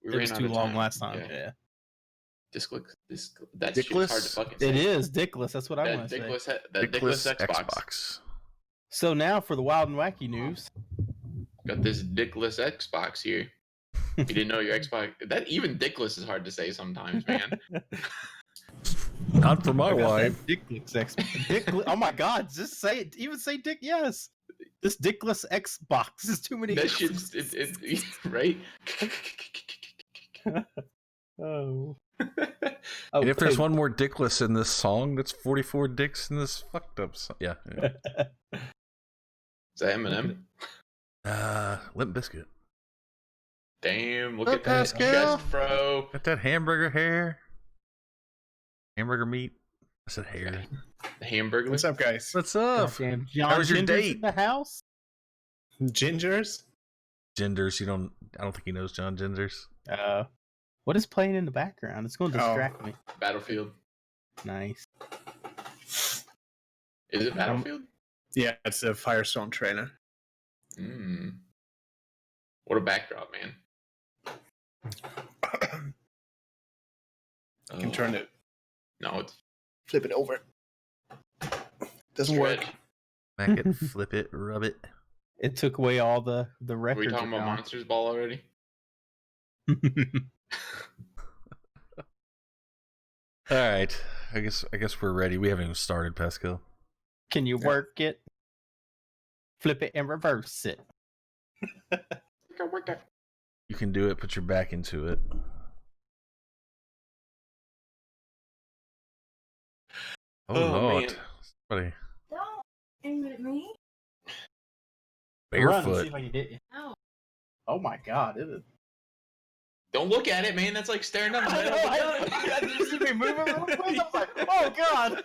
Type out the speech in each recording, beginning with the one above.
It was too long last time. Yeah. That shit's hard to fucking say. It is Dickless. That's what I want to say. That Dickless Xbox. So now for the wild and wacky news. Got this Dickless Xbox here. You didn't know your Xbox. That even Dickless is hard to say sometimes, man. Not for my wife. Dickless Xbox. Oh my God! Just say it. Even say Dick. Yes. This Dickless Xbox is too many. That shit's right. Oh. And if there's one more Dickless in this song, that's 44 dicks in this fucked up song. Yeah. Is that Eminem? Limp Bizkit. Damn, look at that chest, bro. Got that hamburger hair. Hamburger meat. I said hair. The hamburger. What's up, guys? What's up? John How was your Ginger's date? in the house? Gingers? Genders. I don't think he knows John Genders. What is playing in the background? It's going to distract me. Battlefield. Nice. Is it Battlefield? Yeah, it's a Firestone trailer. What a backdrop, man. You can turn it. No, it's Flip it over. Doesn't work. Smack it, flip it, rub it. It took away all the Are records. we talking about Monsters Ball already? All right. I guess we're ready. We haven't even started, Pascal. Can you work it? Flip it and reverse it. You can do it. Put your back into it. Oh Lord! Man. Somebody Don't aim it at me. Run and barefoot. see if I can hit you. No. Oh my God! It is. Don't look at it, man. That's like staring down the middle. Did you see me moving a little quick? I was like, oh God!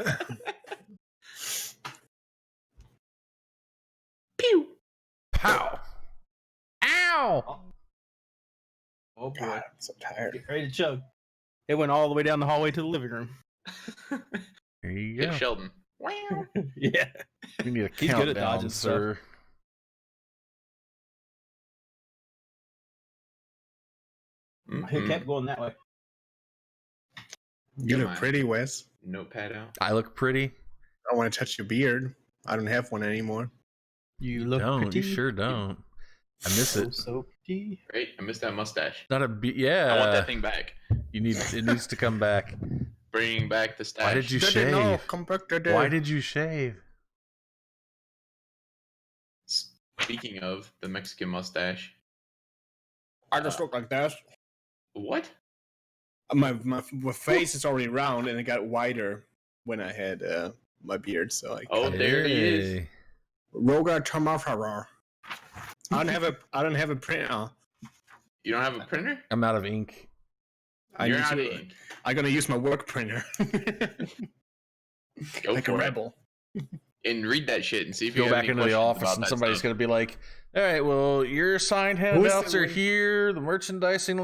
Pew! Pow! Ow! Oh boy! God, I'm so tired. Get ready to chug. It went all the way down the hallway to the living room. There you Hit go. Sheldon. Yeah. We need a He's good at countdown, dodging stuff. sir. It kept going that way. You Got look my pretty, Wes. Notepad out. I look pretty. I want to touch your beard. I don't have one anymore. You look Don't. pretty. You sure don't. I miss it. So pretty. Right? I missed that mustache. Not a yeah. I want that thing back. It needs to come back. Bringing back the stash. Why did you No, shave? come back to Why did you shave? Speaking of the Mexican mustache. I just look like that. What? My face is already round and it got wider when I had my beard. So I Oh, there he is. Hey. Roga Tomafara. I don't have a printer. You don't have a printer? I'm out of ink. You're out of ink. I'm gonna use my work printer. Go like for a it. rebel. And read that shit and see if you Go have back any into the questions office about and that somebody's stuff. going to be like, all right, well, your signed handouts are here. The merchandising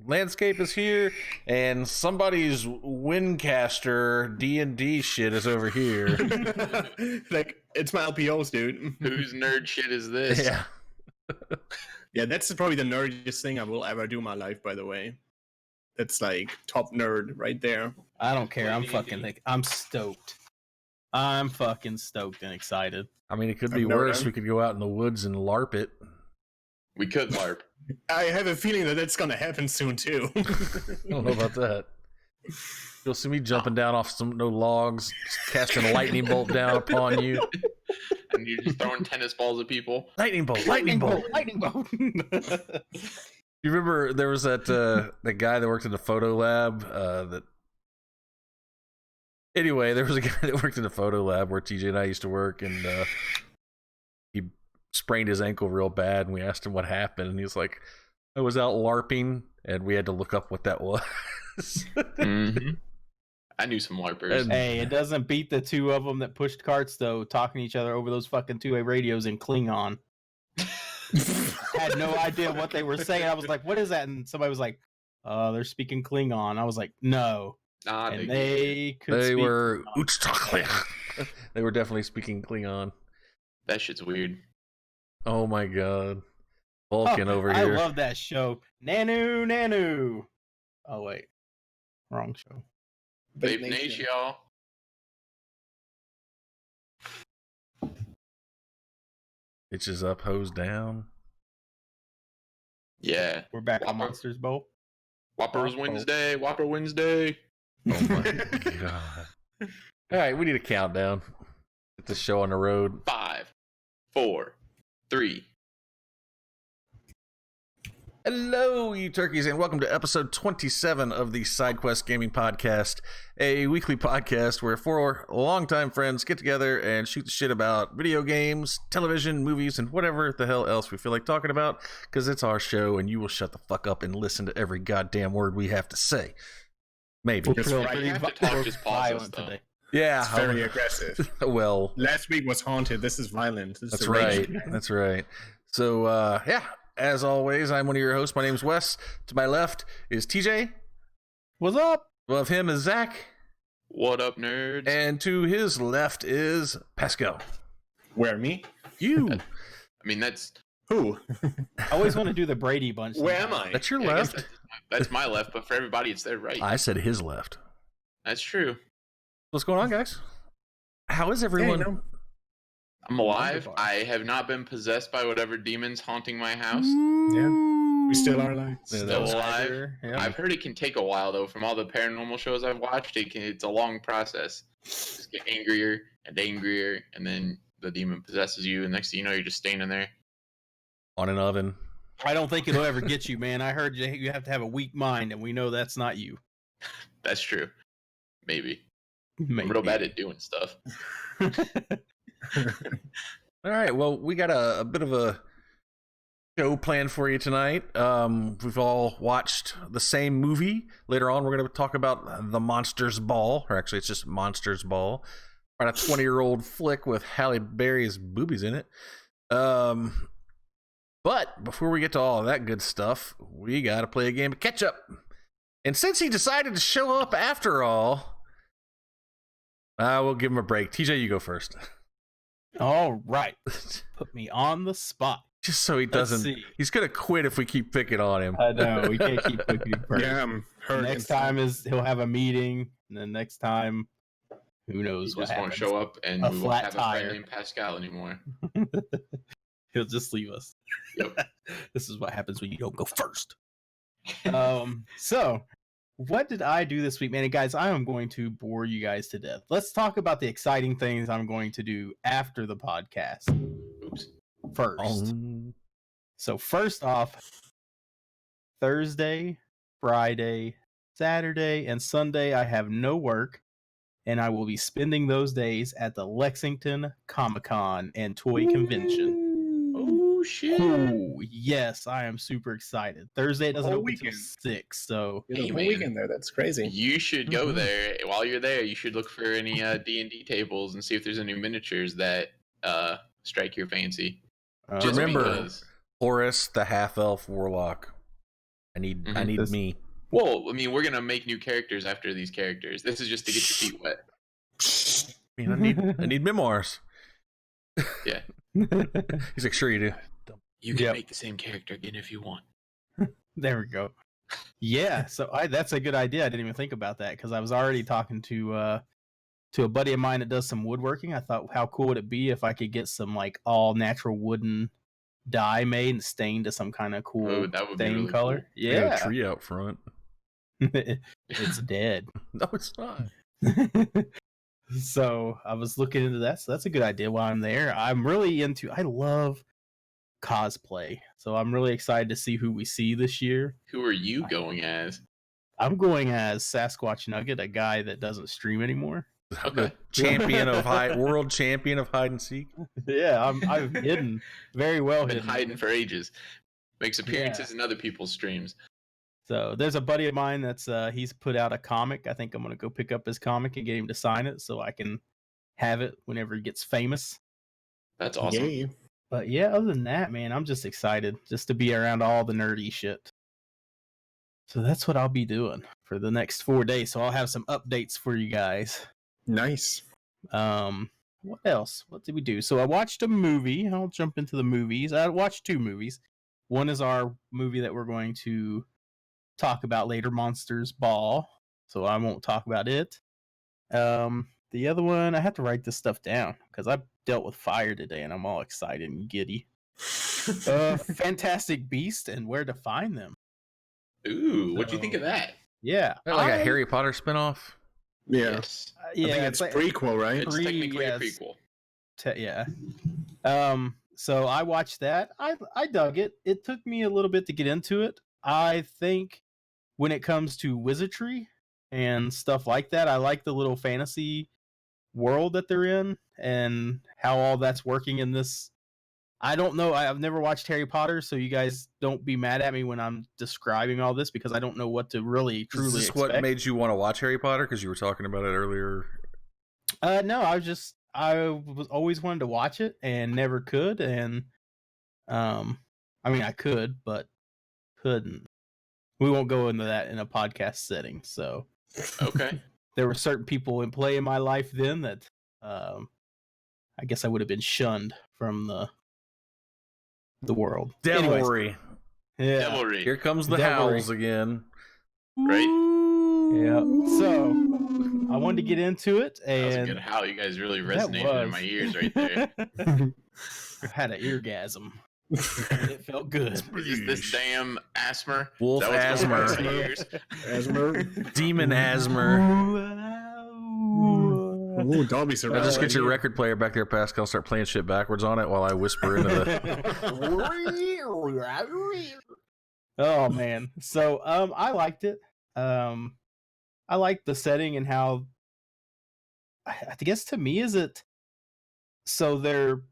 landscape is here. And somebody's Windcaster D&D shit is over here. Like, it's my LPOs, dude. Whose nerd shit is this? Yeah. Yeah, that's probably the nerdiest thing I will ever do in my life, by the way. That's like top nerd right there. I don't care. I'm stoked. I'm fucking stoked and excited. I mean, it could be I've never worse. done. We could go out in the woods and LARP it. We could LARP. I have a feeling that that's gonna happen soon too. I don't know about that. You'll see me jumping down off some logs, casting a lightning bolt down upon you. And you're just throwing tennis balls at people. Lightning bolt, lightning bolt. Lightning bolt. You remember there was that guy that worked in the photo lab that. Anyway, there was a guy that worked in the photo lab where TJ and I used to work, and he sprained his ankle real bad, and we asked him what happened, and he was like, I was out LARPing, and we had to look up what that was. Mm-hmm. I knew some LARPers. And- Hey, it doesn't beat the two of them that pushed carts, though, talking to each other over those fucking two-way radios in Klingon. Had no idea what they were saying. I was like, what is that? And somebody was like, they're speaking Klingon. I was like, no. Nah, And they they could They speak were Klingon. They were definitely speaking Klingon. that shit's weird. Oh my god. Vulcan over I here. love that show. Nanu. Oh wait, wrong show. Babe Nation, y'all. Bitches up, hose down. Yeah. We're back on Whopper. Monsters Bowl. Whoppers Wednesday. Whopper Wednesday. Oh my god. All right, we need a countdown. Get the show on the road. 5, 4, 3. Hello, you turkeys, and welcome to episode 27 of the SideQuest Gaming Podcast, a weekly podcast where four longtime friends get together and shoot the shit about video games, television, movies, and whatever the hell else we feel like talking about, because it's our show, and you will shut the fuck up and listen to every goddamn word we have to say. Maybe. That's We're right. pretty You have to talk, we're just pause violent us, though. today. Yeah. It's very aggressive. Well, Last week was haunted. This is violent. This that's is right. rage. That's right. So, yeah, as always, I'm one of your hosts. My name's Wes. To my left is TJ. What's up? Above him is Zach. What up, nerds? And to his left is Pascal. Where, me? You. I mean, that's Who? I always want to do the Brady Bunch. Where am sometimes. I? That's your I guess left. that's my left, but for everybody, it's their right. I said his left. That's true. What's going on, guys? How is everyone? Yeah, you know, I'm alive. Wonderful. I have not been possessed by whatever demon's haunting my house. Yeah. we still are alive. Yeah, that Still was- alive. Yeah. I've heard it can take a while though. From all the paranormal shows I've watched, it's a long process. Just get angrier and angrier, and then the demon possesses you, and next thing you know, you're just standing there. On an oven. I don't think it'll ever get you, man. I heard you have to have a weak mind, and we know that's not you. That's true. Maybe. Maybe. I'm real bad at doing stuff. All right. Well, we got a bit of a show planned for you tonight. We've all watched the same movie. Later on, we're going to talk about The Monsters Ball, or actually, it's just Monsters Ball. About a 20-year-old flick with Halle Berry's boobies in it. But before we get to all of that good stuff, we got to play a game of catch up. And since he decided to show up after all, we'll give him a break. TJ, you go first. All right. Put me on the spot. Just so he Let's doesn't. see. He's gonna quit if we keep picking on him. I know we can't keep picking first. Yeah, I'm hurt. Next time is he'll have a meeting, and then next time, who You knows what just won't happens. show up, and A we won't flat have a tire. friend named Pascal anymore. He'll just leave us. Yep. This is what happens when you don't go first. So what did I do this week, man? And guys, I am going to bore you guys to death. Let's talk about the exciting things I'm going to do after the podcast Oops. first. So first off, Thursday, Friday, Saturday, and Sunday, I have no work, and I will be spending those days at the Lexington Comic-Con and Toy Convention. Oh shit! Oh, yes, I am super excited. Thursday it doesn't Whole open until weekend. 6, so You're the Hey, whole man. weekend there. That's crazy. You should go Mhm. there. While you're there, you should look for any D&D tables and see if there's any miniatures that strike your fancy. Just Remember- because. Horus, the half-elf warlock. I need Mhm. This- me. Well, I mean, we're gonna make new characters after these characters. This is just to get your feet wet. I mean, I need memoirs. Yeah. He's like, sure you do. You can Yep. make the same character again if you want. There we go. Yeah, so that's a good idea. I didn't even think about that because I was already talking to a buddy of mine that does some woodworking. I thought, how cool would it be if I could get some like all natural wooden dye made and stained to some kind of cool Oh, that would be stain really color? cool. I got a Yeah, tree out front. it's dead. No, it's not. So I was looking into that. So that's a good idea while I'm there. I'm really I love cosplay. So I'm really excited to see who we see this year. Who are you going as? I'm going as Sasquatch Nugget, a guy that doesn't stream anymore. Okay. World champion of hide and seek. Yeah, I've hidden very well Been hidden. hiding for ages. Makes appearances in other people's streams. So there's a buddy of mine that's he's put out a comic. I think I'm gonna go pick up his comic and get him to sign it so I can have it whenever he gets famous. That's awesome. Yay. But yeah, other than that, man, I'm just excited just to be around all the nerdy shit. So that's what I'll be doing for the next 4 days. So I'll have some updates for you guys. Nice. What else? What did we do? So I watched a movie. I'll jump into the movies. I watched 2 movies. One is our movie that we're going to talk about later, Monsters Ball. So I won't talk about it. The other one, I have to write this stuff down because I dealt with fire today and I'm all excited and giddy. Fantastic Beast and Where to Find Them. Ooh, what'd you think of that? Yeah. Like a Harry Potter spinoff? Yeah. Yes. I think it's like, prequel, right? It's technically a prequel. Yeah. So I watched that. I dug it. It took me a little bit to get into it. I think when it comes to wizardry and stuff like that, I like the little fantasy world that they're in and how all that's working in this. I don't know. I've never watched Harry Potter, so you guys don't be mad at me when I'm describing all this because I don't know what to really truly Is this expect. what made you want to watch Harry Potter? Because you were talking about it earlier. No, I was always wanted to watch it and never could, and I mean I could, but couldn't. We won't go into that in a podcast setting. So Okay. there were certain people in play in my life then that I guess I would have been shunned from the world. Devilry. Yeah. Devilry. Here comes the Devilry. howls again. Right? Yeah. So I wanted to get into it, That was a and good howl. You guys really that resonated in my ears right there. I had an eargasm. It felt good. Is this damn asthma? Wolf Is that what's going on in asthma. my ears? Asthma. Demon asthma. Ooh, Dolby I'll surround. just get your record player back there, Pascal. Start playing shit backwards on it while I whisper into the. Oh man. So I liked it. I liked the setting and how I guess to me is it so they're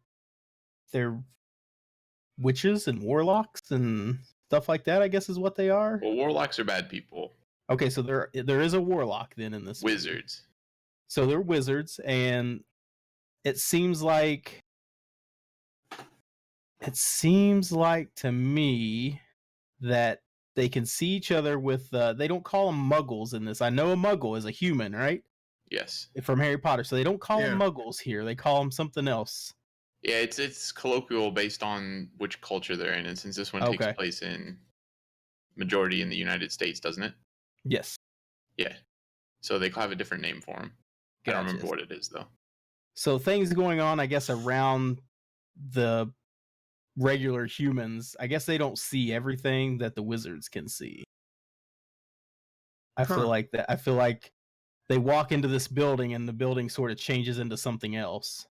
witches and warlocks and stuff like that, I guess is what they are. Well, warlocks are bad people. Okay, so there is a warlock then in this movie. Wizards. So they're wizards, and it seems like to me that they can see each other with they don't call them muggles in this. I know a muggle is a human, right? Yes. From Harry Potter. So they don't call them Yeah. muggles here. They call them something else. Yeah, it's colloquial based on which culture they're in, and since this one Okay. takes place in majority in the United States, doesn't it? Yes. Yeah. So they have a different name for them. I don't remember what it is though. So things going on, I guess, around the regular humans. I guess they don't see everything that the wizards can see. I feel like that. I feel like they walk into this building and the building sort of changes into something else.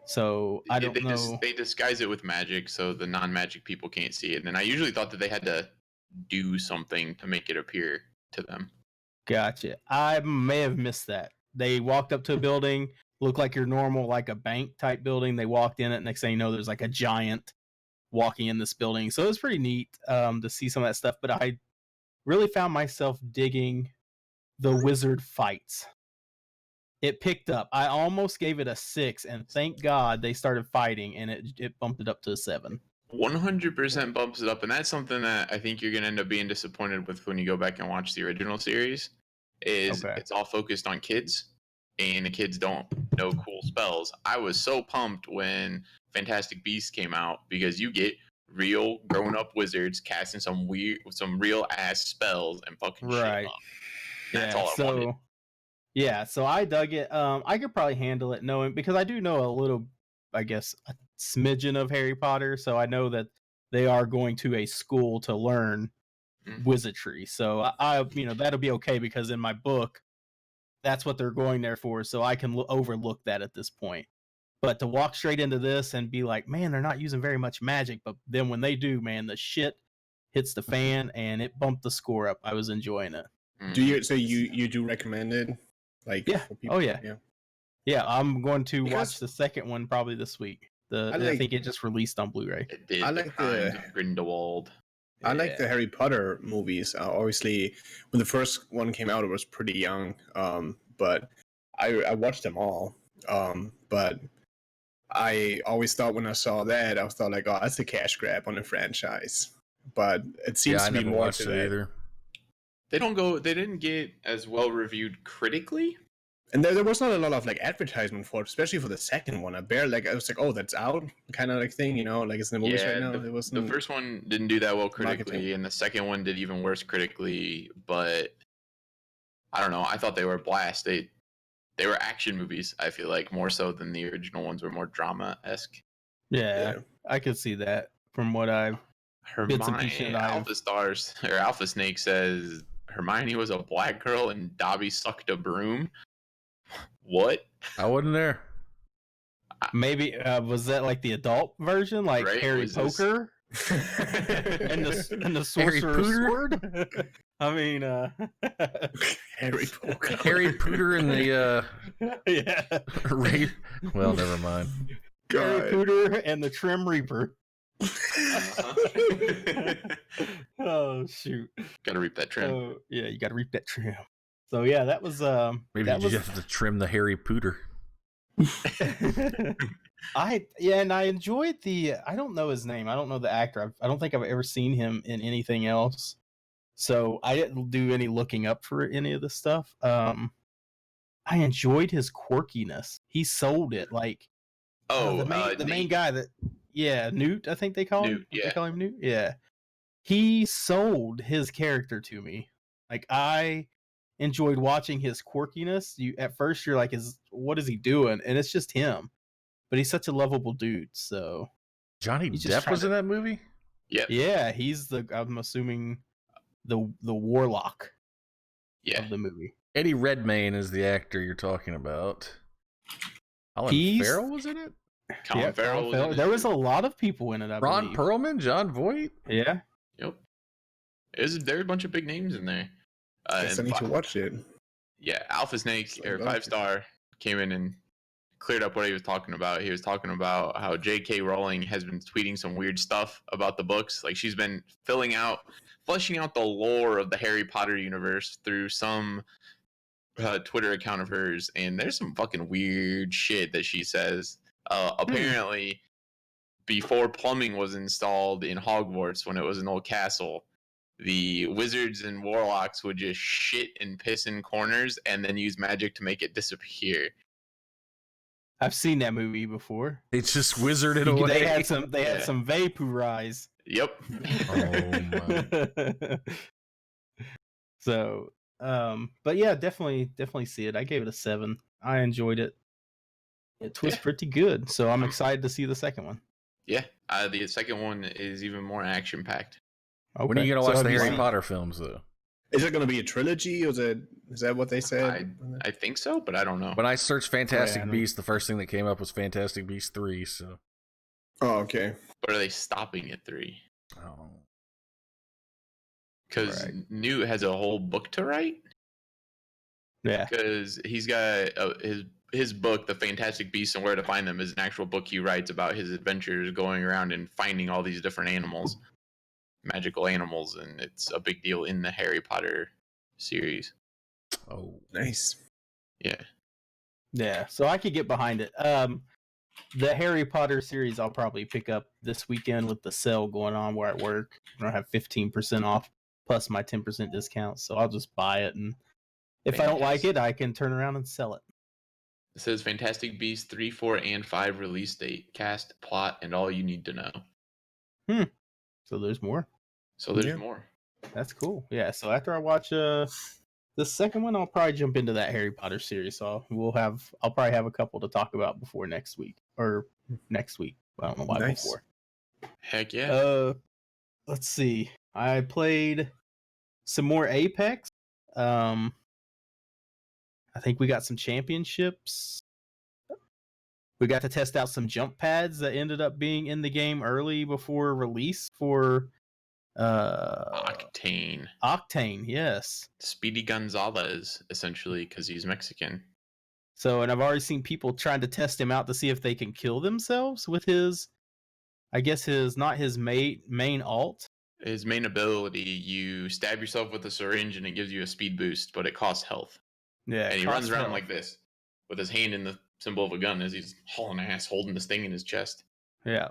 So I don't know. They disguise it with magic, so the non-magic people can't see it. And I usually thought that they had to do something to make it appear to them. Gotcha. I may have missed that. They walked up to a building, looked like your normal, like a bank type building. They walked in it. Next thing you know, there's like a giant walking in this building. So it was pretty neat to see some of that stuff. But I really found myself digging the wizard fights. It picked up. I almost gave it a 6, and thank God they started fighting, and it bumped it up to a 7. 100% bumps it up, and that's something that I think you're going to end up being disappointed with when you go back and watch the original series. Is Okay. It's all focused on kids, and the kids don't know cool spells. I was so pumped when Fantastic Beasts came out because you get real grown-up wizards casting some real ass spells and fucking shit Right. up. That's all I wanted. Yeah, so I dug it. I could probably handle it knowing because I do know a little, I guess, a smidgen of Harry Potter, so I know that they are going to a school to learn wizardry. So I that'll be okay because in my book, that's what they're going there for. So I can overlook that at this point. But to walk straight into this and be like, man, they're not using very much magic, but then when they do, man, the shit hits the fan and it bumped the score up. I was enjoying it. Do you do recommend it? Like Yeah. for people? Oh yeah. Yeah, I'm going to Because- watch the second one probably this week. I think it just released on Blu-ray. It did. I like Crimes of Grindelwald. I like the Harry Potter movies. Obviously, when the first one came out, it was pretty young. But I watched them all. But I always thought when I saw that, I thought like, oh, that's a cash grab on a franchise. But it seems I to be never more watched to it that. either. They didn't get as well reviewed critically And there was not a lot of like advertisement for it, especially for the second one. I was like, oh, that's out, kind of like thing, you know, like it's in the movies right now. The, It wasn't. the first one didn't do that well critically, marketing. and the second one did even worse critically. But I don't know. I thought they were a blast. They were action movies. I feel like more so than the original ones were more drama-esque. Yeah, I could see that from what I've bits and pieces Hermione, I've- Alpha Stars or Alpha Snake says Hermione was a black girl and Dobby sucked a broom. What? I wasn't there. maybe was that like the adult version, like Right, Harry was this- Poker and the Harry Sorcerer's Pooter? Sword? I mean, Harry Potter. Harry Pooter and the yeah, Ray. Well, never mind. Harry God. Pooter and the Trim Reaper. Oh shoot! Gotta reap that trim. So yeah, you got to reap that trim. So yeah, that was Maybe that you was just have to trim the Harry Pooter. and I enjoyed the. I don't know his name. I don't know the actor. I don't think I've ever seen him in anything else. So I didn't do any looking up for any of the stuff. I enjoyed his quirkiness. He sold it like the main guy that Newt. I think they call him. Newt, yeah. They call him Newt. Yeah, he sold his character to me. Like I enjoyed watching his quirkiness. At first you're like, what is he doing? And it's just him. But he's such a lovable dude. So Johnny He's just Depp was trying in that movie? Yep. yeah, he's I'm assuming the warlock Yeah. of the movie. Eddie Redmayne is the actor you're talking about. Colin He's- Farrell was in it? Colin Yeah, Farrell. was in it. There was a lot of people in it. I Ron believe. Perlman? John Voight? Yeah. Yep. There are a bunch of big names in there. Guess I And need to watch it. yeah, Alpha Snake So or about 5 Star came in and cleared up what he was talking about. He was talking about how J.K. Rowling has been tweeting some weird stuff about the books. Like she's been fleshing out the lore of the Harry Potter universe through some Twitter account of hers, and there's some fucking weird shit that she says. Apparently, before plumbing was installed in Hogwarts, when it was an old castle, the wizards and warlocks would just shit and piss in corners and then use magic to make it disappear. I've seen that movie before. They just wizarded away. They had some Yeah. vaporize. Yep. Oh, So, but yeah, definitely see it. I gave it a 7. I enjoyed it. It was Yeah. pretty good. So I'm excited to see the second one. Yeah. The second one is even more action packed. Okay. When are you going to watch So the have you Harry seen- Potter films, though? Is it going to be a trilogy? Or is that what they said? I think so, but I don't know. When I searched Fantastic I don't- Beasts, the first thing that came up was Fantastic Beasts 3, so... Oh, okay. But are they stopping at 3? Oh. Because Right. Newt has a whole book to write. Yeah. Because he's got his book, The Fantastic Beasts and Where to Find Them, is an actual book he writes about his adventures going around and finding all these different animals, magical animals, and it's a big deal in the Harry Potter series. Oh. Nice. Yeah. Yeah. So I could get behind it. The Harry Potter series I'll probably pick up this weekend with the sale going on where I work. I have 15% off plus my 10% discount. So I'll just buy it, and if I don't like it, I can turn around and sell it. It says Fantastic Beasts 3, 4, and 5 release date, cast, plot, and all you need to know. So there's more. So there's Yeah. more. That's cool. Yeah. So after I watch the second one, I'll probably jump into that Harry Potter series. So I'll probably have a couple to talk about before next week or next week. I don't know why Nice. before. Heck yeah. Let's see. I played some more Apex. I think we got some championships. We got to test out some jump pads that ended up being in the game early before release for Octane. Octane, yes. Speedy Gonzalez, essentially, because he's Mexican. So, and I've already seen people trying to test him out to see if they can kill themselves with his, I guess not his main alt. His main ability, you stab yourself with a syringe and it gives you a speed boost, but it costs health. Yeah, And he cost runs around health. like this with his hand in the symbol of a gun as he's hauling ass, holding this thing in his chest. Yeah.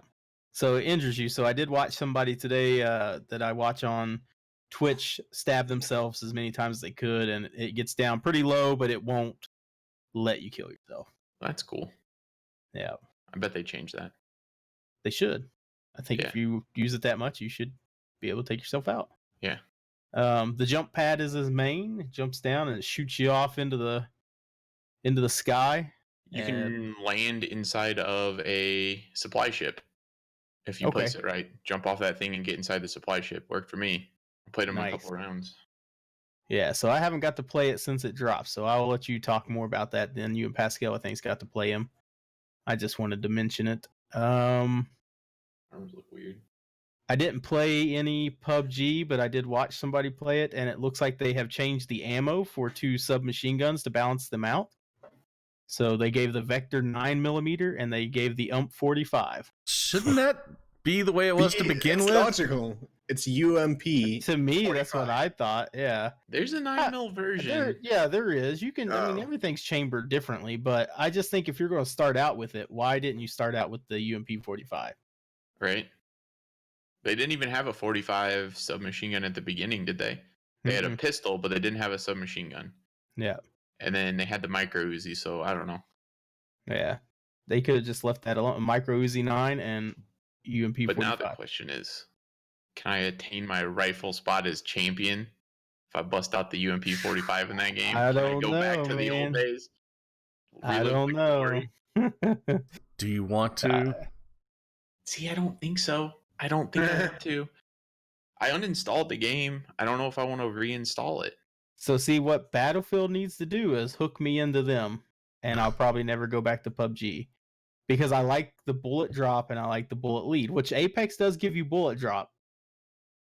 So it injures you. So I did watch somebody today that I watch on Twitch stab themselves as many times as they could, and it gets down pretty low, but it won't let you kill yourself. That's cool. Yeah, I bet they changed that. they should. I think Yeah. if you use it that much, you should be able to take yourself out. Yeah. The jump pad is his main. It jumps down and it shoots you off into the sky. You And- can land inside of a supply ship if you place it right. Jump off that thing and get inside the supply ship. Worked for me. I played them a Nice. couple rounds. Yeah, so I haven't got to play it since it dropped, so I'll let you talk more about that. Then you and Pascal, I think, got to play him. I just wanted to mention it. Arms look weird. I didn't play any PUBG, but I did watch somebody play it, and it looks like they have changed the ammo for 2 submachine guns to balance them out. So they gave the Vector 9mm and they gave the UMP 45. Shouldn't that be the way it was to begin it's with? logical. It's UMP. To me, that's 45. what I thought. Yeah. There's a 9mm version. There is. You can. I mean, Oh. everything's chambered differently, but I just think if you're going to start out with it, why didn't you start out with the UMP 45? Right? They didn't even have a 45 submachine gun at the beginning, did they? They had a pistol, but they didn't have a submachine gun. Yeah. And then they had the micro Uzi, so I don't know. Yeah. They could have just left that alone. Micro Uzi 9 and UMP 45. But now the question is, can I attain my rifle spot as champion if I bust out the UMP 45 in that game? I Can don't go back know, to the man. old days? I Relive don't the know. glory? Do you want to? See, I don't think so. I don't think I want to. I uninstalled the game. I don't know if I want to reinstall it. So see, what Battlefield needs to do is hook me into them, and I'll probably never go back to PUBG because I like the bullet drop and I like the bullet lead, which Apex does give you bullet drop.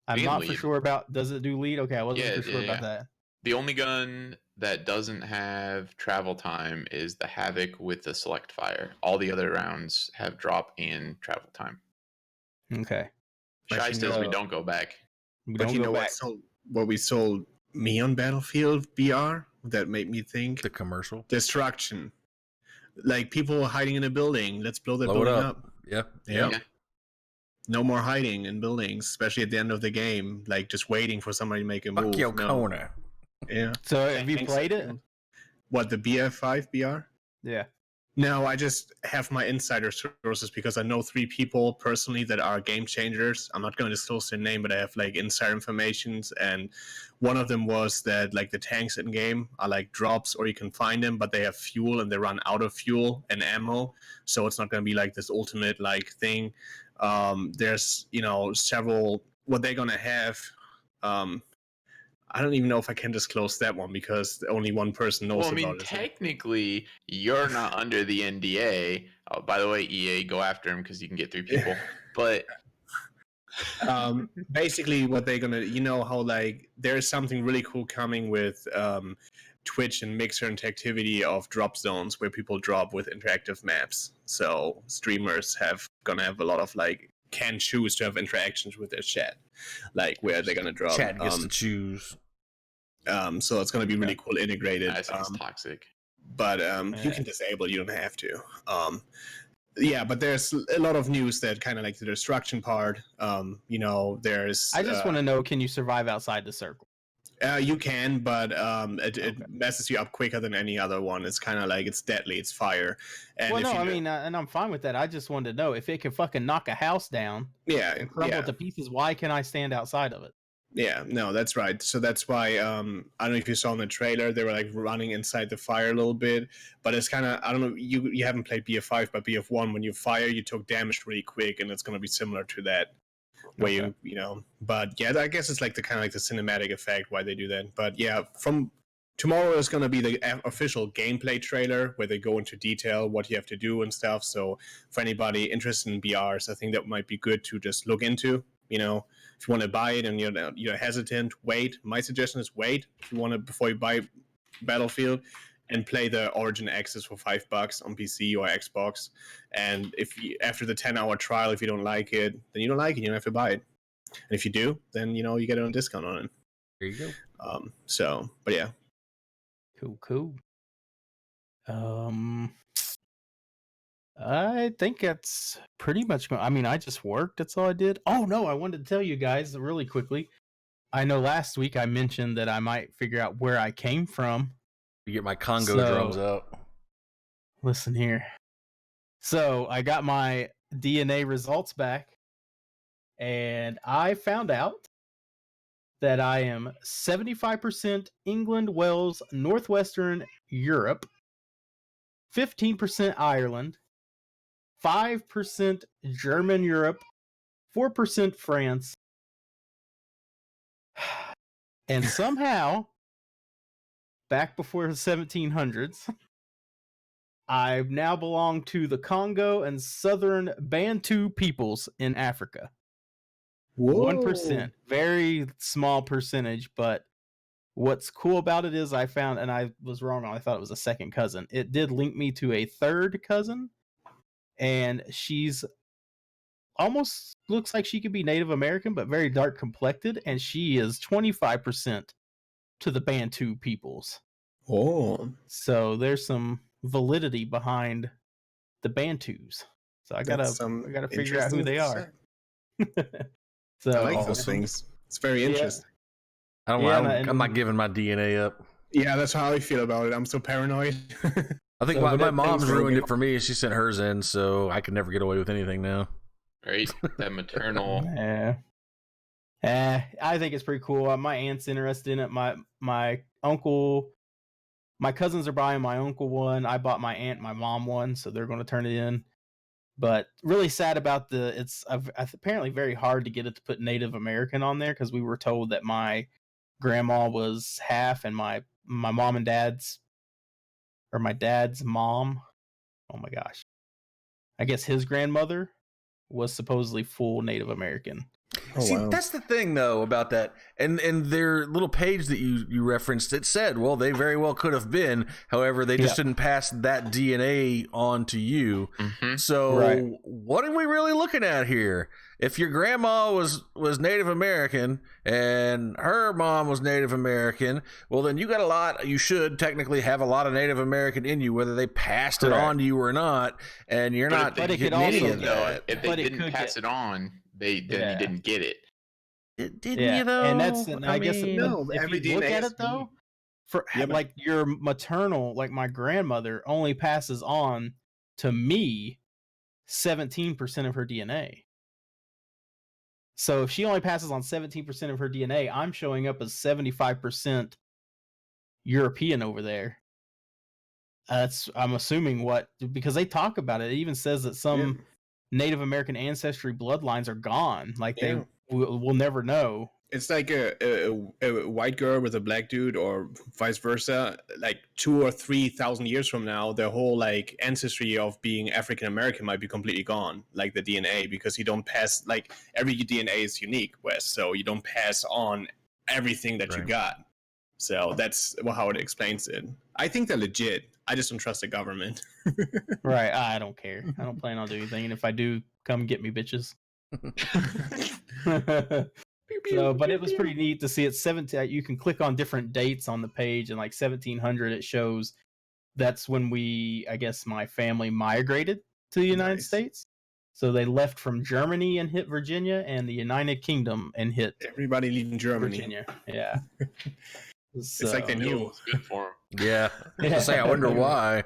I'm And not for lead. sure about. Does it do lead? Okay, I wasn't Yeah, for sure yeah, about that. The only gun that doesn't have travel time is the Havoc with the select fire. All the other rounds have drop and travel time. Okay, But Shy you says we know- don't go back. we But don't you go know back. what we sold me on Battlefield BR that made me think? The commercial. Destruction. Like people hiding in a building. Let's blow the Blow it building up. up. Yeah. Yeah. Yeah. No more hiding in buildings, especially at the end of the game. Like just waiting for somebody to make a Fuck move. your No. corner. Yeah. So have you Thanks. played it? What, the BF5 BR? Yeah. No, I just have my insider sources because I know 3 people personally that are game changers. I'm not going to disclose their name, but I have like insider informations, and one of them was that like the tanks in game are like drops, or you can find them, but they have fuel and they run out of fuel and ammo, so it's not going to be like this ultimate like thing. There's several what they're going to have. I don't even know if I can disclose that one because only one person knows Well, I mean, about it. technically, you're not under the NDA. Oh, by the way, EA, go after him because you can get 3 people. But Basically what they're gonna, how like there's something really cool coming with Twitch and Mixer interactivity of drop zones where people drop with interactive maps. So streamers gonna have a lot of like can choose to have interactions with their chat, like where they're gonna drop. Chat gets to choose. So it's gonna be really cool integrated. that sounds toxic. But you can disable. You don't have to. Yeah, but there's a lot of news that kind of like the destruction part. There's. I just want to know: can you survive outside the circle? You can, but it messes you up quicker than any other one. It's kind of like it's deadly. It's fire. And Well, if no, you I do- mean, and I'm fine with that. I just wanted to know if it can fucking knock a house down yeah, and crumble yeah, it to pieces. Why can I stand outside of it? yeah. No, that's right. So that's why I don't know if you saw in the trailer they were like running inside the fire a little bit, but it's kind of I don't know. You haven't played BF5, but BF1 when you fire, you took damage really quick, and it's going to be similar to that. Where Okay. but yeah, I guess it's like the kind of like the cinematic effect why they do that. But yeah, from tomorrow is going to be the official gameplay trailer where they go into detail what you have to do and stuff. So for anybody interested in BRs, I think that might be good to just look into. If you want to buy it and you're hesitant, wait. My suggestion is wait if you want to before you buy Battlefield. And play the Origin Access for $5 on PC or Xbox. And after the 10-hour trial, if you don't like it, then you don't like it. You don't have to buy it. And if you do, then you get a discount on it. There you go. But yeah, Cool. I think that's pretty much. I mean, I just worked. That's all I did. Oh no, I wanted to tell you guys really quickly. I know last week I mentioned that I might figure out where I came from. You get my Congo So- drums out. Listen here. So I got my DNA results back, and I found out that I am 75% England, Wales, Northwestern Europe, 15% Ireland, 5% German Europe, 4% France, and somehow, back before the 1700s, I now belong to the Congo and Southern Bantu peoples in Africa. 1%. Very small percentage, but what's cool about it is I found, and I was wrong, I thought it was a second cousin. It did link me to a third cousin, and she's almost looks like she could be Native American, but very dark complected, and she is 25% to the Bantu peoples. Oh, So there's some validity behind the Bantus. So I gotta figure out who they are. So I like awesome. those things. It's very interesting. I'm not giving my DNA up. Yeah, that's how I feel about it. I'm so paranoid. I think my mom's ruined it for me. She sent hers in, so I can never get away with anything now. Right? That maternal. Yeah. I think it's pretty cool. My aunt's interested in it. My uncle, my cousins are buying my uncle one. I bought my aunt, my mom one, so they're going to turn it in. But really sad about it's apparently very hard to get it to put Native American on there because we were told that my grandma was half and my mom and dad's, or my dad's mom, oh my gosh, I guess his grandmother was supposedly full Native American. Oh, See, wow. that's the thing though about that, and their little page that you referenced, it said, well, they very well could have been. However, they just didn't pass that DNA on to you. Mm-hmm. So, what are we really looking at here? If your grandma was Native American and her mom was Native American, well, then you got a lot. You should technically have a lot of Native American in you, whether they passed it on to you or not. And you're not getting any of that. If they didn't pass it on, you didn't get it. Didn't you though? And I guess no, if every you look DNA at is it though, for Yeah, but- like your maternal, like my grandmother only passes on to me 17% of her DNA. So if she only passes on 17% of her DNA, I'm showing up as 75% European over there. I'm assuming because they talk about it. It even says that some Native American ancestry bloodlines are gone. Like they will never know. It's like a white girl with a black dude, or vice versa. Like 2,000 or 3,000 years from now, their whole like ancestry of being African American might be completely gone, like the DNA, because you don't pass. Like every DNA is unique, Wes. So you don't pass on everything that you got. So that's how it explains it. I think they're legit. I just don't trust the government. Right. I don't care. I don't plan on doing anything. And if I do, come get me, bitches. So, but it was pretty neat to see it. 17. You can click on different dates on the page, and like 1700, it shows that's when I guess my family migrated to the United States. So they left from Germany and hit Virginia, and the United Kingdom and hit everybody leaving Germany. Virginia. Yeah. It's like they knew. It's good for them. Yeah. I wonder why.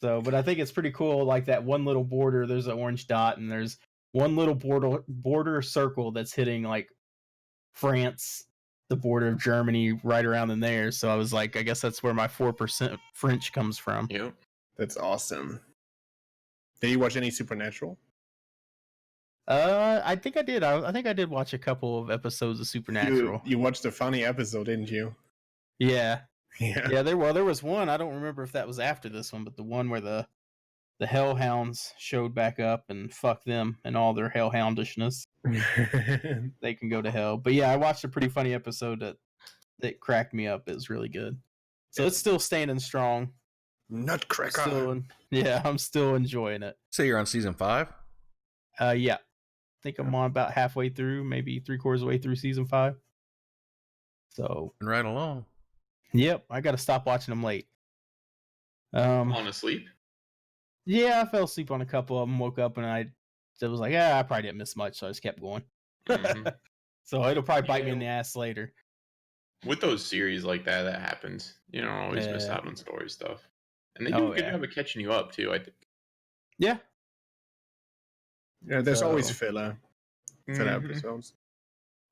So, but I think it's pretty cool. Like that one little border, there's an orange dot, and there's one little border circle that's hitting like France, the border of Germany, right around in there. So I was like, I guess that's where my 4% French comes from. Yep. That's awesome. Did you watch any Supernatural? I think I did. I think I did watch a couple of episodes of Supernatural. You watched the funny episode, didn't you? Yeah. Yeah. There was one. I don't remember if that was after this one, but the one where the Hellhounds showed back up, and fuck them and all their hellhoundishness. They can go to hell. But yeah, I watched a pretty funny episode that cracked me up. It was really good. So it's still standing strong. Nutcracker. I'm still enjoying it. So you're on season 5? Yeah. I think I'm on about halfway through, maybe 3/4 of the way through season 5. So right along. Yep, I got to stop watching them late. Falling asleep? Yeah, I fell asleep on a couple of them. Woke up and I was like, I probably didn't miss much, so I just kept going. Mm-hmm. So it'll probably bite me in the ass later. With those series like that happens. You don't always miss out on story stuff. And they do a good job of catching you up too, I think. Yeah. Yeah, there's always So- filler Mhm. episodes.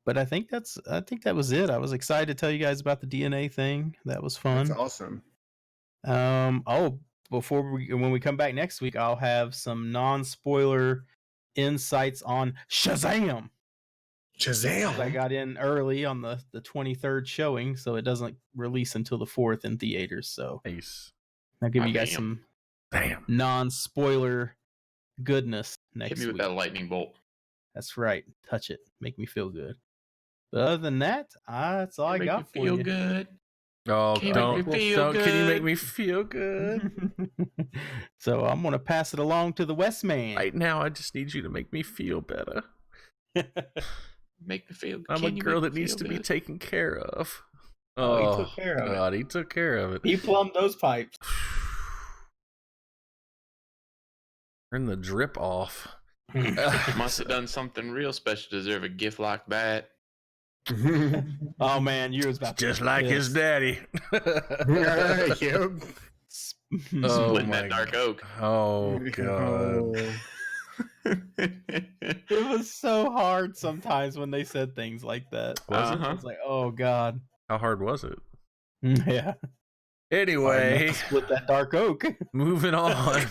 But I think that was it. I was excited to tell you guys about the DNA thing. That was fun. That's awesome. When we come back next week, I'll have some non-spoiler insights on Shazam. 'Cause I Shazam! got in early on the 23rd showing, so it doesn't release until the 4th in theaters. So Nice. I'll give you guys Damn. some Damn. non-spoiler goodness next Hit me with week. that lightning bolt. That's right. Touch it. Make me feel good. But other than that, that's all I Make got me for feel you. good. Oh, Can you don't, make me feel don't. Can you make good? me feel good? So I'm gonna pass it along to the West Man. Right now, I just need you to make me feel better. Make me feel good. I'm a girl that needs to be taken care of. Oh, he took care of it. God, he took care of it. He plumbed those pipes. Turn the drip off. Must have done something real special to deserve a gift like that. Oh man, you was about to Just be like his pissed. daddy. Yep. Oh Splitting my that dark oak. Oh God. It was so hard sometimes when they said things like that. Was Uh-huh. I was like, oh god. How hard was it? Yeah. Hard enough Anyway, to split that dark oak. moving on.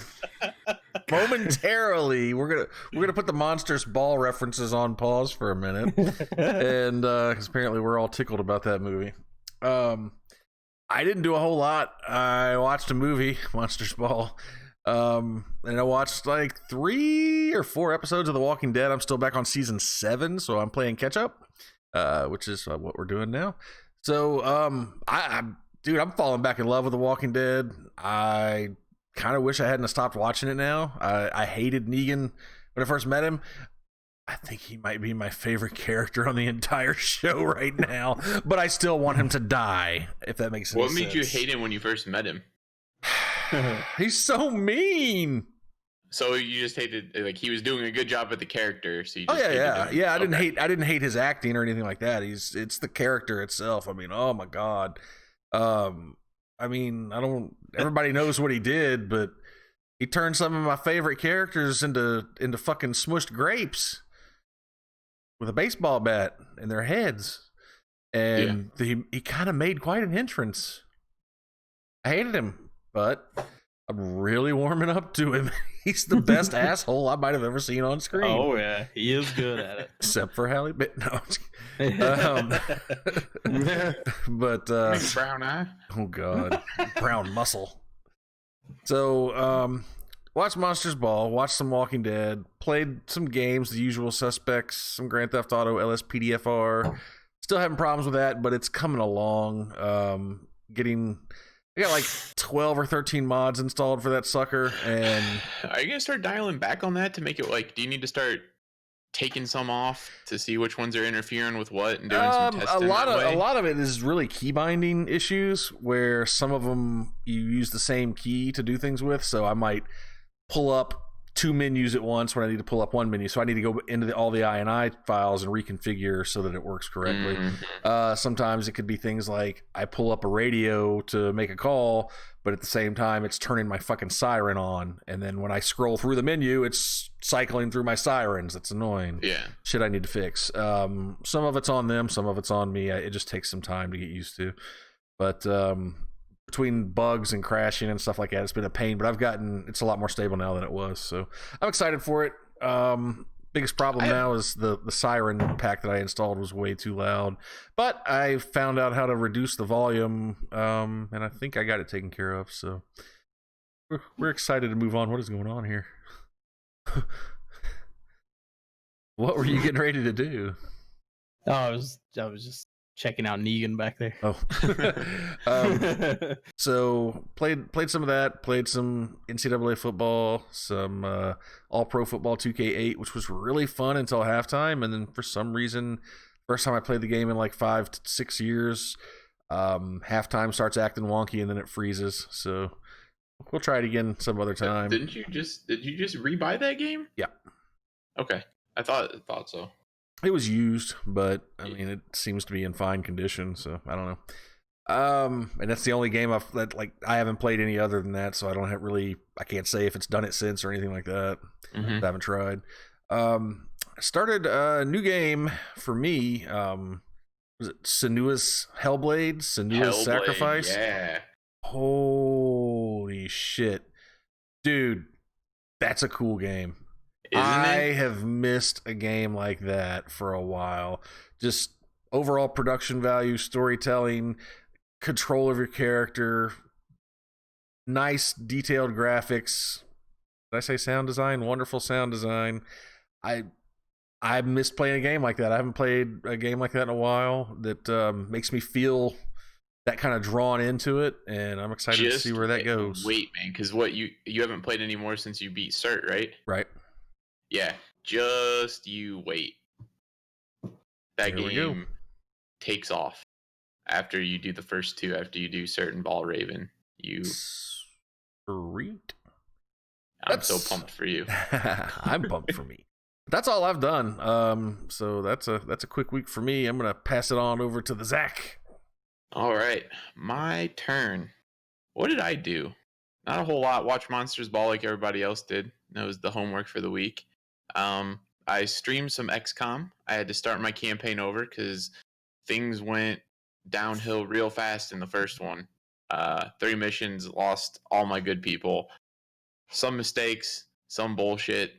Momentarily, we're gonna put the Monsters Ball references on pause for a minute, and because apparently we're all tickled about that movie. I didn't do a whole lot. I watched a movie, Monsters Ball, and I watched like 3 or 4 episodes of The Walking Dead. I'm still back on season 7, so I'm playing catch up, which is what we're doing now. So, dude, I'm falling back in love with The Walking Dead. I kind of wish I hadn't stopped watching it now. I hated Negan when I first met him. I think he might be my favorite character on the entire show right now, but I still want him to die, if that makes any What sense. made you hate him when you first met him? He's so mean. So you just hated, like, he was doing a good job at the character. So you Oh just hated yeah. him. I didn't Okay. hate his acting or anything like that. It's the character itself. I mean, oh my God. I mean, everybody knows what he did, but he turned some of my favorite characters into fucking smushed grapes with a baseball bat in their heads. And he kind of made quite an entrance. I hated him, but I'm really warming up to him. He's the best asshole I might have ever seen on screen. Oh yeah, he is good at it. Except for Halle No. But Big brown eye. oh God, brown muscle. So watched Monsters Ball, watched some Walking Dead, played some games, the usual suspects, some Grand Theft Auto, LSPDFR. Still having problems with that, but it's coming along. I got like 12 or 13 mods installed for that sucker, and Are you gonna start dialing back on that to make it like? Do you need to start taking some off to see which ones are interfering with what and doing some a testing? lot that way? a lot of it is really key binding issues where some of them you use the same key to do things with. So I might pull up 2 menus at once when I need to pull up 1 menu. So I need to go into all the INI files and reconfigure so that it works correctly. Sometimes it could be things like I pull up a radio to make a call, but at the same time it's turning my fucking siren on, and then when I scroll through the menu it's cycling through my sirens. That's annoying. Yeah. Shit I need to fix. Some of it's on them, some of it's on me. It just takes some time to get used to. But between bugs and crashing and stuff like that, it's been a pain, but it's a lot more stable now than it was. So I'm excited for it. Biggest problem now is the siren pack that I installed was way too loud, but I found out how to reduce the volume, and I think I got it taken care of. So we're excited to move on. What is going on here? What were you getting ready to do? Oh, I was just checking out Negan back there. Oh, so played some of that. Played some NCAA football, some All Pro Football 2K8, which was really fun until halftime, and then for some reason, first time I played the game in like 5 to 6 years, halftime starts acting wonky and then it freezes. So we'll try it again some other time. Did you just rebuy that game? Yeah. Okay. I thought so. It was used, but I mean, it seems to be in fine condition, so I don't know. And that's the only game I haven't played any other than that, so I don't I can't say if it's done it since or anything like that. Mhm. I haven't tried. Started a new game for me. Was it Senua's Hellblade? Senua's Sacrifice? Yeah. Holy shit. Dude, that's a cool game. Isn't it? have missed a game like that for a while. Just overall production value, storytelling, control of your character, nice detailed graphics. Did I say sound design? Wonderful sound design. I missed playing a game like that. I haven't played a game like that in a while that makes me feel that kind of drawn into it, and I'm excited to see where that goes. Wait, man, because what you haven't played anymore since you beat Cert, right? Right. Yeah, just you wait. That Here we go. game takes off after you do the first two. After you do Cert and Ball Raven, Sweet. I'm so pumped for you. I'm pumped for me. That's all I've done. So that's a quick week for me. I'm gonna pass it on over to the Zach. All right, my turn. What did I do? Not a whole lot. Watch Monsters Ball like everybody else did. That was the homework for the week. I streamed some XCOM. I had to start my campaign over because things went downhill real fast in the first one. 3 missions, lost all my good people. Some mistakes, some bullshit,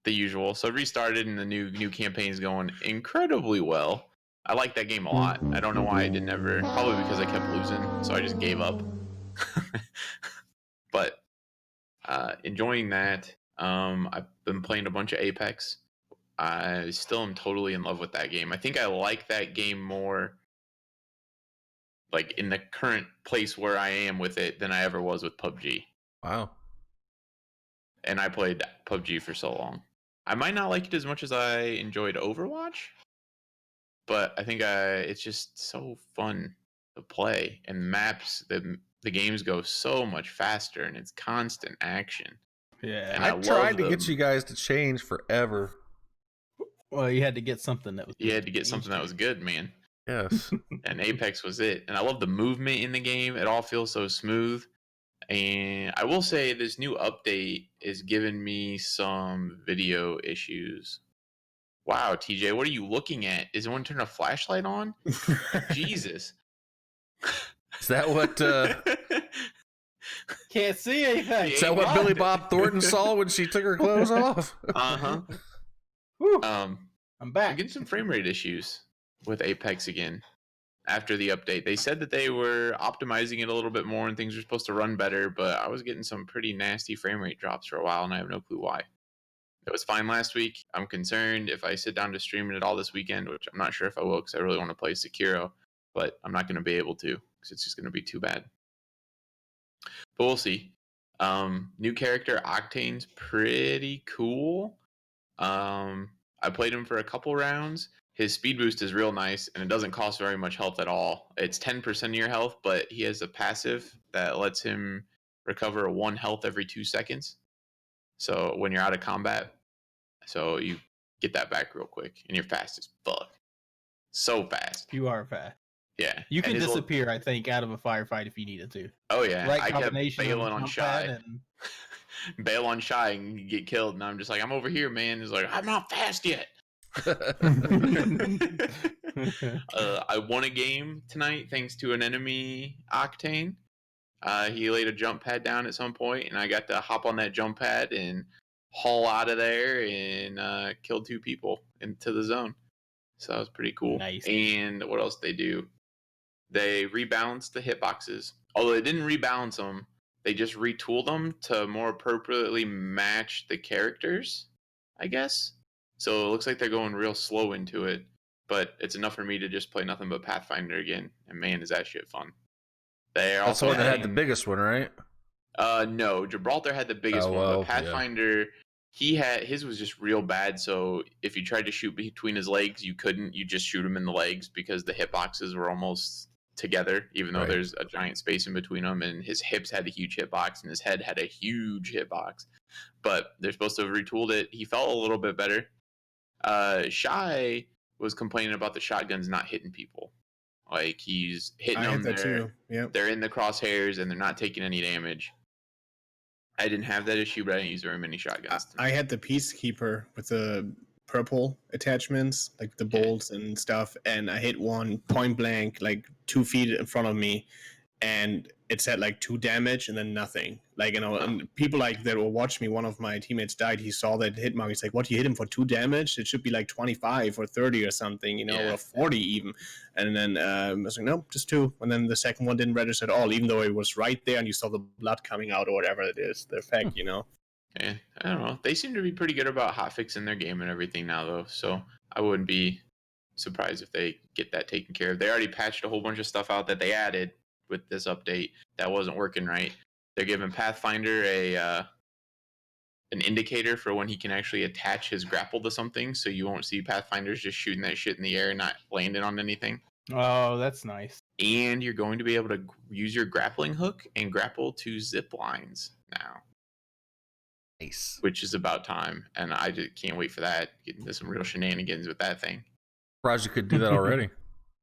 the usual. So restarted, and the new campaign's going incredibly well. I like that game a lot. I don't know why I didn't ever. Probably because I kept losing, so I just gave up. But enjoying that. I've been playing a bunch of Apex. I still am totally in love with that game. I think I like that game more, like in the current place where I am with it, than I ever was with PUBG. Wow. And I played PUBG for so long. I might not like it as much as I enjoyed Overwatch, but I think it's just so fun to play. And maps, the games go so much faster, and it's constant action. Yeah. And I tried to get you guys to change forever. Well, you had to get something that was. You had to get something that was good, man. Yes. And Apex was it. And I love the movement in the game. It all feels so smooth. And I will say this new update is giving me some video issues. Wow, TJ, what are you looking at? Is anyone turn a flashlight on? Jesus. Is that what Can't see anything. is that what Billy Bob Thornton saw when she took her clothes off? Uh-huh. Whew, I'm I'm back. getting some frame rate issues with Apex again after the update. They said that they were optimizing it a little bit more and things were supposed to run better, but I was getting some pretty nasty frame rate drops for a while, and I have no clue why. It was fine last week. I'm concerned if I sit down to stream it all this weekend, which I'm not sure if I will because I really want to play Sekiro, but I'm not going to be able to because it's just going to be too bad. But we'll see. New character Octane's pretty cool. I played him for a couple rounds. His speed boost is real nice, and it doesn't cost very much health at all. It's 10% of your health, but he has a passive that lets him recover 1 health every 2 seconds. So when you're out of combat, so you get that back real quick, and you're fast as fuck. So fast. You are fast. Yeah. You And can his disappear, I think, out of a firefight if you needed to. Oh, yeah. Right I kept combination of bailing on jump Shy. pad and Bail on Shy and get killed, and I'm just like, I'm over here, man. He's like, I'm not fast yet. I won a game tonight thanks to an enemy Octane. He laid a jump pad down at some point, and I got to hop on that jump pad and haul out of there and killed 2 people into the zone. So that was pretty cool. Nice. And what else did they do? They rebalanced the hitboxes. Although they didn't rebalance them, they just retooled them to more appropriately match the characters, I guess. So it looks like they're going real slow into it, but it's enough for me to just play nothing but Pathfinder again. And man, is that shit fun. They're That's also the one that had adding- the biggest one, right? No, Gibraltar had the biggest one, well, but Pathfinder, his was just real bad. So if you tried to shoot between his legs, you couldn't. You just shoot him in the legs because the hitboxes were almost together, even though Right. there's a giant space in between them. And his hips had a huge hitbox, and his head had a huge hitbox. But they're supposed to have retooled it. He felt a little bit better. Shy was complaining about the shotguns not hitting people. Like he's hitting I them had that there. too. Yeah. They're in the crosshairs and they're not taking any damage. I didn't have that issue, but I didn't use very many shotguns. I had the Peacekeeper with the purple attachments, like the bolts and stuff, and I hit one point blank, like 2 feet in front of me, and it said like 2 damage and then nothing. Like, and people like that will watch me. One of my teammates died. He saw that hit mark. He's like, "What? You hit him for 2 damage? It should be like 25 or 30 or something, or 40 even." And then I was like, "No, just 2." And then the second one didn't register at all, even though it was right there and you saw the blood coming out or whatever it is, the effect, Yeah, I don't know. They seem to be pretty good about hotfixing their game and everything now, though. So I wouldn't be surprised if they get that taken care of. They already patched a whole bunch of stuff out that they added with this update that wasn't working right. They're giving Pathfinder an indicator for when he can actually attach his grapple to something, so you won't see Pathfinders just shooting that shit in the air and not landing on anything. Oh, that's nice. And you're going to be able to use your grappling hook and grapple to zip lines now. Nice. Which is about time, and I just can't wait for that. Getting into some real shenanigans with that thing. Surprised you could do that already.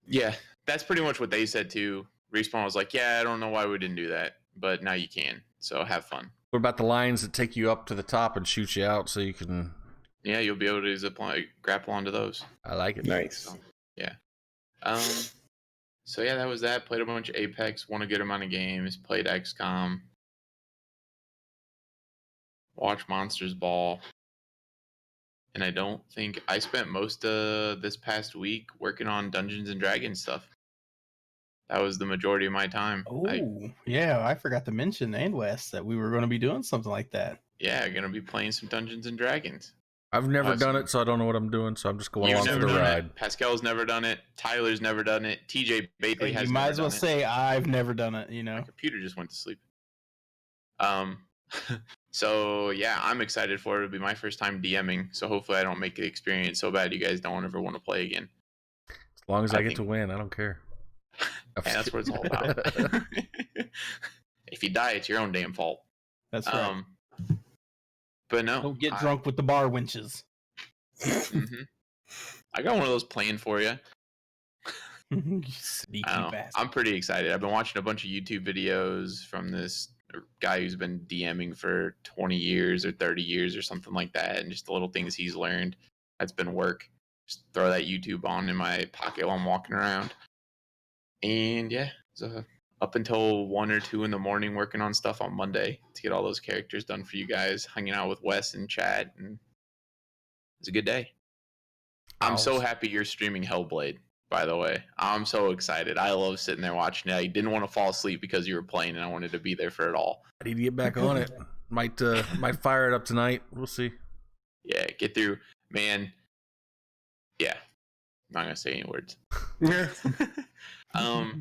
Yeah, that's pretty much what they said too. Respawn was like, "Yeah, I don't know why we didn't do that, but now you can. So have fun." What about the lines that take you up to the top and shoot you out so you can? Yeah, you'll be able to zip line, grapple onto those. I like it. Nice. So, yeah. So yeah, that was that. Played a bunch of Apex. Won a good amount of games. Played XCOM. Watch Monsters Ball. And I don't think I spent most of this past week working on Dungeons and Dragons stuff. That was the majority of my time. Oh, yeah, I forgot to mention, and West, that we were going to be doing something like that. Yeah, going to be playing some Dungeons and Dragons. I've never done it, so I don't know what I'm doing. So I'm just going along for the ride. It. Pascal's never done it. Tyler's never done it. TJ Bailey has. You might as well say I've never done it. My computer just went to sleep. So yeah, I'm excited for it. It'll be my first time DMing, so hopefully I don't make the experience so bad you guys don't ever want to play again. As long as I get to win, I don't care. And that's what it's all about. If you die, it's your own damn fault. That's right. But no, don't get drunk with the bar winches. Mm-hmm. I got one of those planned for you. Sneaky bastard. I'm pretty excited. I've been watching a bunch of YouTube videos from this guy who's been DMing for 20 years or 30 years or something like that, and just the little things he's learned. That's been work. Just throw that YouTube on in my pocket while I'm walking around. And yeah, so up until 1 or 2 in the morning working on stuff on Monday to get all those characters done for you guys, hanging out with Wes and Chad, and it's a good day. I'm so happy you're streaming Hellblade, by the way. I'm so excited. I love sitting there watching it. I didn't want to fall asleep because you were playing and I wanted to be there for it all. I need to get back on it. Might fire it up tonight. We'll see. Yeah, get through. Man, yeah. I'm not going to say any words. Yeah, I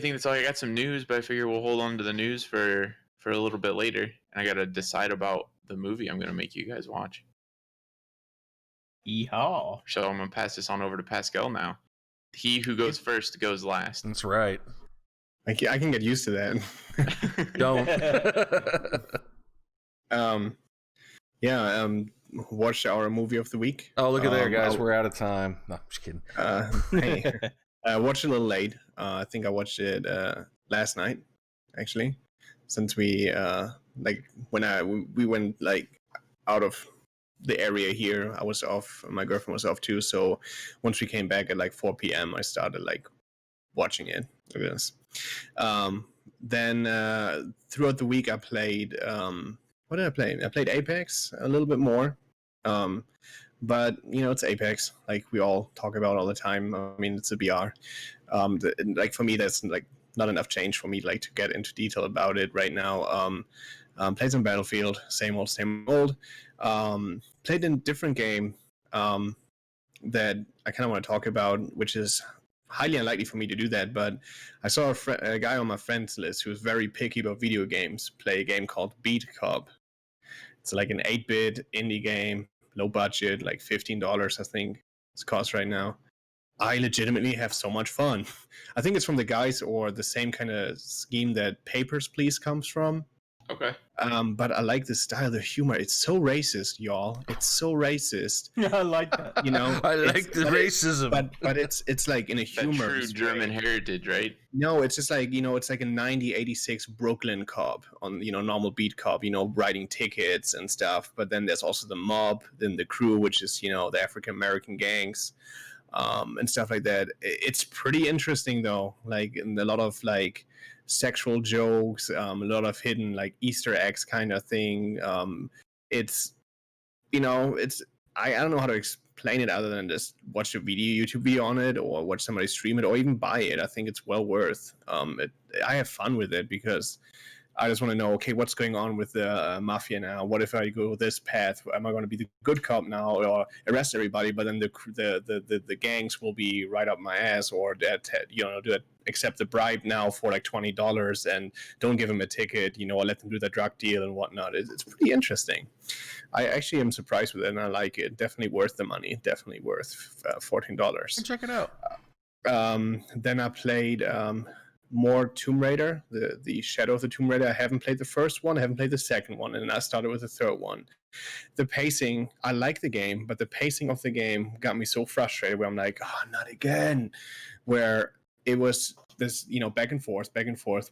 think that's all. I got some news, but I figure we'll hold on to the news for a little bit later. And I got to decide about the movie I'm going to make you guys watch. Yeehaw. So I'm going to pass this on over to Pascal now. He who goes first goes last. That's right. I can get used to that. Don't. Watch our movie of the week. Oh, look at there, guys. We're out of time. No, I'm just kidding. Hey. I watched it a little late. I think I watched it last night, actually, since we we went like out of the area here. I was off. My girlfriend was off too. So once we came back at like 4 p.m., I started like watching it. Look at this. Then throughout the week, I played. What did I play? I played Apex a little bit more. But it's Apex, like we all talk about all the time. I mean, it's a BR. Like for me, that's like not enough change for me like to get into detail about it right now. Played some Battlefield, same old. Played a different game that I kind of want to talk about, which is highly unlikely for me to do that. But I saw a guy on my friends list who was very picky about video games play a game called Beat Cub. It's like an 8-bit indie game. Low budget, like $15, I think it's cost right now. I legitimately have so much fun. I think it's from the guys or the same kind of scheme that Papers, Please comes from. Okay. But I like the style, the humor. It's so racist, y'all. It's so racist. Yeah, I like that. You know, I it's- like the but it- racism. but it's like in a That humor. true German heritage, right? No, it's just like, it's like a 86 Brooklyn cop on, normal beat cop, writing tickets and stuff. But then there's also the mob, then the crew, which is, the African American gangs, and stuff like that. It's pretty interesting though, like, and a lot of like sexual jokes, a lot of hidden like Easter eggs kind of thing. It's, it's, I don't know how to explain it other than just watch a YouTube video on it or watch somebody stream it or even buy it. I think it's well worth. I have fun with it because I just want to know, okay, what's going on with the mafia now? What if I go this path? Am I going to be the good cop now or arrest everybody? But then the gangs will be right up my ass, or that accept the bribe now for like $20 and don't give them a ticket, or let them do the drug deal and whatnot. It's pretty interesting. I actually am surprised with it, and I like it. Definitely worth the money. Definitely worth $14. Check it out. Then I played more Tomb Raider, the Shadow of the Tomb Raider. I haven't played the first one, I haven't played the second one, and I started with the third one. The pacing, I like the game, but the pacing of the game got me so frustrated where I'm like, oh, not again. Where it was this, back and forth,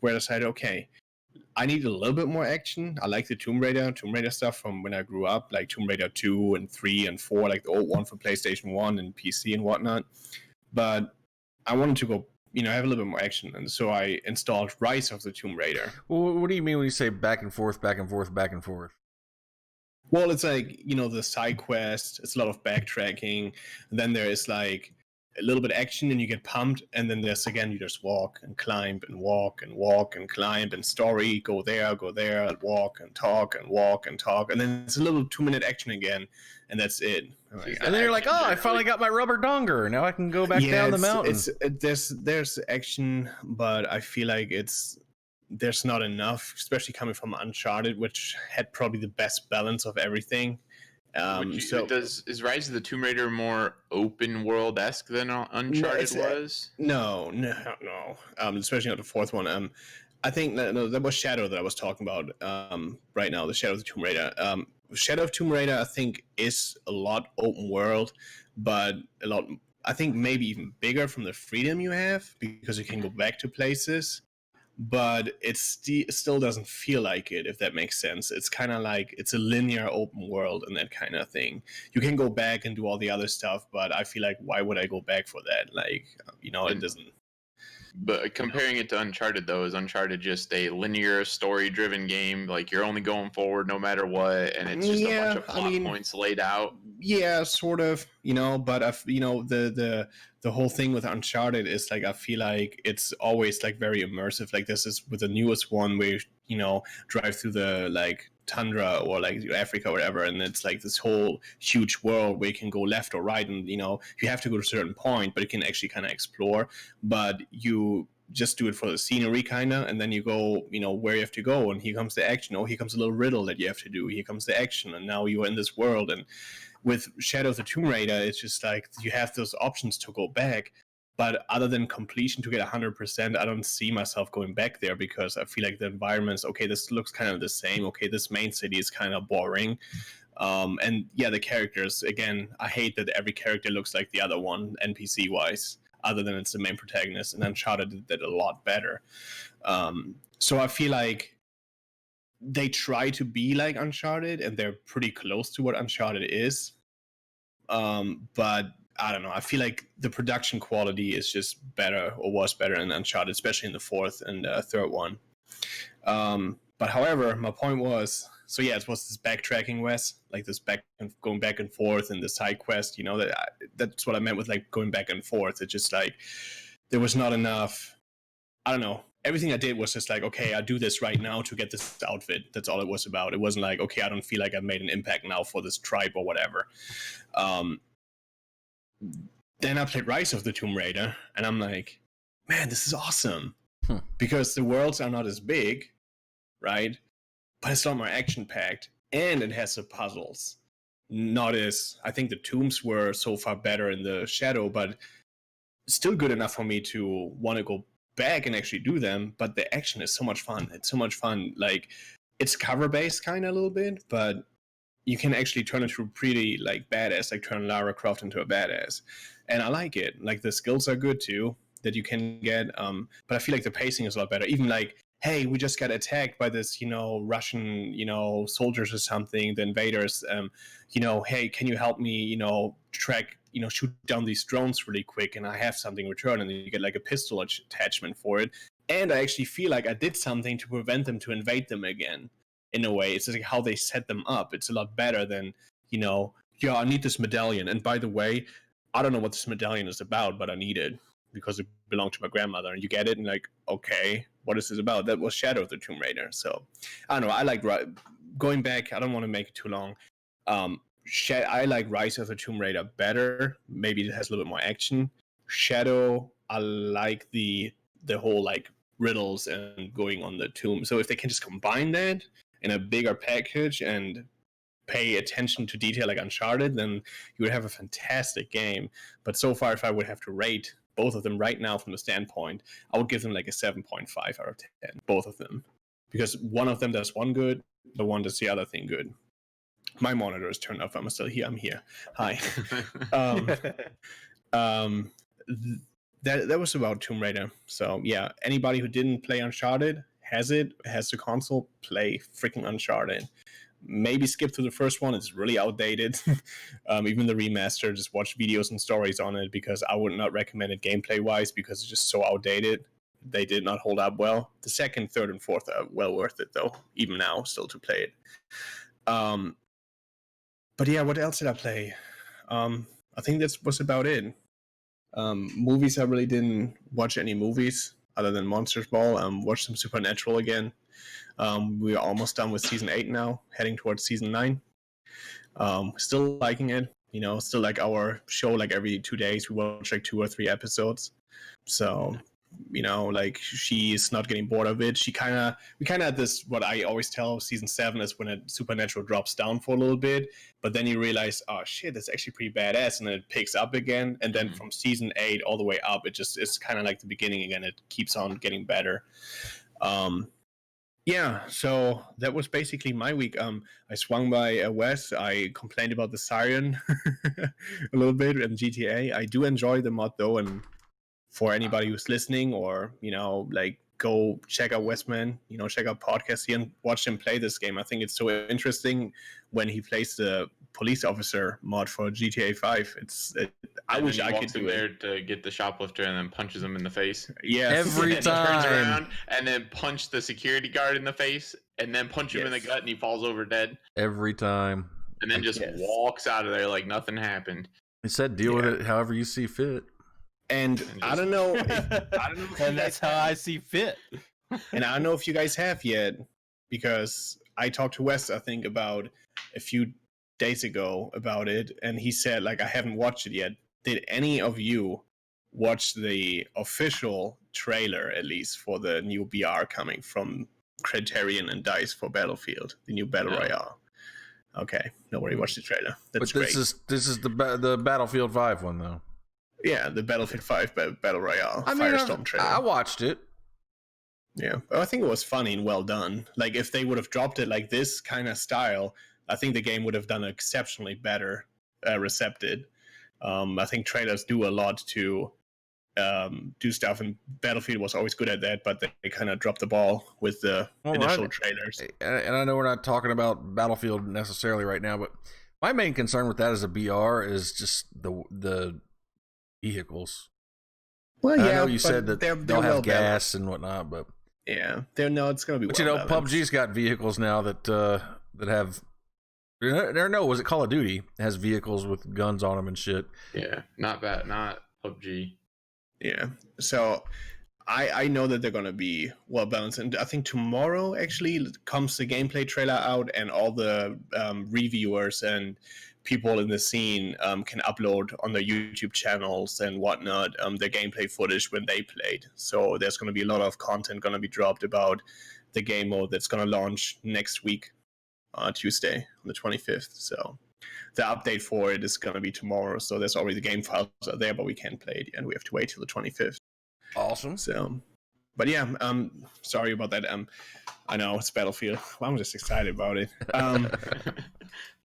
where I decided, okay, I need a little bit more action. I like the Tomb Raider stuff from when I grew up, like Tomb Raider 2 and 3 and 4, like the old one for PlayStation 1 and PC and whatnot. But I wanted to go, have a little bit more action. And so I installed Rise of the Tomb Raider. Well, what do you mean when you say back and forth, back and forth, back and forth? Well, it's like, the side quest, it's a lot of backtracking. And then there is like a little bit of action and you get pumped. And then there's, again, you just walk and climb and walk and walk and climb and story, go there, and walk and talk and walk and talk. And then it's a little 2-minute action again. And that's it. And then you're like, oh, I finally got my rubber donger. Now I can go back down the mountain. There's action, but I feel like there's not enough, especially coming from Uncharted, which had probably the best balance of everything. Is Rise of the Tomb Raider more open world esque than Uncharted was? No. Especially not the fourth one. I think that was Shadow that I was talking about right now. The Shadow of the Tomb Raider. Shadow of Tomb Raider, I think, is a lot open world, but a lot, I think, maybe even bigger from the freedom you have because you can go back to places. But it still doesn't feel like it, if that makes sense. It's kind of like it's a linear open world and that kind of thing. You can go back and do all the other stuff, but I feel like, why would I go back for that? Like, it doesn't. But comparing it to Uncharted, though, is Uncharted just a linear, story-driven game? Like, you're only going forward no matter what, and it's just a bunch of plot points laid out? Yeah, sort of, but the whole thing with Uncharted is like, I feel like it's always like very immersive. Like, this is with the newest one where drive through the like tundra or like Africa or whatever, and it's like this whole huge world where you can go left or right, and you have to go to a certain point, but you can actually kind of explore. But you just do it for the scenery kind of, and then you go where you have to go, and here comes the action. Oh, here comes a little riddle that you have to do. Here comes the action, and now you're in this world. And with Shadow of the Tomb Raider, it's just like you have those options to go back, but other than completion to get 100%, I don't see myself going back there because I feel like the environment's okay. This looks kind of the same. Okay, this main city is kind of boring. And yeah, the characters, again, I hate that every character looks like the other one, NPC wise, other than it's the main protagonist. And Uncharted did that a lot better. So I feel like they try to be like Uncharted, and they're pretty close to what Uncharted is. But I don't know. I feel like the production quality is just better, or was better in Uncharted, especially in the fourth and third one. But however, my point was, so yeah, it was this backtracking, Wes, like this going back and forth and the side quest. That's what I meant with like going back and forth. It's just like there was not enough. I don't know. Everything I did was just like, okay, I do this right now to get this outfit. That's all it was about. It wasn't like, okay, I don't feel like I've made an impact now for this tribe or whatever. Then I played Rise of the Tomb Raider, and I'm like, man, this is awesome. Because the worlds are not as big, right? But it's a lot more action-packed, and it has the puzzles. Not as, I think the tombs were so far better in the Shadow, but still good enough for me to want to go back and actually do them. But the action is so much fun. It's so much fun. Like, it's cover based kind of a little bit, but you can actually turn it to pretty like badass, like turn Lara Croft into a badass, and I like it. Like the skills are good too that you can get, but I feel like the pacing is a lot better. Even like, hey, we just got attacked by this, Russian, soldiers or something, the invaders. Hey, can you help me, track, shoot down these drones really quick, and I have something in return, and then you get like a pistol attachment for it, and I actually feel like I did something to prevent them to invade them again in a way. It's like how they set them up. It's a lot better than, yeah, I need this medallion. And by the way, I don't know what this medallion is about, but I need it because it belonged to my grandmother. And you get it, and like, okay, what is this about? That was Shadow of the Tomb Raider. So I don't know. I like going back. I don't want to make it too long. I like Rise of the Tomb Raider better. Maybe it has a little bit more action. Shadow, I like the whole like riddles and going on the tomb. So if they can just combine that in a bigger package and pay attention to detail like Uncharted, then you would have a fantastic game. But so far, if I would have to rate both of them right now from the standpoint, I would give them like a 7.5 out of 10, both of them. Because one of them does one good, the one does the other thing good. My monitor is turned off. I'm still here. I'm here. Hi. That was about Tomb Raider. So yeah, anybody who didn't play Uncharted has the console, play freaking Uncharted. Maybe skip to the first one. It's really outdated. Even the remaster, just watch videos and stories on it, because I would not recommend it gameplay wise, because it's just so outdated. They did not hold up well. The second, third, and fourth are well worth it though, even now still to play it. But yeah, what else did I play? I think that was about it. Movies, I really didn't watch any movies other than Monsters Ball. Watched some Supernatural again. We are almost done with season 8 now, heading towards season 9. Still liking it, still like our show, like every 2 days we watch like 2 or 3 episodes. So, like she's not getting bored of it. We kind of had this, what I always tell, season 7 is when Supernatural drops down for a little bit, but then you realize, oh shit, that's actually pretty badass, and then it picks up again, and then from season 8 all the way up, it's kind of like the beginning again. It keeps on getting better. Yeah, so that was basically my week. I swung by Wes. I complained about the siren a little bit in GTA. I do enjoy the mod though, and for anybody who's listening, or like, go check out Westman, check out podcasts here and watch him play this game. I think it's so interesting when he plays the police officer mod for GTA 5. I wish I could do there to get the shoplifter and then punches him in the face. Yeah, every time. Turns around and then punch the security guard in the face, and then punch him in the gut, and he falls over dead. Every time. And then just walks out of there like nothing happened. He said, "Deal with it however you see fit." And I don't know. And that's how I see fit. And I don't know if you guys have yet, because I talked to Wes, I think, about a few days ago about it, and he said, like, I haven't watched it yet. Did any of you watch the official trailer, at least, for the new BR coming from Criterion and DICE for Battlefield, the new Battle Royale? Okay, nobody watched the trailer. That's but this great. This is the Battlefield 5 one though. Yeah, the Battlefield 5 Battle Royale Firestorm trailer. I watched it. Yeah, but I think it was funny and well done. Like, if they would have dropped it like this kind of style, I think the game would have done exceptionally better recepted. I think trailers do a lot to do stuff, and Battlefield was always good at that, but they kind of dropped the ball with the initial trailers. And I know we're not talking about Battlefield necessarily right now, but my main concern with that as a BR is just the vehicles. Well, I know you said that they'll have gas and whatnot, but yeah, it's going to be. But PUBG's got vehicles now that have. Was it Call of Duty? It has vehicles with guns on them and shit. Yeah, not bad. Not PUBG. Yeah, so I know that they're going to be well balanced, and I think tomorrow actually comes the gameplay trailer out, and all the reviewers and people in the scene can upload on their YouTube channels and whatnot their gameplay footage when they played. So there's going to be a lot of content going to be dropped about the game mode that's going to launch next week, Tuesday on the 25th. So the update for it is going to be tomorrow. So there's already the game files are there, but we can't play it yet. We have to wait till the 25th. Awesome. So but yeah, sorry about that. I know it's Battlefield. Well, I'm just excited about it.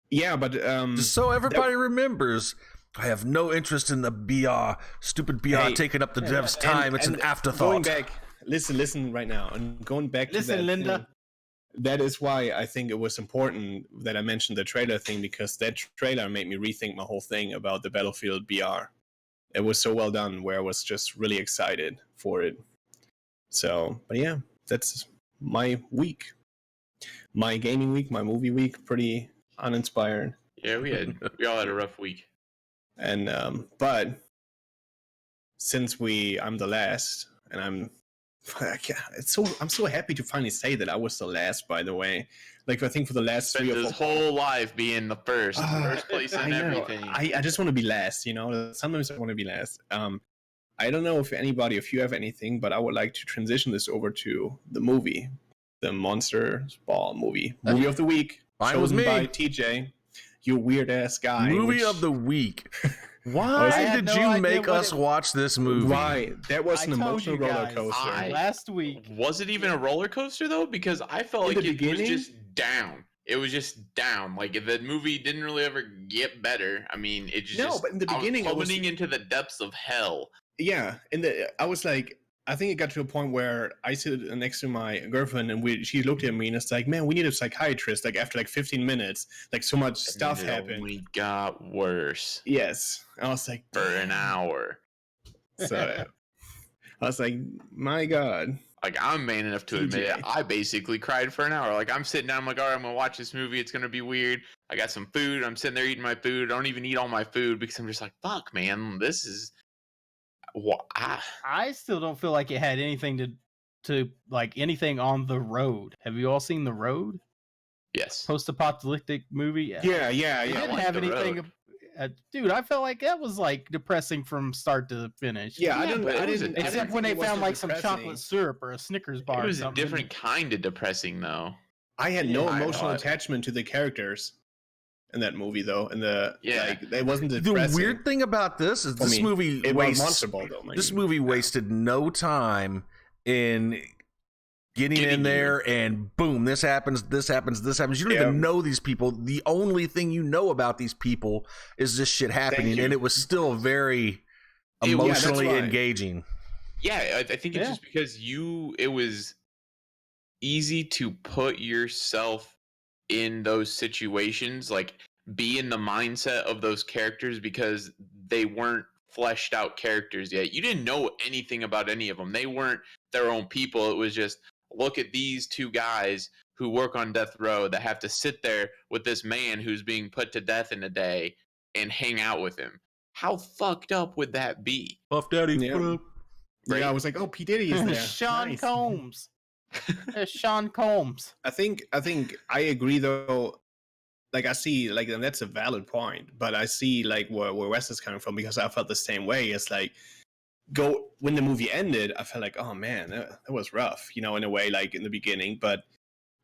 Yeah, but Just so everybody remembers, I have no interest in the BR, stupid BR taking up the dev's time. It's an afterthought. Going back, listen right now, and going back to Listen, that Linda. thing, that is why I think it was important that I mentioned the trailer thing, because that trailer made me rethink my whole thing about the Battlefield BR. It was so well done, where I was just really excited for it. So, but yeah, that's my week, my gaming week, my movie week. Pretty uninspired. Yeah, we all had a rough week. And but since I'm the last, and I'm so happy to finally say that I was the last. By the way, like I think for the last Spent 3 or 4 his whole life being the first place I in know. everything. I just want to be last. Sometimes I want to be last. I don't know if you have anything, but I would like to transition this over to the movie, the Monsters Ball movie of the week, Fine with chosen me. by TJ. You weird ass guy. Movie of the week. Why I had did no you idea make what us it- watch this movie? Why? That was I an told emotional you roller guys coaster. last week. Was it even a roller coaster though? Because I felt In like the it was beginning? just down. It was just down. Like the movie didn't really ever get better. I mean, it just No, but in the I was beginning it was- plummeting into the depths of hell. Yeah, I was like, I think it got to a point where I sit next to my girlfriend, and she looked at me, and it's like, man, we need a psychiatrist. Like after like 15 minutes, like so much stuff And it happened. only got worse Yes, I was like, for an hour. So I was like, my God. Like I'm man enough to admit it. TJ. I basically cried for an hour. Like I'm sitting down, I'm like, all right, I'm gonna watch this movie. It's gonna be weird. I got some food. I'm sitting there eating my food. I don't even eat all my food because I'm just like, fuck, man, this is. I still don't feel like it had anything to like anything on The Road. Have you all seen The Road? Yes. Post-apocalyptic movie. Yeah. It didn't like have The anything. Road. Dude, I felt like that was like depressing from start to finish. Yeah, I but it was didn't. Except when they think it was found so like some depressing. chocolate syrup or a Snickers bar. It or was a something. different kind of depressing, though. I had no I emotional thought- attachment to the characters in that movie, though. Yeah. Like, it wasn't The depressing. weird thing about this is I this mean, movie it was wastes Monster Ball, though. this movie wasted no time in getting Getting in there and boom, this happens. You don't even know these people. The only thing you know about these people is this shit happening, you. and it was still very Yeah, that's emotionally why. engaging. Yeah, I think it's Yeah. just because it was easy to put yourself in those situations, like be in the mindset of those characters because they weren't fleshed out characters yet. You didn't know anything about any of them. They weren't their own people. It was just, look at these two guys who work on death row that have to sit there with this man who's being put to death in a day and hang out with him. How fucked up would that be? Puff Daddy. Yeah. what up? Yeah, I was like, oh, P. Diddy is there. Sean Nice. Combs. There's Sean Combs. I think I agree, though. Like, I see, like, and that's a valid point, but I see, like, where Wes is coming from, because I felt the same way. It's like, when the movie ended, I felt like, oh man, that was rough, in a way, like in the beginning. But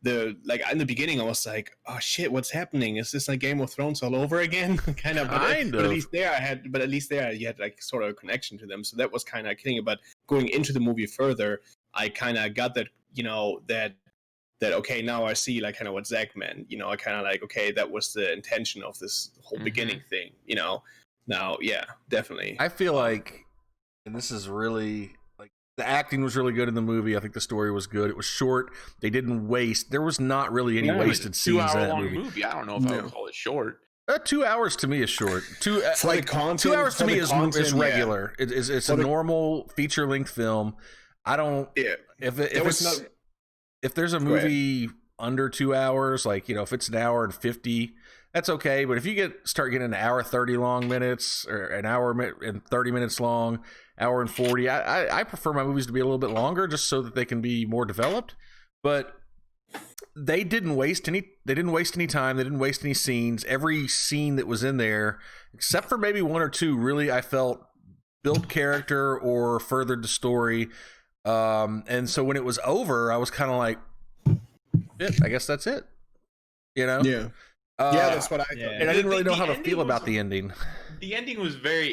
in the beginning, I was like, oh shit, what's happening? Is this like Game of Thrones all over again? kind of. But at least there, you had like sort of a connection to them, so that was kind of kidding. But going into the movie further, I kind of got that, that okay, now I see like kind of what Zach meant. I kind of like, okay, that was the intention of this whole beginning thing. Now, yeah, definitely. I feel like, and this is really like, the acting was really good in the movie. I think the story was good. It was short. They didn't waste. There was not really any wasted scenes in that movie. I don't know if I would call it short. 2 hours to me is short. For the content, 2 hours to for me the is content, regular. It's a normal feature length film. I don't. Yeah. If there's a movie under 2 hours, like if it's an hour and 50, that's okay. But if you start getting an hour 30 long minutes, or an hour and 30 minutes long, hour and 40, I prefer my movies to be a little bit longer, just so that they can be more developed. But they didn't waste any time. They didn't waste any scenes. Every scene that was in there, except for maybe one or two, really, I felt built character or furthered the story. And so when it was over, I was kind of like, I guess that's it. Yeah. Yeah, that's what I thought. And I didn't really know how to feel ending about the ending. The ending was very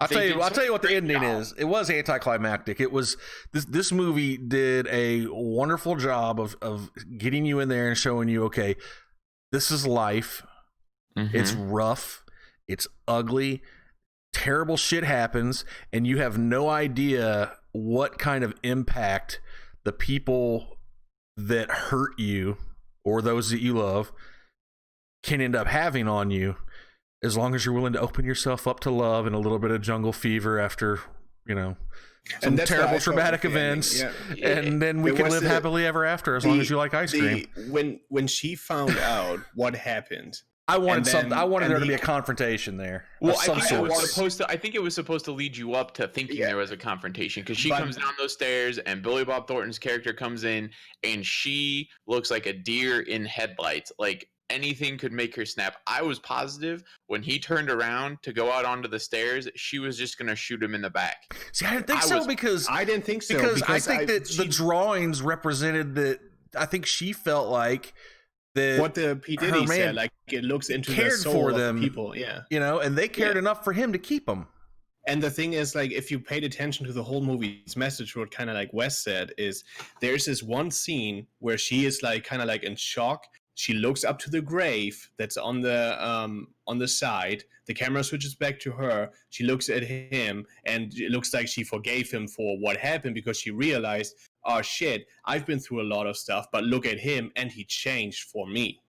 I'll tell you what the ending is. It was anticlimactic. It was this movie did a wonderful job of getting you in there and showing you, okay, this is life. Mm-hmm. It's rough. It's ugly. Terrible shit happens, and you have no idea what kind of impact the people that hurt you or those that you love can end up having on you, as long as you're willing to open yourself up to love and a little bit of jungle fever after, some terrible traumatic events, and then we can live happily ever after as long as you like ice cream. When she found out what happened, I wanted there to be a confrontation there. Well, I think it was supposed to lead you up to thinking there was a confrontation, because she comes down those stairs and Billy Bob Thornton's character comes in and she looks like a deer in headlights. Like anything could make her snap. I was positive when he turned around to go out onto the stairs, she was just going to shoot him in the back. See, I didn't think so because I didn't think so because I think that the drawings represented that. I think she felt like that what the P. Diddy said, like it looks into the soul of the people, and they cared enough for him to keep them. And the thing is, like, if you paid attention to the whole movie's message, what kind of like Wes said is, there's this one scene where she is like kind of like in shock. She looks up to the grave that's on the side. The camera switches back to her. She looks at him, and it looks like she forgave him for what happened, because she realized, oh shit, I've been through a lot of stuff, but look at him, and he changed for me.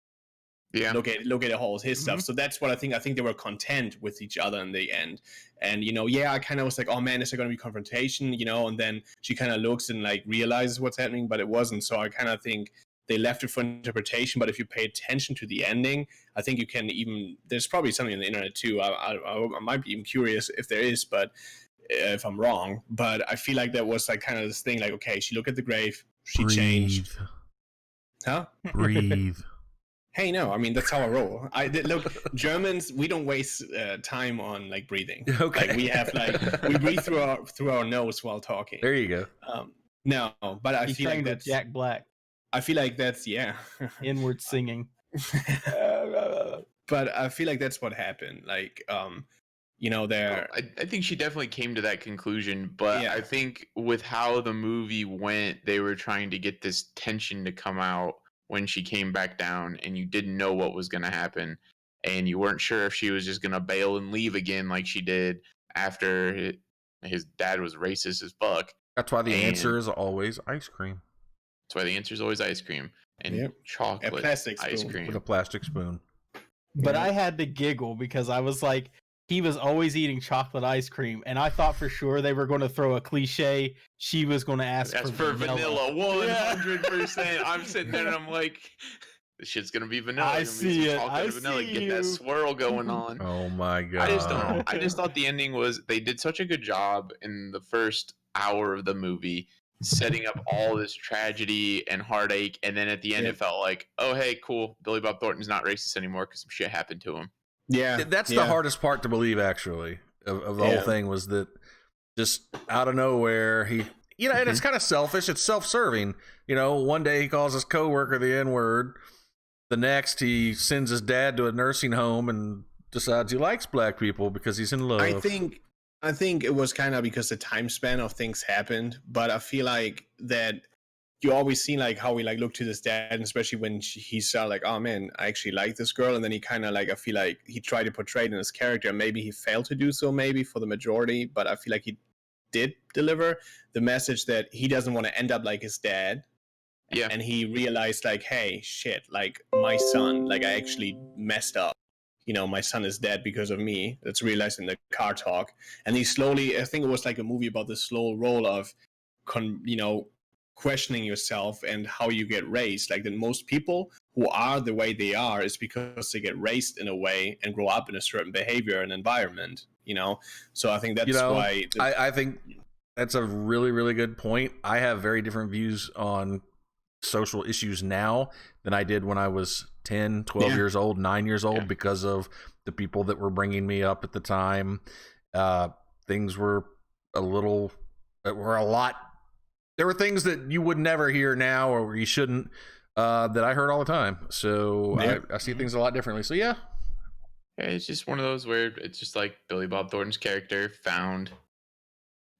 Yeah. Look at all his stuff. So that's what I think. I think they were content with each other in the end. And I kind of was like, oh man, is there going to be confrontation? And then she kind of looks and like realizes what's happening, but it wasn't. So I kind of think they left it for interpretation. But if you pay attention to the ending, I think you can even. There's probably something on the internet too. I might be even curious if there is, but if I'm wrong. But I feel like that was like kind of this thing. Like, okay, she looked at the grave, she changed. Huh? Breathe. Hey, no, I mean, that's how I roll. Look, Germans, we don't waste time on like breathing. Okay. Like we have we breathe through our nose while talking. There you go. No, but I He feel like trained with that's Jack Black. I feel like that's Inward singing. But I feel like that's what happened. Like, there. I think she definitely came to that conclusion, but I think with how the movie went, they were trying to get this tension to come out when she came back down, and you didn't know what was going to happen, and you weren't sure if she was just going to bail and leave again like she did after his dad was racist as fuck. That's why the answer is always ice cream. That's why the answer is always ice cream and chocolate ice cream with a plastic spoon. But I had to giggle because I was like, he was always eating chocolate ice cream, and I thought for sure they were going to throw a cliche. She was going to ask for vanilla. 100%. I'm sitting there and I'm like, this shit's going to be vanilla. I see it. Get that swirl going on. Oh my god. I just thought the ending was, they did such a good job in the first hour of the movie setting up all this tragedy and heartache, and then at the end it felt like, oh hey, cool, Billy Bob Thornton's not racist anymore because some shit happened to him. Yeah, that's the hardest part to believe, actually, of the whole thing, was that just out of nowhere he, and it's kind of selfish. It's self-serving. One day he calls his coworker the N-word. The next he sends his dad to a nursing home and decides he likes black people because he's in love. I think it was kind of because the time span of things happened, but I feel like that you always see like how we like look to this dad, and especially when he saw like, oh man, I actually like this girl, and then he kind of like, I feel like he tried to portray it in his character. Maybe he failed to do so, maybe for the majority, but I feel like he did deliver the message that he doesn't want to end up like his dad. Yeah, and he realized like, hey, shit, like my son, like I actually messed up. My son is dead because of me. That's realized in the car talk, and he slowly. I think it was like a movie about the slow roll of, questioning yourself and how you get raised. Like that most people who are the way they are is because they get raised in a way and grow up in a certain behavior and environment, so I think that's why I think that's a really, really good point. I have very different views on social issues now than I did when I was 10, 12 years old, 9 years old, because of the people that were bringing me up at the time. Things were a lot. There were things that you would never hear now, or you shouldn't, that I heard all the time. So I see things a lot differently. So yeah. it's just one of those where it's just like Billy Bob Thornton's character found.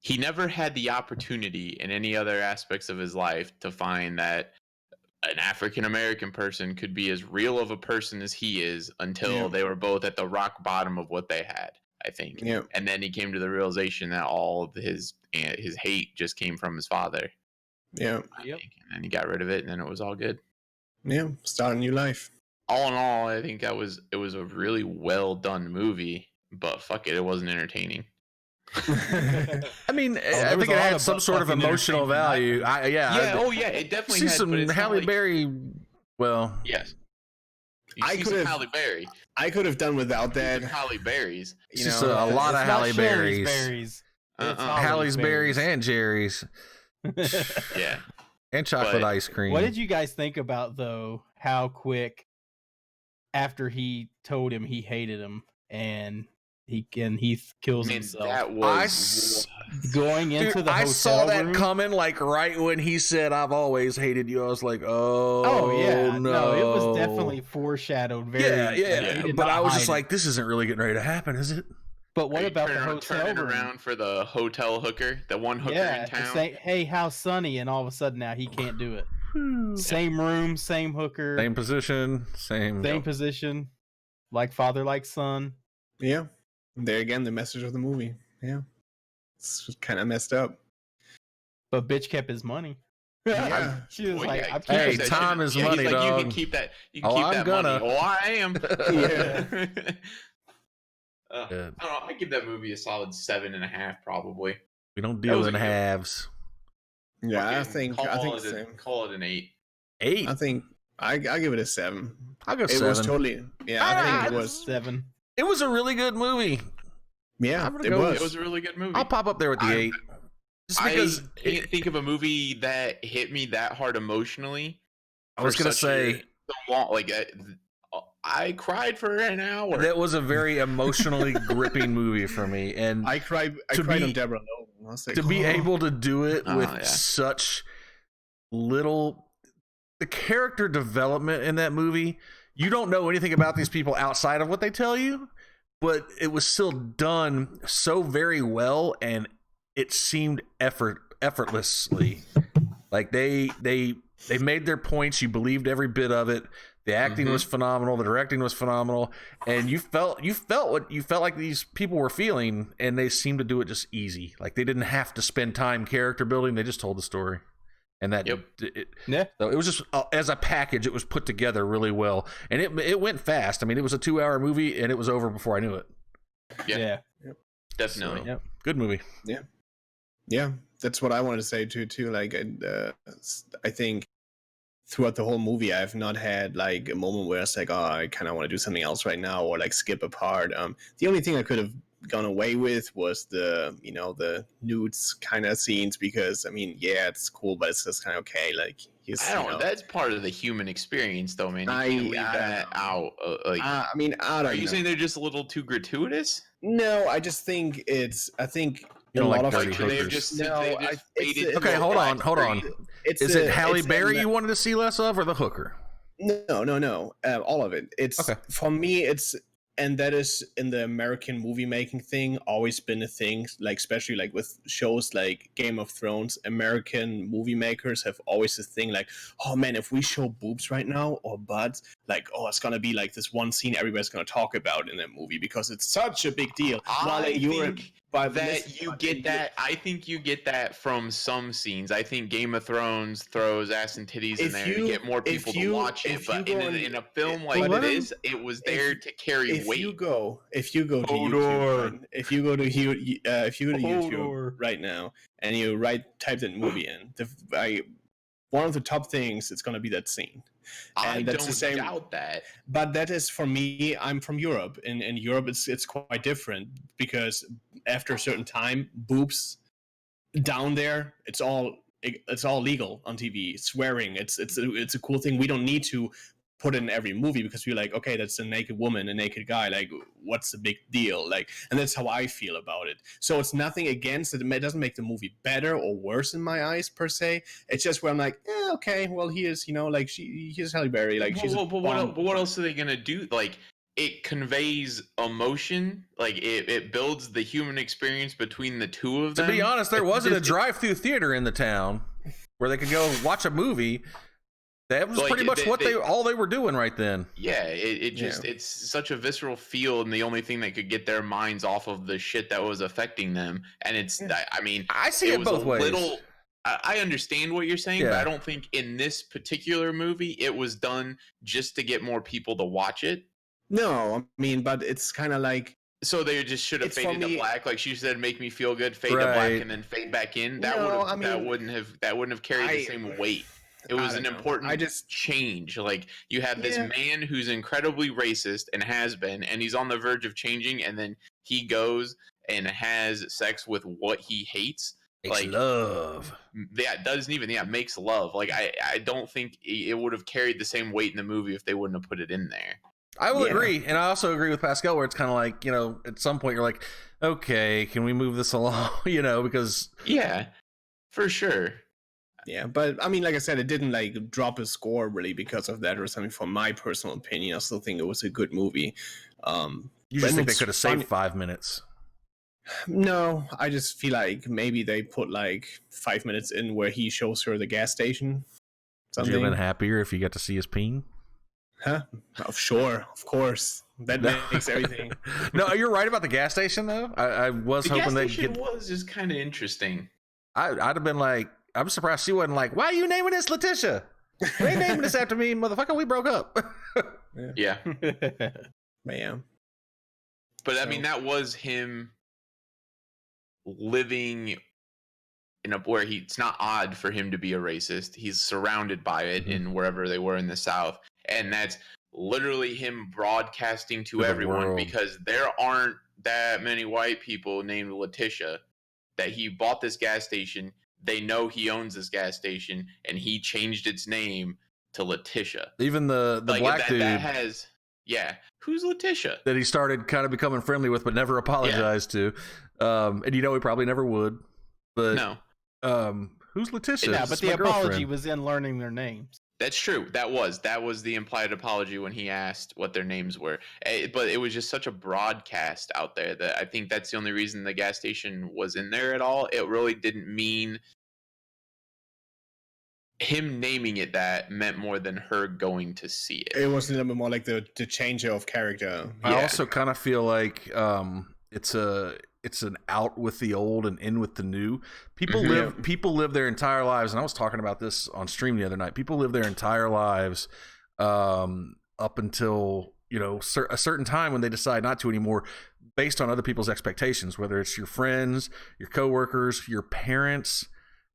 He never had the opportunity in any other aspects of his life to find that an African American person could be as real of a person as he is until they were both at the rock bottom of what they had, I think. Yeah. And then he came to the realization that all of his hate just came from his father. Yeah. I think. And then he got rid of it, and then it was all good. Yeah. Start a new life. All in all, I think it was a really well done movie, but fuck it wasn't entertaining. I mean, I there was think it a lot had of some sort of fucking emotional entertainment. value. It definitely see had, some but it's not Halle like- Berry. Well, Yes. You I see could some have- Halle Berry. I could have done without that. Halle Berries. it's You just know, a lot of It's not Halle Sherry's Berries, berries. It's Uh-uh. Halle's berries, and Jerry's, Yeah. and chocolate But ice cream. What did you guys think about though? How quick after he told him he hated him and he kills Man, himself, that was going into Dude, the I hotel saw that room? coming like right when he said, "I've always hated you." I was like, "Oh, Oh yeah, no, it was definitely foreshadowed. Very, yeah, like, yeah." he did But not I was just hide it. like, "This isn't really getting ready to happen, is it?" But what about the hotel turning room? around for the hotel hooker, the one hooker Yeah, in to town? say, "Hey, how's Sunny?" And all of a sudden now he can't do it. Same room, same hooker, Same position, same. same position, like father, like son. Yeah. There again, the message of the movie. Yeah. It's kind of messed up. But bitch kept his money. Yeah. She was Well, like, yeah, "I'm keep Hey, keeping that that time shit. is Yeah, money, he's like, you dog. can keep that. You Oh, can keep I'm that gonna. money. Oh, I am. Yeah. Yeah. I don't know. I give that movie a solid 7.5, probably. We don't That deal was in a good- halves. Yeah, I Fucking think same. call it an 8. 8. I think I give it a 7. I'll go It 7. was totally I think it was 7." It was a really good movie. yeah, I'm gonna it go- was. It was a really good movie. I'll pop up there with the I- 8. Just because I can't think of a movie that hit me that hard emotionally. I was for gonna such say so long. Like I cried for an hour. that was a very emotionally gripping movie for me, and I cried to on be- Deborah Logan. I was like, to be "Oh." able to do it Oh, with yeah. such little the character development in that movie, you don't know anything about these people outside of what they tell you, but it was still done so very well, and it seemed effortlessly. Like they made their points, you believed every bit of it. The acting was phenomenal, the directing was phenomenal, and you felt like these people were feeling, and they seemed to do it just easy. Like they didn't have to spend time character building; they just told the story, and that Yep. Yeah. so it was just as a package, it was put together really well, and it went fast. I mean, it was a 2-hour movie, and it was over before I knew it. Yeah. Yeah. Definitely. So, Yep. good movie. Yeah, that's what I wanted to say too. Like, I think throughout the whole movie, I've not had like a moment where it's like, oh, I kind of want to do something else right now, or like skip a part. The only thing I could have gone away with was the nudes kind of scenes, because I mean, yeah, it's cool, but it's just kind of okay. Like, he's, I don't know. That's part of the human experience, though, man. You can't leave that out. I mean, I don't are you know. saying they're just a little too gratuitous? No, I just think I think You a don't lot like of dirty Like, they've hookers. just, No, they've I- just it's faded a- Okay, to hold on. obscurity. Is it Halle Berry a- you wanted to see less of, or the hooker? No, all of it. It's Okay. For me. And that is in the American movie making thing always been a thing. Like especially like with shows like Game of Thrones, American movie makers have always this thing like, oh man, if we show boobs right now or butts, like, oh, it's gonna be like this one scene everybody's gonna talk about in that movie because it's such a big deal. While I in Europe, think but that listen, you but get in that. I think you get that from some scenes. I think Game of Thrones throws ass and titties in If there you- to get more if people to you- watch it. if But you in, go a, in- in a film but like let this, it was there to carry if weight. you go to Hodor. YouTube, if you go to YouTube Hodor. right now and you type that movie in, one of the top things it's going to be that scene. I and that's the don't same- doubt that. But that is for me. I'm from Europe, and in Europe it's quite different because after a certain time, boobs down there, it's all legal on TV. Swearing, it's a cool thing. We don't need to put it in every movie because we're like, okay, that's a naked woman, a naked guy. Like, what's the big deal? Like, and that's how I feel about it. So it's nothing against it. It doesn't make the movie better or worse in my eyes per se. It's just where I'm like, okay, well, he is, like here's Halle Berry. Like, she's. But what else are they gonna do? Like, it conveys emotion. Like it builds the human experience between the two of To them. be honest, there wasn't a drive-through theater in the town where they could go watch a movie. That was Like, pretty much what all they were doing right then. Yeah, it just it's such a visceral feel, and the only thing that could get their minds off of the shit that was affecting them. And it's, I mean, I see it was both ways. I understand what you're saying, but Yeah. I don't think in this particular movie it was done just to get more people to watch it. No, I mean, but it's kind of like So they just should have It's for faded to me- black, like she said, make me feel good, fade to Right. black, and then fade back in. That No, would I mean, that wouldn't have carried the same weight. It was an don't know. important I just change. Like you have this Yeah. man who's incredibly racist and has been, and he's on the verge of changing, and then he goes and has sex with what he hates. It's Like, love. that doesn't even makes love. Like I don't think it would have carried the same weight in the movie if they wouldn't have put it in there. I will Yeah. agree, and I also agree with Pascal where it's kind of like, you know, at some point you're like, okay, can we move this along? You know, because Yeah, for sure. yeah, but I mean, like I said, it didn't like drop a score really because of that or something. From my personal opinion, I still think it was a good movie. you just When think they it's could have saved funny- 5 minutes. No, I just feel like maybe they put like 5 minutes in where he shows her the gas station. Would Something. you have been happier if you got to see his peen? Huh? Oh, sure, of course. That makes everything. No, you're right about the gas station though. I was The gas hoping they'd station get. was just kind of interesting. I'd have been like, I'm surprised she wasn't like, why are you naming this Letitia? They ain't naming this after me, motherfucker. We broke up. Yeah, But yeah. but I mean that was him living in a where it's not odd for him to be a racist. He's surrounded by it in wherever they were in the South, and that's literally him broadcasting to To the everyone world. because there aren't that many white people named Letitia. That he bought this gas station. They know he owns this gas station, and he changed its name to Letitia. Even the Like, black dude that has, yeah. Who's Letitia? that he started kind of becoming friendly with, but never apologized to. And you know he probably never would. But No, who's Letitia? Yeah, This but is the my apology girlfriend. was in learning their names. that's true. That was the implied apology when he asked what their names were. But it was just such a broadcast out there that I think that's the only reason the gas station was in there at all. It really didn't mean him naming it that meant more than her going to see it. It was a little bit more like the changer of character. I Yeah. also kind of feel like it's an out with the old and in with the new. People Mhm. live their entire lives, and I was talking about this on stream the other night. People live their entire lives up until, you know, a certain time when they decide not to anymore, based on other people's expectations, whether it's your friends, your coworkers, your parents.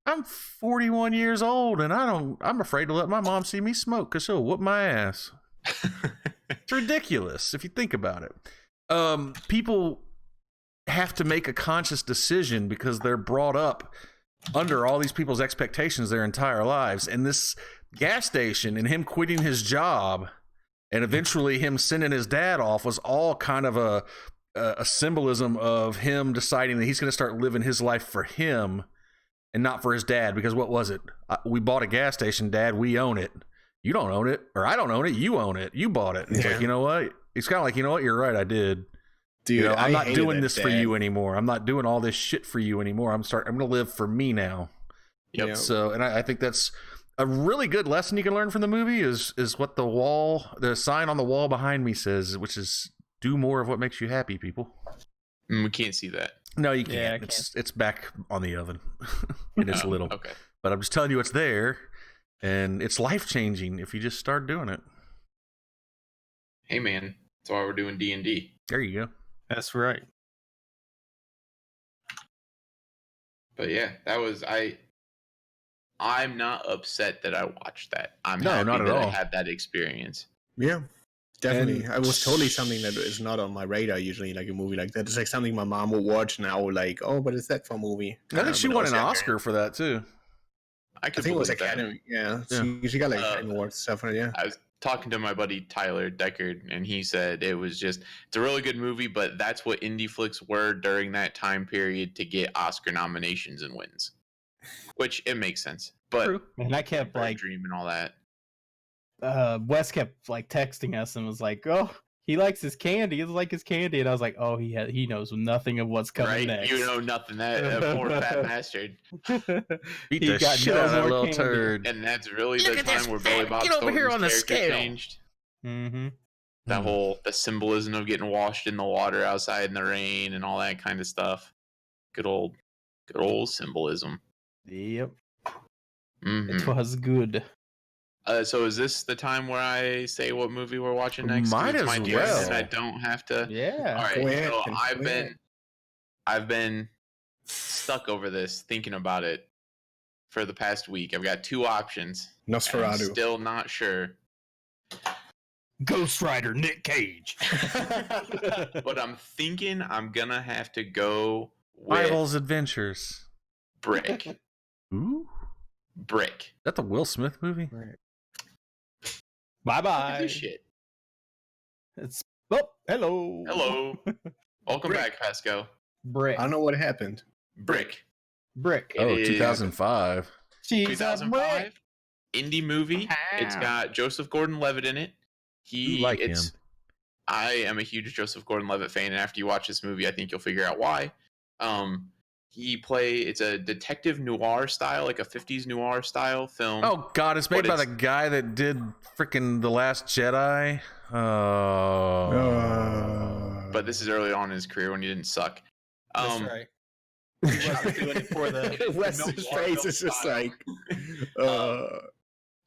I'm 41 years old, and I'm afraid to let my mom see me smoke because she'll whoop my ass. It's ridiculous if you think about it. People have to make a conscious decision because they're brought up under all these people's expectations their entire lives. And this gas station and him quitting his job and eventually him sending his dad off was all kind of a symbolism of him deciding that he's going to start living his life for him and not for his dad. Because what was it? We bought a gas station, Dad. We own it. You don't own it, or I don't own it. You own it. You bought it. And it's Yeah. like, you know what? It's kind of like, you know what? You're right. I did. Dude, You know, I'm I not hated doing that this for dad. you anymore. I'm not doing all this shit for you anymore. I'm going to live for me now. Yep. Yeah. So, and I think that's a really good lesson you can learn from the movie is what the sign on the wall behind me says, which is do more of what makes you happy, people. We can't see that. No, you Yeah, I can't. It's back on the oven. And it's Oh, little. Okay. But I'm just telling you it's there, and it's life-changing if you just start doing it. Hey man, that's why we're doing D&D. There you go. That's right. But yeah, that was I'm not upset that I watched that. I'm No, happy not at that I all. had that experience. Yeah, definitely. And- It was totally something that is not on my radar usually, like a movie like that. It's like something my mom would watch, and I would like, oh, but it's that for a movie. I think she But won was an younger. Oscar for that, too. I I could think it was believe that. Academy. Yeah, Yeah. She got like Uh, Academy Awards stuff on it. Yeah. I was talking to my buddy Tyler Deckard, and he said it's a really good movie, but that's what indie flicks were during that time period to get Oscar nominations and wins. Which it makes sense. But True. And I kept Bird like Dream and all that. Wes kept like texting us and was like, "Oh, he likes his candy. It's like his candy, and I was like, oh, he knows nothing of what's coming Right? next. You know nothing. That poor fat bastard. Beat He the got shit no out of that more little candy. turd. And that's really Look the at this time where Billy fat- Bob get over here Thornton's on the character scale. changed. Mm-hmm. That whole the symbolism of getting washed in the water outside in the rain and all that kind of stuff. Good old symbolism. Yep. Mhm. It was good. So is this the time where I say what movie we're watching next? 'Cause Might it's my as turn well. And I don't have to. Yeah. All right. Go ahead, So Ken, I've been stuck over this, thinking about it for the past week. I've got two options. and I'm Nosferatu. still not sure. Ghost Rider Nick Cage. But I'm thinking I'm gonna have to go with Rivals Adventures. Brick. Ooh, Brick. that the Will Smith movie? Bye Look at bye. this shit. It's hello. Hello. Welcome Brick. back, Pasco. Brick. I don't know what happened. Brick. Brick. It Oh, is 2005. She's a 2005 brick. indie movie. It's Ah. got Joseph Gordon-Levitt in it. You like him. I am a huge Joseph Gordon-Levitt fan, and after you watch this movie, I think you'll figure out why. It's a detective noir style, like a 50s noir style film. Oh God, it's made But by it's- the guy that did freaking The Last Jedi. Oh. But this is early on in his career when he didn't suck. That's right. He wasn't doing it for the. Wesley's noir face film is just style. like,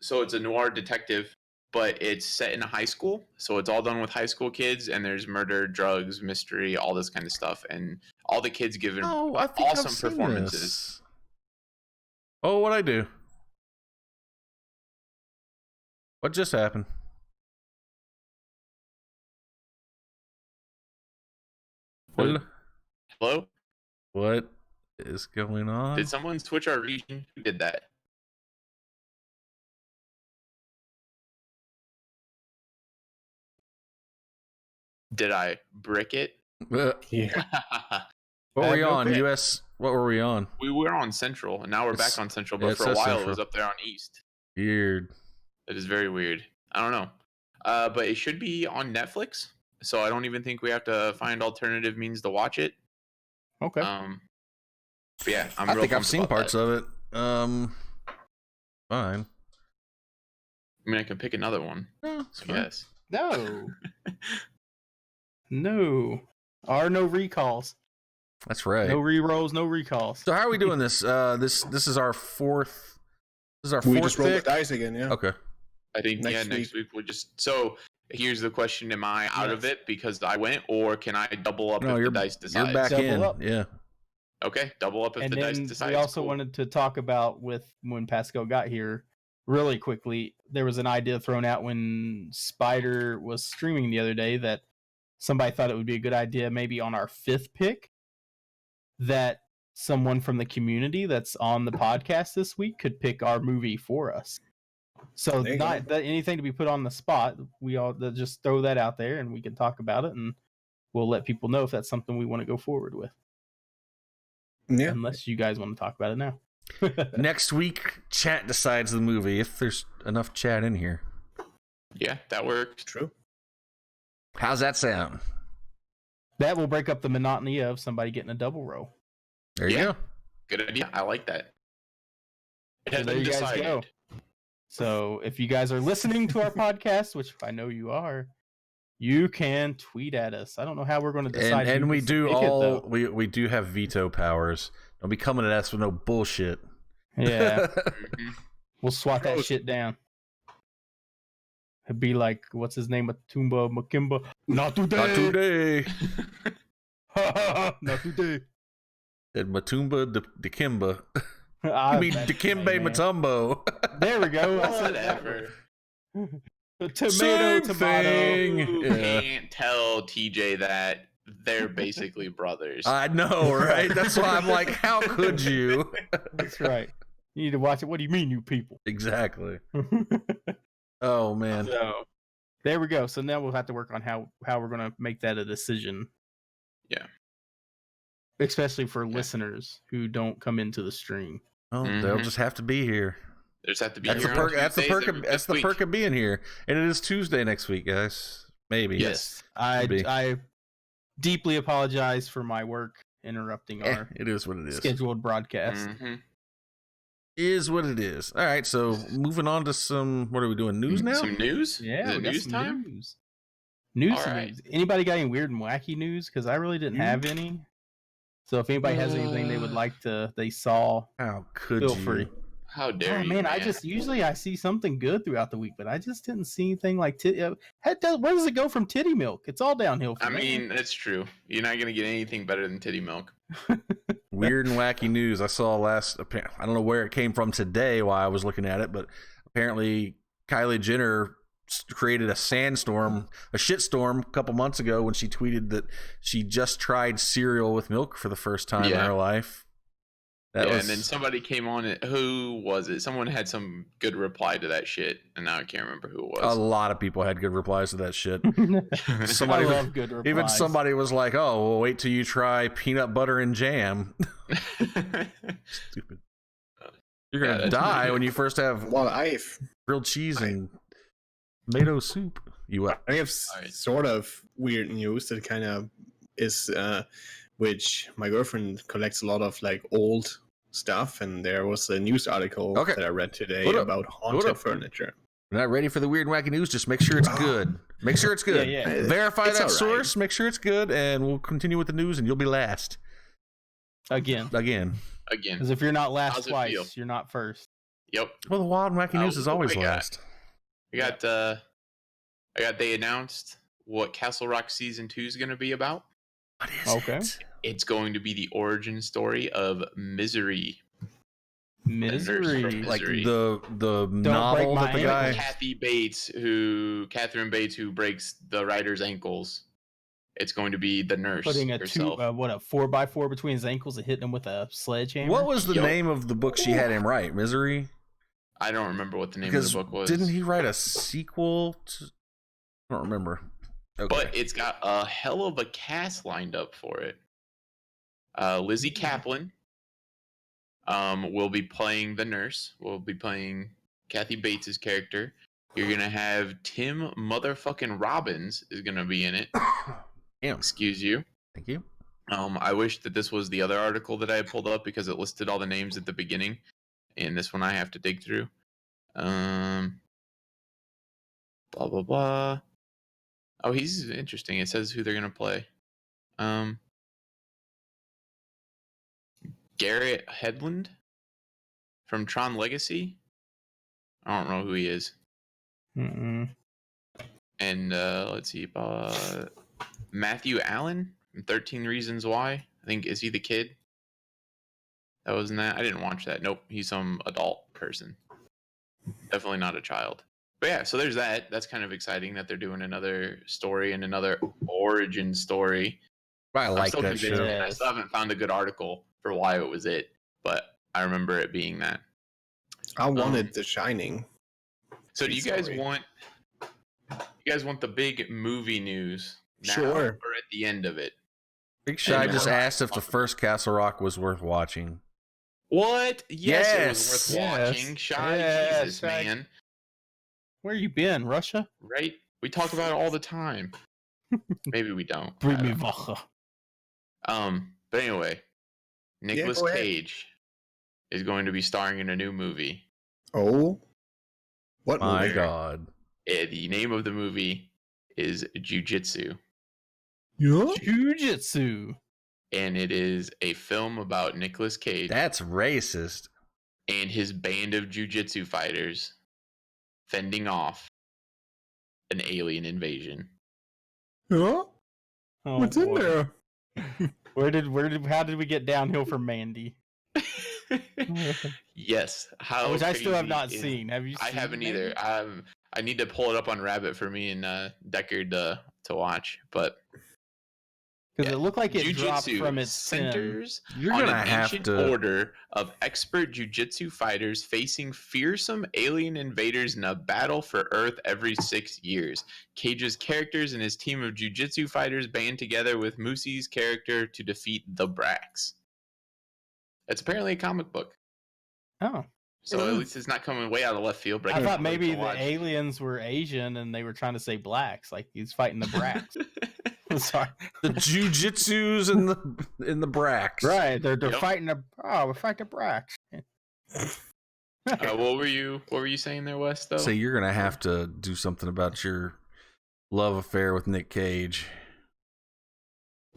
So it's a noir detective, but it's set in a high school. So it's all done with high school kids, and there's murder, drugs, mystery, all this kind of stuff, and all the kids give Oh, I think awesome I've seen performances. this. Oh, what'd I do? What just happened? What? Hello? What is going on? Did someone switch our region? Who did that? Did I brick it? yeah. What were I we have no on? pick. US? What were we on? We were on Central, and now we're It's- back on Central. yeah, But it for a says while, Central. it was up there on East. Weird. It is very weird. I don't know. But it should be on Netflix, so I don't even think we have to find alternative means to watch it. Okay. But yeah, I'm I real think I've pumped seen about parts that. of it. Fine. I mean, I can pick another one. No, it's I fine. guess. No. No. Are no recalls. That's right. No re-rolls, no recalls. So how are we doing this? This is our fourth. This is our We fourth just rolled the pick. dice again, yeah. Okay. I think Next next week we'll just. So here's the question: am I out of it because I went, or can I double up No, if the you're dice decides? You're back Double in. up. Yeah. Okay, double up if And the dice then decides. we also Cool. wanted to talk about with when Pascal got here really quickly. There was an idea thrown out when Spider was streaming the other day that somebody thought it would be a good idea, maybe on our fifth pick, that someone from the community that's on the podcast this week could pick our movie for us. So There you not go. that anything to be put on the spot. We all just throw that out there and we can talk about it and we'll let people know if that's something we want to go forward with. Yeah. Unless you guys want to talk about it now. Next week, chat decides the movie if there's enough chat in here. Yeah, that works. True. How's that sound? That will break up the monotony of somebody getting a double row. There you Yeah. go. Good idea. I like that. It So has there been you guys decided. go. So if you guys are listening to our podcast, which I know you are, you can tweet at us. I don't know how we're going to decide. And who we gets to do pick it, all though. we do have veto powers. Don't be coming at us with no bullshit. Yeah, Mhm. we'll swat that Gross. shit down. It'd be like, what's his name? Matumba Makimba. Not today. Not today. Not today. And Matumba Dikemba. I I mean bet- Dikembe hey, man. Matumbo. There we go. That's it. Whatever. Tomato, Same tomato. thing. You Yeah. can't tell TJ that they're basically brothers. I know, right? That's why I'm like, how could you? That's right. You need to watch it. What do you mean, you people? Exactly. Oh man. So, There we go. So now we'll have to work on how we're going to make that a decision. Yeah. Especially for listeners who don't come into the stream. Oh, they'll Mhm. just have to be here. there's have to be That's the here on perk. That's the Tuesdays perk. every That's the week. perk of being here. And it is Tuesday next week, guys. Maybe. Yes. Could be. I deeply apologize for my work interrupting our It is what it is. scheduled broadcast. Mhm. Is what it is. All right, so moving on to some. What are we doing? News now? Some news? Yeah, Is we it got news some time? news. News, All to right. news. Anybody got any weird and wacky news? Because I really didn't have any. So if anybody has anything they would like they saw, How could feel you? free. How dare Oh you, man, man? I just usually I see something good throughout the week, but I just didn't see anything like where does it go from titty milk? It's all downhill I from there. mean, that's true. You're not gonna get anything better than titty milk. Weird and wacky news. I saw I don't know where it came from today while I was looking at it, but apparently Kylie Jenner created a sandstorm, a shitstorm a couple months ago when she tweeted that she just tried cereal with milk for the first time in Yeah. her life. And then somebody came on it. Who was it? Someone had some good reply to that shit, and now I can't remember who it a was. lot of people had good replies to that shit. I love good replies. Even somebody was like, "Oh, well, wait till you try peanut butter and jam." Stupid. You're Yeah, gonna that's die pretty when good. you first have Well, I've grilled cheese and tomato soup. You what? I have Alright. sort of weird news that kind of is, which my girlfriend collects a lot of like old stuff, and there was a news article Okay. that I read today Hold up. about Hold haunted up. furniture. We're not ready for the weird and wacky news. Just make sure it's good. Make sure it's good. Yeah, yeah. Verify It's that all right. source. Make sure it's good, and we'll continue with the news, and you'll be last Again. again. Again. Because if you're not How's last it twice, feel? you're not first. Yep. Well, the wild and wacky news is what always we got? last. We got. They announced what Castle Rock season 2 is going to be about. What is Okay. it? It's going to be the origin story of Misery. Misery. from Like Misery. the break novel my that the ankle. guy. Catherine Bates, who breaks the writer's ankles. It's going to be the nurse Putting a herself. 4x4 between his ankles and hitting him with a sledgehammer. What was the Yup. name of the book she had him write? Misery. I don't remember what the name Because of the book was. didn't he write a sequel? I don't remember. Okay. But it's got a hell of a cast lined up for it. Lizzie Kaplan will be playing the nurse. Will be playing Kathy Bates' character. You're gonna have Tim motherfucking Robbins is gonna be in it. Damn. Excuse you. Thank you. I wish that this was the other article that I had pulled up because it listed all the names at the beginning, and this one I have to dig through. Blah blah blah. Oh, he's interesting. It says who they're gonna play. Garrett Hedlund from Tron Legacy. I don't know who he is. Mm-mm. And let's see, Matthew Allen from 13 Reasons Why. I think, is he the kid that was in that? I didn't watch that. Nope, he's some adult person. Definitely not a child. But yeah, so there's that. That's kind of exciting that they're doing another story and another origin story. I I'm like still that convinced, show. man. I still haven't found a good article for why it was it, but I remember it being that. I wanted The Shining. So do you guys Sorry. want the big movie news now Sure. or at the end of it? Big Shy And just more. asked if the first Castle Rock was worth watching. What? Yes, it was Yes. worth watching. Yes. Shy Yes, Jesus, Shy. man. Where you been, Russia? Right? We talk about it all the time. Maybe we don't. I Bring me don't know. vodka. But anyway, Nicolas go ahead. Cage is going to be starring in a new movie. Oh, what My movie? God. The name of the movie is Jiu-Jitsu, Yeah. Jiu-Jitsu. and it is a film about Nicolas Cage That's racist. and his band of jiu-jitsu fighters fending off an alien invasion. Huh? Oh, What's in boy. there? How did we get downhill from Mandy? Yes, how Which I still have crazy not is- seen. Have you I seen haven't Mandy? either. I need to pull it up on Rabbit for me and Deckard to watch. But Because yeah, it looked like it dropped Jiu-Jitsu from its center. centers You're on gonna an have ancient to. order of expert jiu-jitsu fighters facing fearsome alien invaders in a battle for Earth every 6 years. Cage's characters and his team of jiu-jitsu fighters band together with Musie's character to defeat the Brax. It's apparently a comic book. Oh, So at least it's not coming way out of left field. But I thought can't wait maybe to the watch. aliens were Asian and they were trying to say blacks, like he's fighting the bracks. Sorry, The jujitsus and the bracks. right? They're Yep. fighting the we're fighting the bracks. What were you saying there, Wes? Though. So you're gonna have to do something about your love affair with Nick Cage.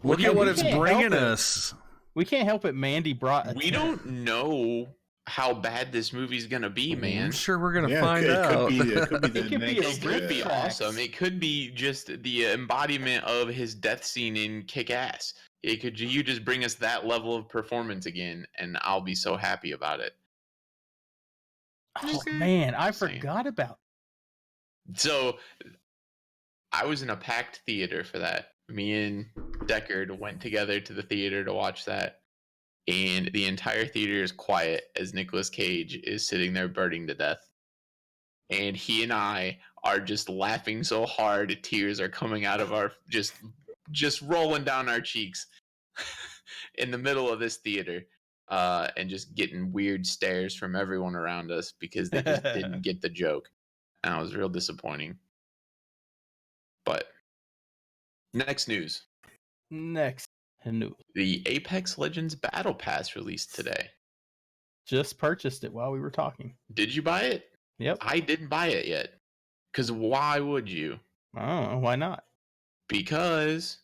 Look Yeah, at what we it's can't bringing help it. us. We can't help it. Mandy brought. We don't know how bad this movie's gonna be, man. I'm sure we're gonna Yeah, find it out. could be the It could be a next, It could be Tracks. awesome. It could be just the embodiment of his death scene in Kick-Ass. It could you just bring us that level of performance again, and I'll be so happy about it. Oh man, I Saying. forgot about. So I was in a packed theater for that. Me and Deckard went together to the theater to watch that. And the entire theater is quiet as Nicolas Cage is sitting there burning to death. And he and I are just laughing so hard, tears are coming out of our just rolling down our cheeks in the middle of this theater. And just getting weird stares from everyone around us because they just didn't get the joke. And it was real disappointing. But next news. Next news. The Apex Legends Battle Pass released today. Just purchased it while we were talking. Did you buy it? Yep. I didn't buy it yet. Because why would you? Oh, why not? Because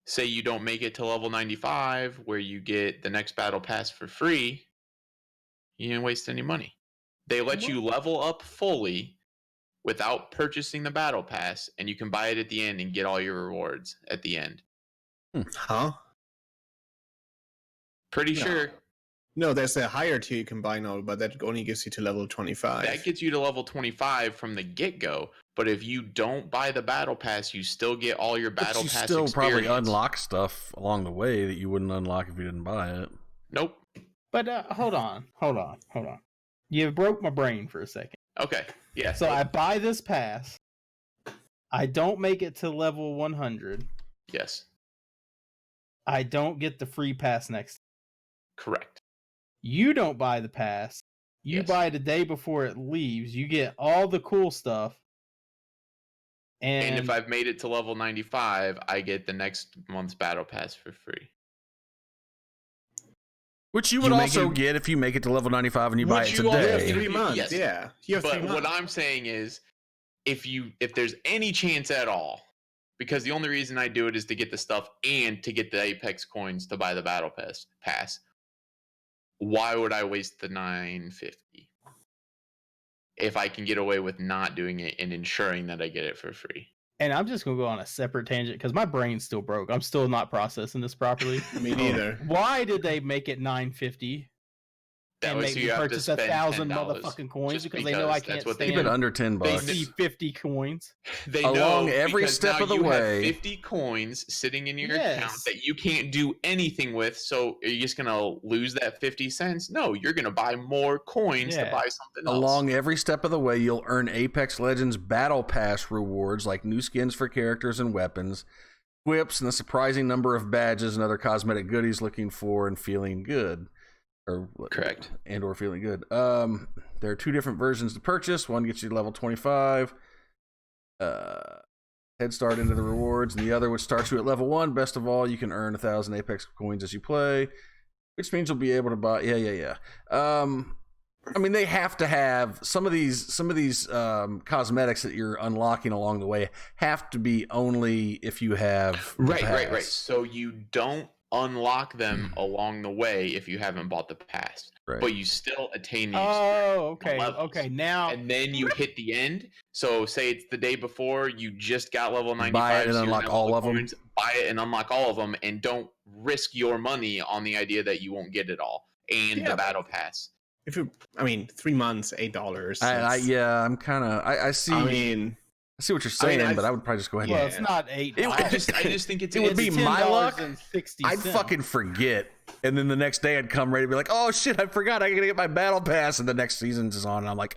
say you don't make it to level 95 where you get the next battle pass for free, you didn't waste any money. They let you level up fully without purchasing the battle pass, and you can buy it at the end and get all your rewards at the end. Huh? Pretty No. sure No, there's a higher tier you can buy now, but that only gives you to level 25. that gets you to level 25 from the get-go. But if you don't buy the battle pass, you still get all your But battle you pass still probably experience. unlock stuff along the way that you wouldn't unlock if you didn't buy it. Nope. But hold on. You broke my brain for a second. Okay. Yeah. So I buy this pass. I don't make it to level 100. Yes. I don't get the free pass next. Correct. You don't buy the pass. You Yes. buy it the day before it leaves. You get all the cool stuff. And if I've made it to level 95, I get the next month's battle pass for free. Which you would You make also it- get if you make it to level 95 and you buy Which it you also You have today. 3 months. Yes. Yeah. You have 3 But months. what I'm saying is, if there's any chance at all, because the only reason I do it is to get the stuff and to get the Apex coins to buy the battle pass. Why would I waste the $9.50 if I can get away with not doing it and ensuring that I get it for free? And I'm just gonna go on a separate tangent because my brain's still broke. I'm still not processing this properly. Me neither. Why did they make it $9.50 That and way, make so me you have to purchase spend 1,000 $10 motherfucking coins just because they know I because can't that's what they Keep stand it under 10 They bucks. see 50 coins. They Along know every because step now of the you have way. 50 coins sitting in your account Yes. that you can't do anything with. So are you just gonna lose that 50 cents? No, you're gonna buy more coins to Yeah. buy something else. Along every step of the way, you'll earn Apex Legends Battle Pass rewards like new skins for characters and weapons, whips, and a surprising number of badges and other cosmetic goodies looking for and feeling good. Correct. And or feeling good. There are 2 different versions to purchase. One gets you to level 25. Head start into the rewards, and the other which starts you at level 1. Best of all, you can earn 1,000 Apex coins as you play, which means you'll be able to buy. Yeah. I mean, they have to have some of these cosmetics that you're unlocking along the way have to be only if you have the Right. pass. So you don't unlock them along the way if you haven't bought the pass, Right. but you still attain the Oh, okay. levels. Okay, now and then you hit the end. So say it's the day before, you just got level 95. Buy it and so you're unlock gonna all level of 'em. coins, Buy it and unlock all of them, and don't risk your money on the idea that you won't get it all and Yeah, the battle pass. If you, I mean, 3 months, $8. I'm kind of. I see. I mean, I see what you're saying, I- but I would probably just go ahead. well, and it's not $8. I just think it's It would an be It's my luck. $10.60. I'd fucking forget, and then the next day I'd come ready to be like, "Oh shit, I forgot! I gotta get my battle pass." And the next season's is on, and I'm like,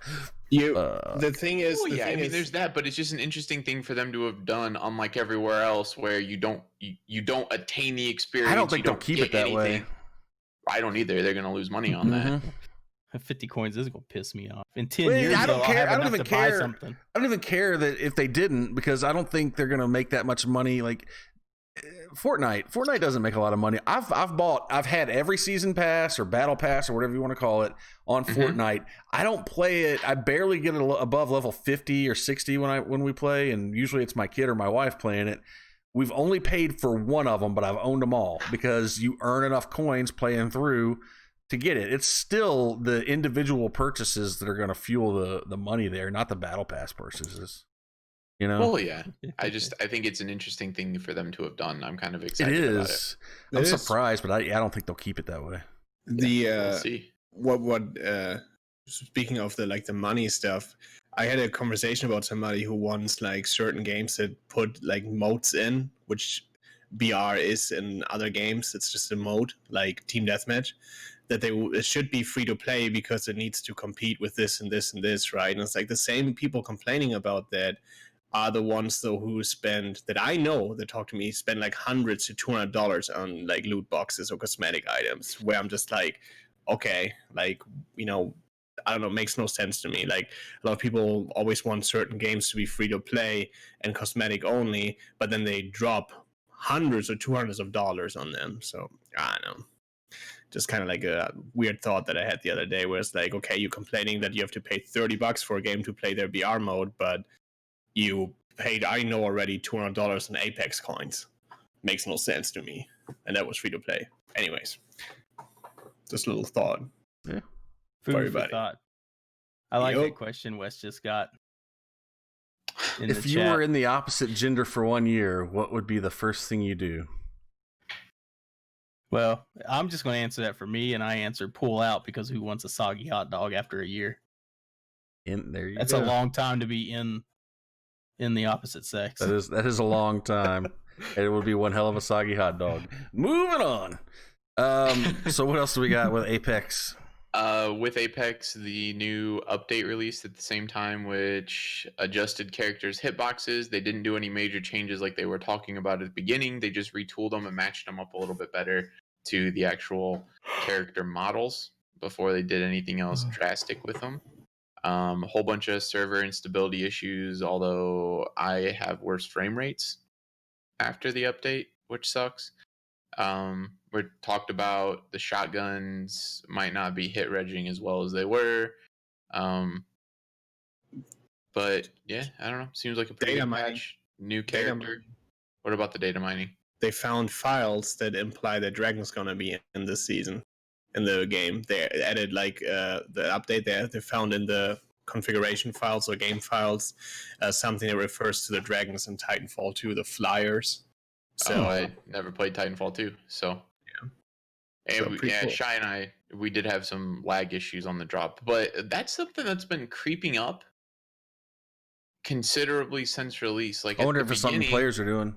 the thing is, Well, the yeah, I thing mean, is, there's that, but it's just an interesting thing for them to have done, unlike everywhere else, where you don't attain the experience. I don't think you they'll keep it get that way. anything. I don't either. They're going to lose money on that. Mhm. 50 coins is gonna piss me off. In 10 Well, years, I don't though, care. I'll have I don't enough even to buy care. something. I don't even care that if they didn't, because I don't think they're gonna make that much money. Like Fortnite doesn't make a lot of money. I've had every season pass or battle pass or whatever you want to call it on Fortnite. I don't play it. I barely get it above level 50 or 60 when we play, and usually it's my kid or my wife playing it. We've only paid for one of them, but I've owned them all because you earn enough coins playing through to get it. It's still the individual purchases that are going to fuel the money there, not the battle pass purchases. You know? Well, yeah. I think it's an interesting thing for them to have done. I'm kind of It excited about it. is. I'm surprised, but I don't think they'll keep it that way. We'll see. Speaking of the money stuff, I had a conversation about somebody who wants like certain games that put like modes in, which BR is in other games. It's just a mode like Team Deathmatch that it should be free to play because it needs to compete with this and this and this, right? And it's like the same people complaining about that are the ones though who spend, that I know that talk to me, spend like $100 to $200 on like loot boxes or cosmetic items, where I'm just like, okay, like, you know, I don't know, it makes no sense to me. Like a lot of people always want certain games to be free to play and cosmetic only, but then they drop hundreds or $200s of dollars on them. So I don't know. Just kind of like a weird thought that I had the other day, where it's like, okay, you're complaining that you have to pay $30 for a game to play their BR mode, but you paid, I know already, $200 in Apex coins. Makes no sense to me. And that was free to play. Anyways, just a little thought. Yeah. Food for everybody. thought. I like Yup. that question Wes just got. If you were in the opposite gender for 1 year, what would be the first thing you do? Well, I'm just going to answer that for me, and I answered pull out because who wants a soggy hot dog after a year? That's a long time to be in the opposite sex. That is a long time. It would be one hell of a soggy hot dog. Moving on. So what else do we got with Apex? With Apex, the new update released at the same time, which adjusted characters' hitboxes. They didn't do any major changes like they were talking about at the beginning. They just retooled them and matched them up a little bit better to the actual character models before they did anything else drastic with them. A whole bunch of server instability issues, although I have worse frame rates after the update, which sucks. We talked about the shotguns might not be hit regging as well as they were. But yeah, I don't know. Seems like a pretty Data good mining. patch. New character. What about the data mining? They found files that imply that Dragon's gonna be in this season in the game. They added like the update there. They found in the configuration files or game files something that refers to the dragons in Titanfall 2, the flyers. So I never played Titanfall 2, so yeah. So And pretty cool. Shy and I, we did have some lag issues on the drop, but that's something that's been creeping up considerably since release. Like I wonder at if the it's something beginning, players are doing.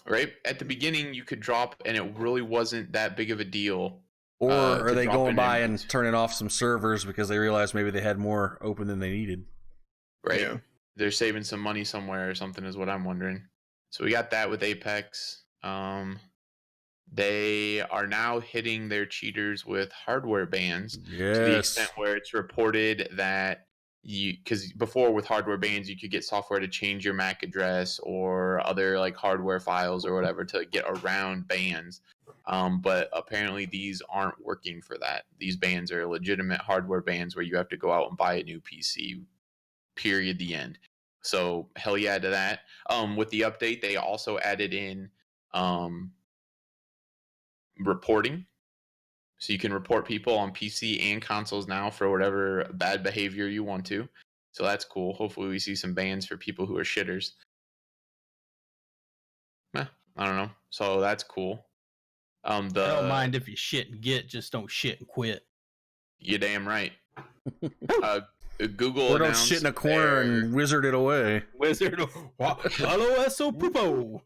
right at the beginning, you could drop, and it really wasn't that big of a deal. Or are to they drop going in by invites. and turning off some servers because they realized maybe they had more open than they needed? Right? Yeah. They're saving some money somewhere or something, is what I'm wondering. So we got that with Apex. They are now hitting their cheaters with hardware bans. To the Yes. extent where it's reported that because before with hardware bans, you could get software to change your MAC address or other like hardware files or whatever to get around bans. But apparently these aren't working for that. These bans are legitimate hardware bans where you have to go out and buy a new PC, period, the end. So hell yeah to that. With the update, they also added in reporting. So you can report people on PC and consoles now for whatever bad behavior you want to. So that's cool. Hopefully we see some bans for people who are shitters. I don't know. So that's cool. I don't mind if you shit and get, just don't shit and quit. You're damn right. Google Or don't announced shit in a corner and wizard it away. Wizard, hello, eso pupo.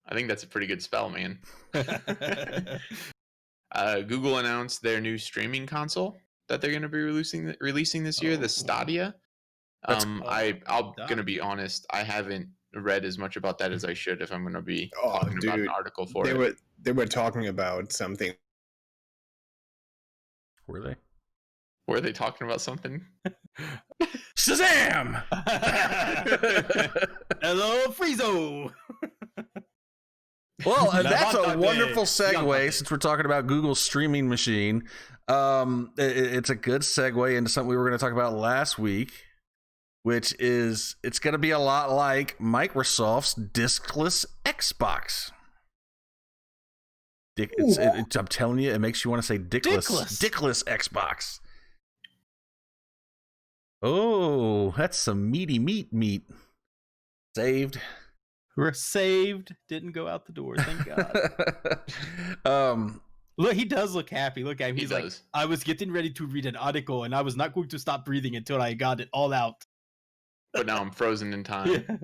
I think that's a pretty good spell, man. Google announced their new streaming console that they're going to be releasing this year, the Stadia. I'm going to be honest, I haven't read as much about that as I should if I'm going to be talking about an article for it. They were talking about something Were they? Were they talking about something? Shazam! Hello, Friezo. Well, that's a Levante. wonderful segue Levante. since we're talking about Google's streaming machine. It's a good segue into something we were going to talk about last week, which is it's going to be a lot like Microsoft's diskless Xbox. I'm telling you, it makes you want to say dickless. Dickless Xbox. Oh, that's some meaty meat. Saved. We're saved. Didn't go out the door. Thank God. Look, he does look happy. Look at him. He He's like, does. I was getting ready to read an article, and I was not going to stop breathing until I got it all out. But now I'm frozen in time.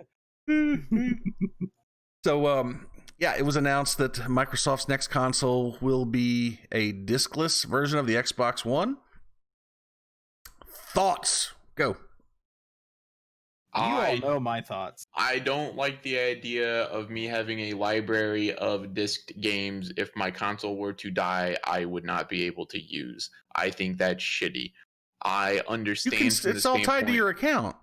So, yeah, it was announced that Microsoft's next console will be a diskless version of the Xbox One. Thoughts? Go. You all know my thoughts. I don't like the idea of me having a library of disked games. If my console were to die, I would not be able to use. I think that's shitty. I understand. It's all tied to your account.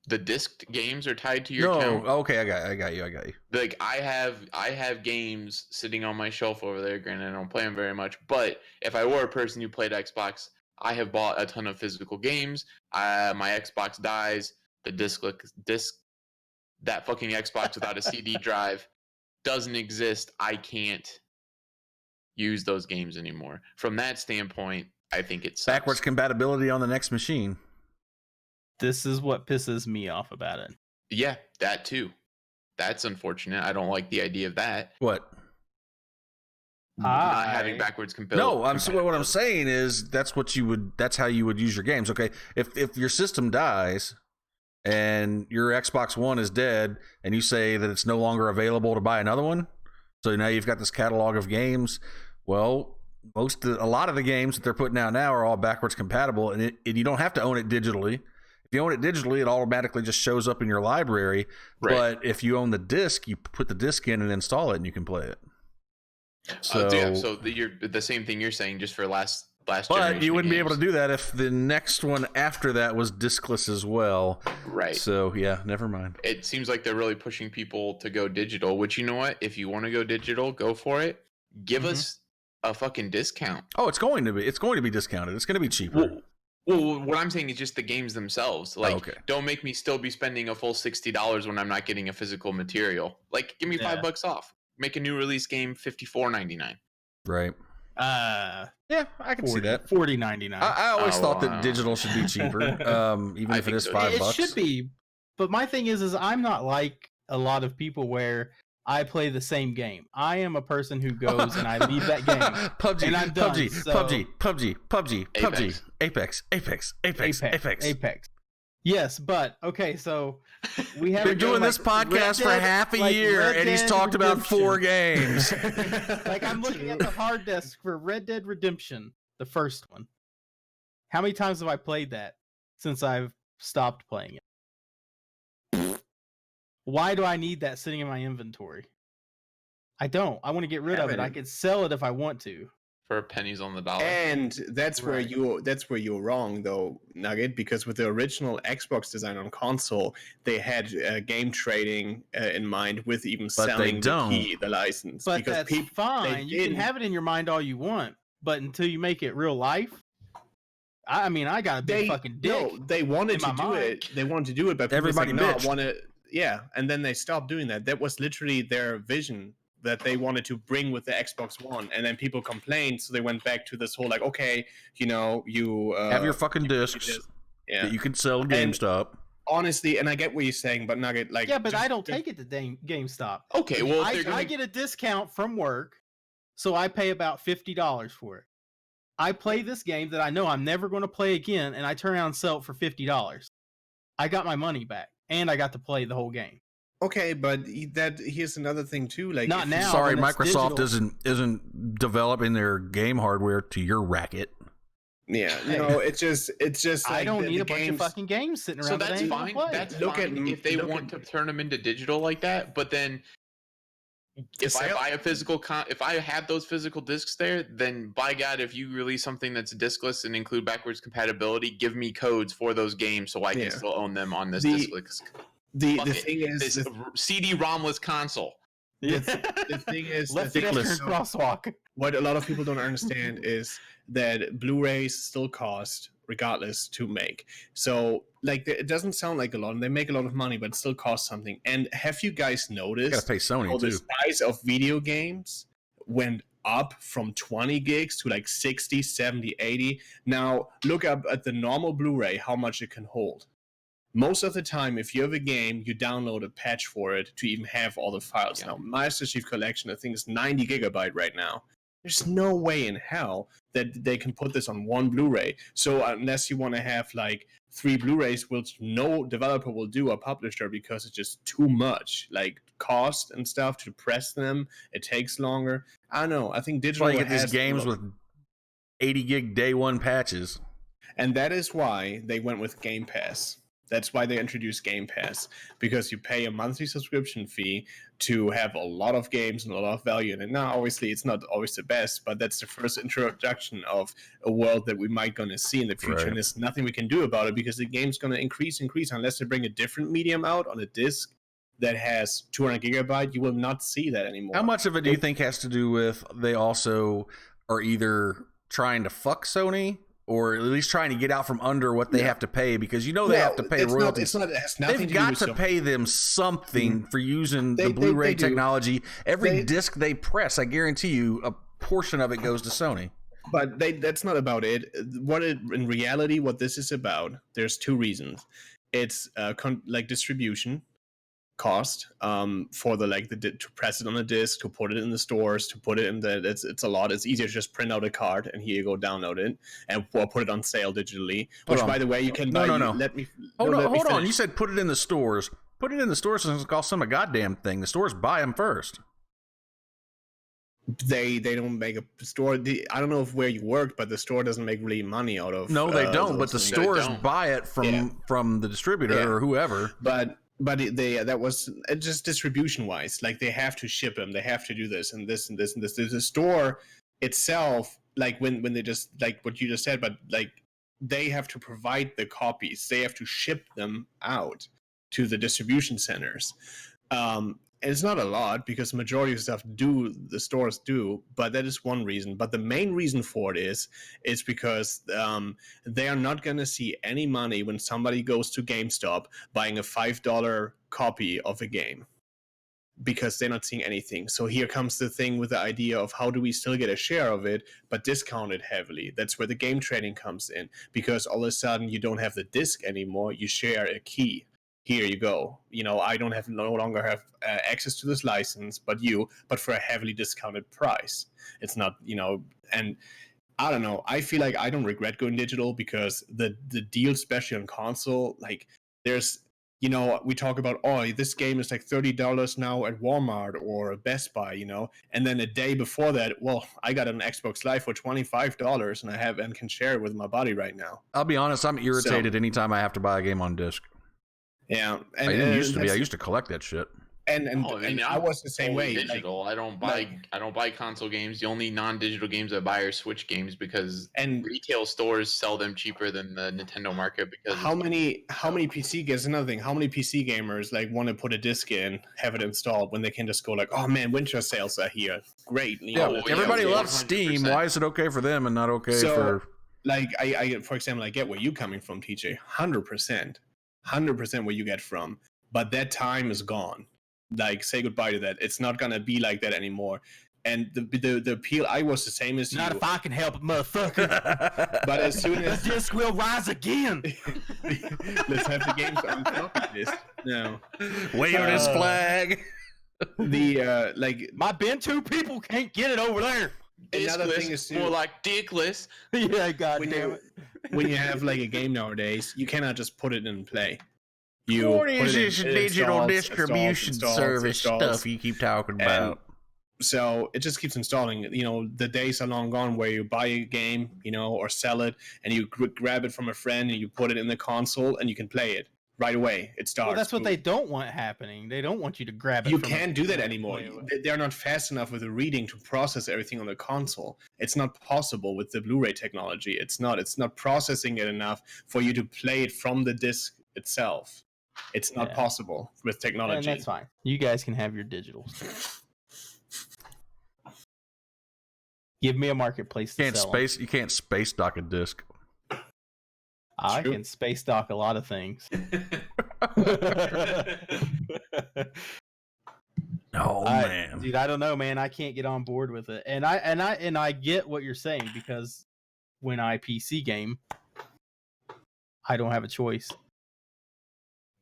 The disked games are tied to your account. Okay, I got you. Like I have games sitting on my shelf over there. Granted, I don't play them very much. But if I were a person who played Xbox, I have bought a ton of physical games. My Xbox dies. The disc that fucking Xbox without a CD drive doesn't exist. I can't use those games anymore. From that standpoint, I think it's backwards compatibility on the next machine. This is what pisses me off about it. Yeah, that too. That's unfortunate. I don't like the idea of that. What? Not having backwards compatibility. No, what I'm saying is that's how you would use your games. Okay, if your system dies and your Xbox One is dead and you say that it's no longer available to buy another one, so now you've got this catalog of games. Well, a lot of the games that they're putting out now are all backwards compatible, and you don't have to own it digitally. If you own it digitally, it automatically just shows up in your library. Right. But if you own the disc, you put the disc in and install it, and you can play it. So, you're the same thing you're saying, just for last but you wouldn't be able to do that if the next one after that was diskless as well. Right. So yeah, never mind. It seems like they're really pushing people to go digital, which, you know what? If you want to go digital, go for it. Give us a fucking discount. Oh, it's going to be discounted. It's going to be cheaper. Well, what I'm saying is just the games themselves. Like, Don't make me still be spending a full $60 when I'm not getting a physical material. Like, give me $5 off. Make a new release game $54.99. Right. Yeah, I can see that. $40.99. I always thought that digital should be cheaper, even if it is $5. It should be, but my thing is I'm not like a lot of people where I play the same game. I am a person who goes and I leave that game. PUBG, and I'm done, PUBG, Apex. Yes, but okay, so we have been doing this podcast for half a year, and he's talked about 4 games. Like, I'm looking at the hard disk for Red Dead Redemption, the first one. How many times have I played that since I've stopped playing it? Why do I need that sitting in my inventory? I don't. I want to get rid of it. I could sell it if I want to. For pennies on the dollar. And that's where you're wrong though, Nugget, because with the original Xbox design on console, they had game trading in mind with even selling the license. But because that's fine. You can have it in your mind all you want, but until you make it real life, I mean, I got a big fucking dick. No, they wanted to do it. They wanted to do it, but everybody bitched. Yeah, and then they stopped doing that. That was literally their vision that they wanted to bring with the Xbox One, and then people complained, so they went back to this whole like, okay, you have your fucking discs that you can sell GameStop. And honestly, and I get what you're saying, but Nugget, like, yeah, but I don't take it to GameStop. Okay, well, I get a discount from work, so I pay about $50 for it. I play this game that I know I'm never going to play again, and I turn around and sell it for $50. I got my money back, and I got to play the whole game. Okay, but here's another thing too. Like, not now. Sorry, Microsoft isn't developing their game hardware to your racket. Yeah, it's just. I don't need a bunch of fucking games sitting around. So that's fine. That's fine if they want to turn them into digital like that. But then, if I buy a physical if I have those physical discs there, then by God, if you release something that's discless and include backwards compatibility, give me codes for those games so I can still own them on this discless. The thing is, this CD-ROMless console. The thing is, crosswalk. What a lot of people don't understand is that Blu-rays still cost regardless to make. So like it doesn't sound like a lot, and they make a lot of money, but it still costs something. And have you guys noticed gotta pay Sony how too. the size of video games went up from 20 gigs to like 60, 70, 80? Now look up at the normal Blu-ray how much it can hold. Most of the time, if you have a game, you download a patch for it to even have all the files. Yeah. Now, Master Chief Collection, I think, is 90 gigabyte right now. There's no way in hell that they can put this on one Blu-ray. So unless you want to have like 3 Blu-rays, which no developer will do or publisher, because it's just too much, like cost and stuff to press them. It takes longer. I don't know. I think digital has these games with 80 gig day one patches. And that is why they went with Game Pass. That's why they introduced Game Pass, because you pay a monthly subscription fee to have a lot of games and a lot of value in it. Now, obviously, it's not always the best, but that's the first introduction of a world that we might going to see in the future. Right. And there's nothing we can do about it because the game's going to increase unless they bring a different medium out on a disc that has 200 gigabyte. You will not see that anymore. How much of it do you think has to do with they also are either trying to fuck Sony, or at least trying to get out from under what they have to pay, because they have to pay royalties. They've got to pay them something for using the Blu-ray technology. Every disc they press, I guarantee you, a portion of it goes to Sony. But that's not about it. In reality, what this is about, there's 2 reasons. It's like distribution cost for to press it on a disc, to put it in the stores, to put it in it's a lot. It's easier to just print out a card and here you go, download it and put it on sale digitally, which by the way you can buy. Hold on. You said put it in the stores. Put it in the stores doesn't cost them a goddamn thing. The stores buy them first. They don't make a store. I don't know if where you worked, but the store doesn't make really money out of. No, they don't. But the stores buy it from the distributor or whoever. But that was just distribution wise. Like they have to ship them, they have to do this and this and this and this. The store itself, like when they just like what you just said, but like they have to provide the copies, they have to ship them out to the distribution centers. And it's not a lot because the majority of stuff the stores do, but that is one reason. But the main reason for it is because they are not going to see any money when somebody goes to GameStop buying a $5 copy of a game, because they're not seeing anything. So here comes the thing with the idea of how do we still get a share of it, but discount it heavily. That's where the game trading comes in, because all of a sudden you don't have the disc anymore, you share a key. Here you go. I no longer have access to this license, but for a heavily discounted price. It's not, and I don't know. I feel like I don't regret going digital because the deal, especially on console, like there's, we talk about, this game is like $30 now at Walmart or Best Buy, and then a day before that, well, I got an Xbox Live for $25 and can share it with my buddy right now. I'll be honest, I'm irritated anytime I have to buy a game on disc. Yeah, I didn't used to be. I used to collect that shit. And I was the same way. Digital. I don't buy console games. The only non-digital games I buy are Switch games because retail stores sell them cheaper than the Nintendo market. Because how many PC games? Another thing. How many PC gamers want to put a disc in, have it installed when they can just go like, oh man, winter sales are here. Great. Everybody loves Steam. Why is it okay for them and not okay for? Like I for example, I get where you're coming from, TJ. 100% where you get from, but that time is gone. Like, say goodbye to that. It's not gonna be like that anymore. And the appeal, I was the same as not you. If I can help it, motherfucker. But as soon as the disc will rise again. Let's have the games on top of this. No, wave his flag. My Bentoo people can't get it over there. Another thing is more like dickless. Yeah, goddamn it. When you have like a game nowadays, you cannot just put it in play. What is this digital distribution service stuff you keep talking about? So it just keeps installing. The days are long gone where you buy a game, or sell it, and you grab it from a friend and you put it in the console and you can play it. right away. It starts. Well, that's what they don't want happening. They don't want you to grab it. You from can't do that anymore. Wait. They're not fast enough with the reading to process everything on the console. It's not possible with the Blu-ray technology. It's not processing it enough for you to play it from the disc itself. It's not possible with technology. And that's fine. You guys can have your digitals. Give me a marketplace to sell them. You can't space dock a disc. I can space dock a lot of things. Man, dude, I don't know, man. I can't get on board with it, and I get what you're saying, because when I PC game, I don't have a choice.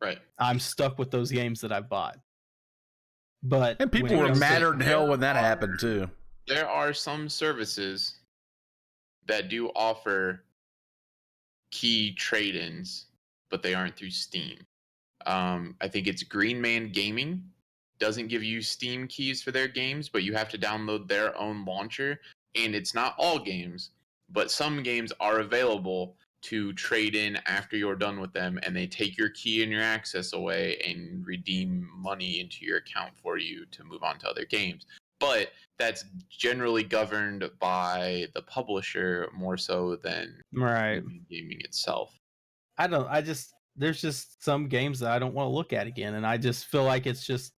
Right. I'm stuck with those games that I've bought. But and people were madder than hell when that happened too. There are some services that do offer key trade-ins, but they aren't through Steam. I think it's Green Man Gaming doesn't give you Steam keys for their games, but you have to download their own launcher. And it's not all games, but some games are available to trade in after you're done with them, and they take your key and your access away and redeem money into your account for you to move on to other games. But that's generally governed by the publisher more so than gaming itself. There's just some games that I don't want to look at again, and I just feel like it's just,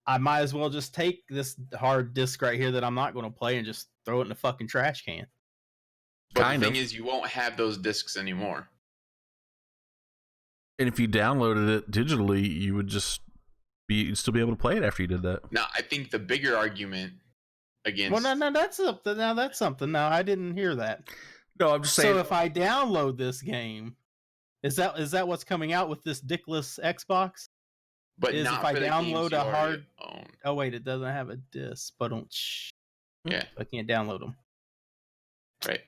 I might as well just take this hard disk right here that I'm not going to play and just throw it in the fucking trash can. But the thing is, you won't have those discs anymore. And if you downloaded it digitally, you'd still be able to play it after you did that. Now, I think the bigger argument against... Well, no, that's something. Now, that's something. No, I didn't hear that. No, I'm just saying... So if I download this game, is that what's coming out with this dickless Xbox? But is not if I for the download games you a hard... own. Oh, wait, it doesn't have a disc, but yeah, I can't download them. Right.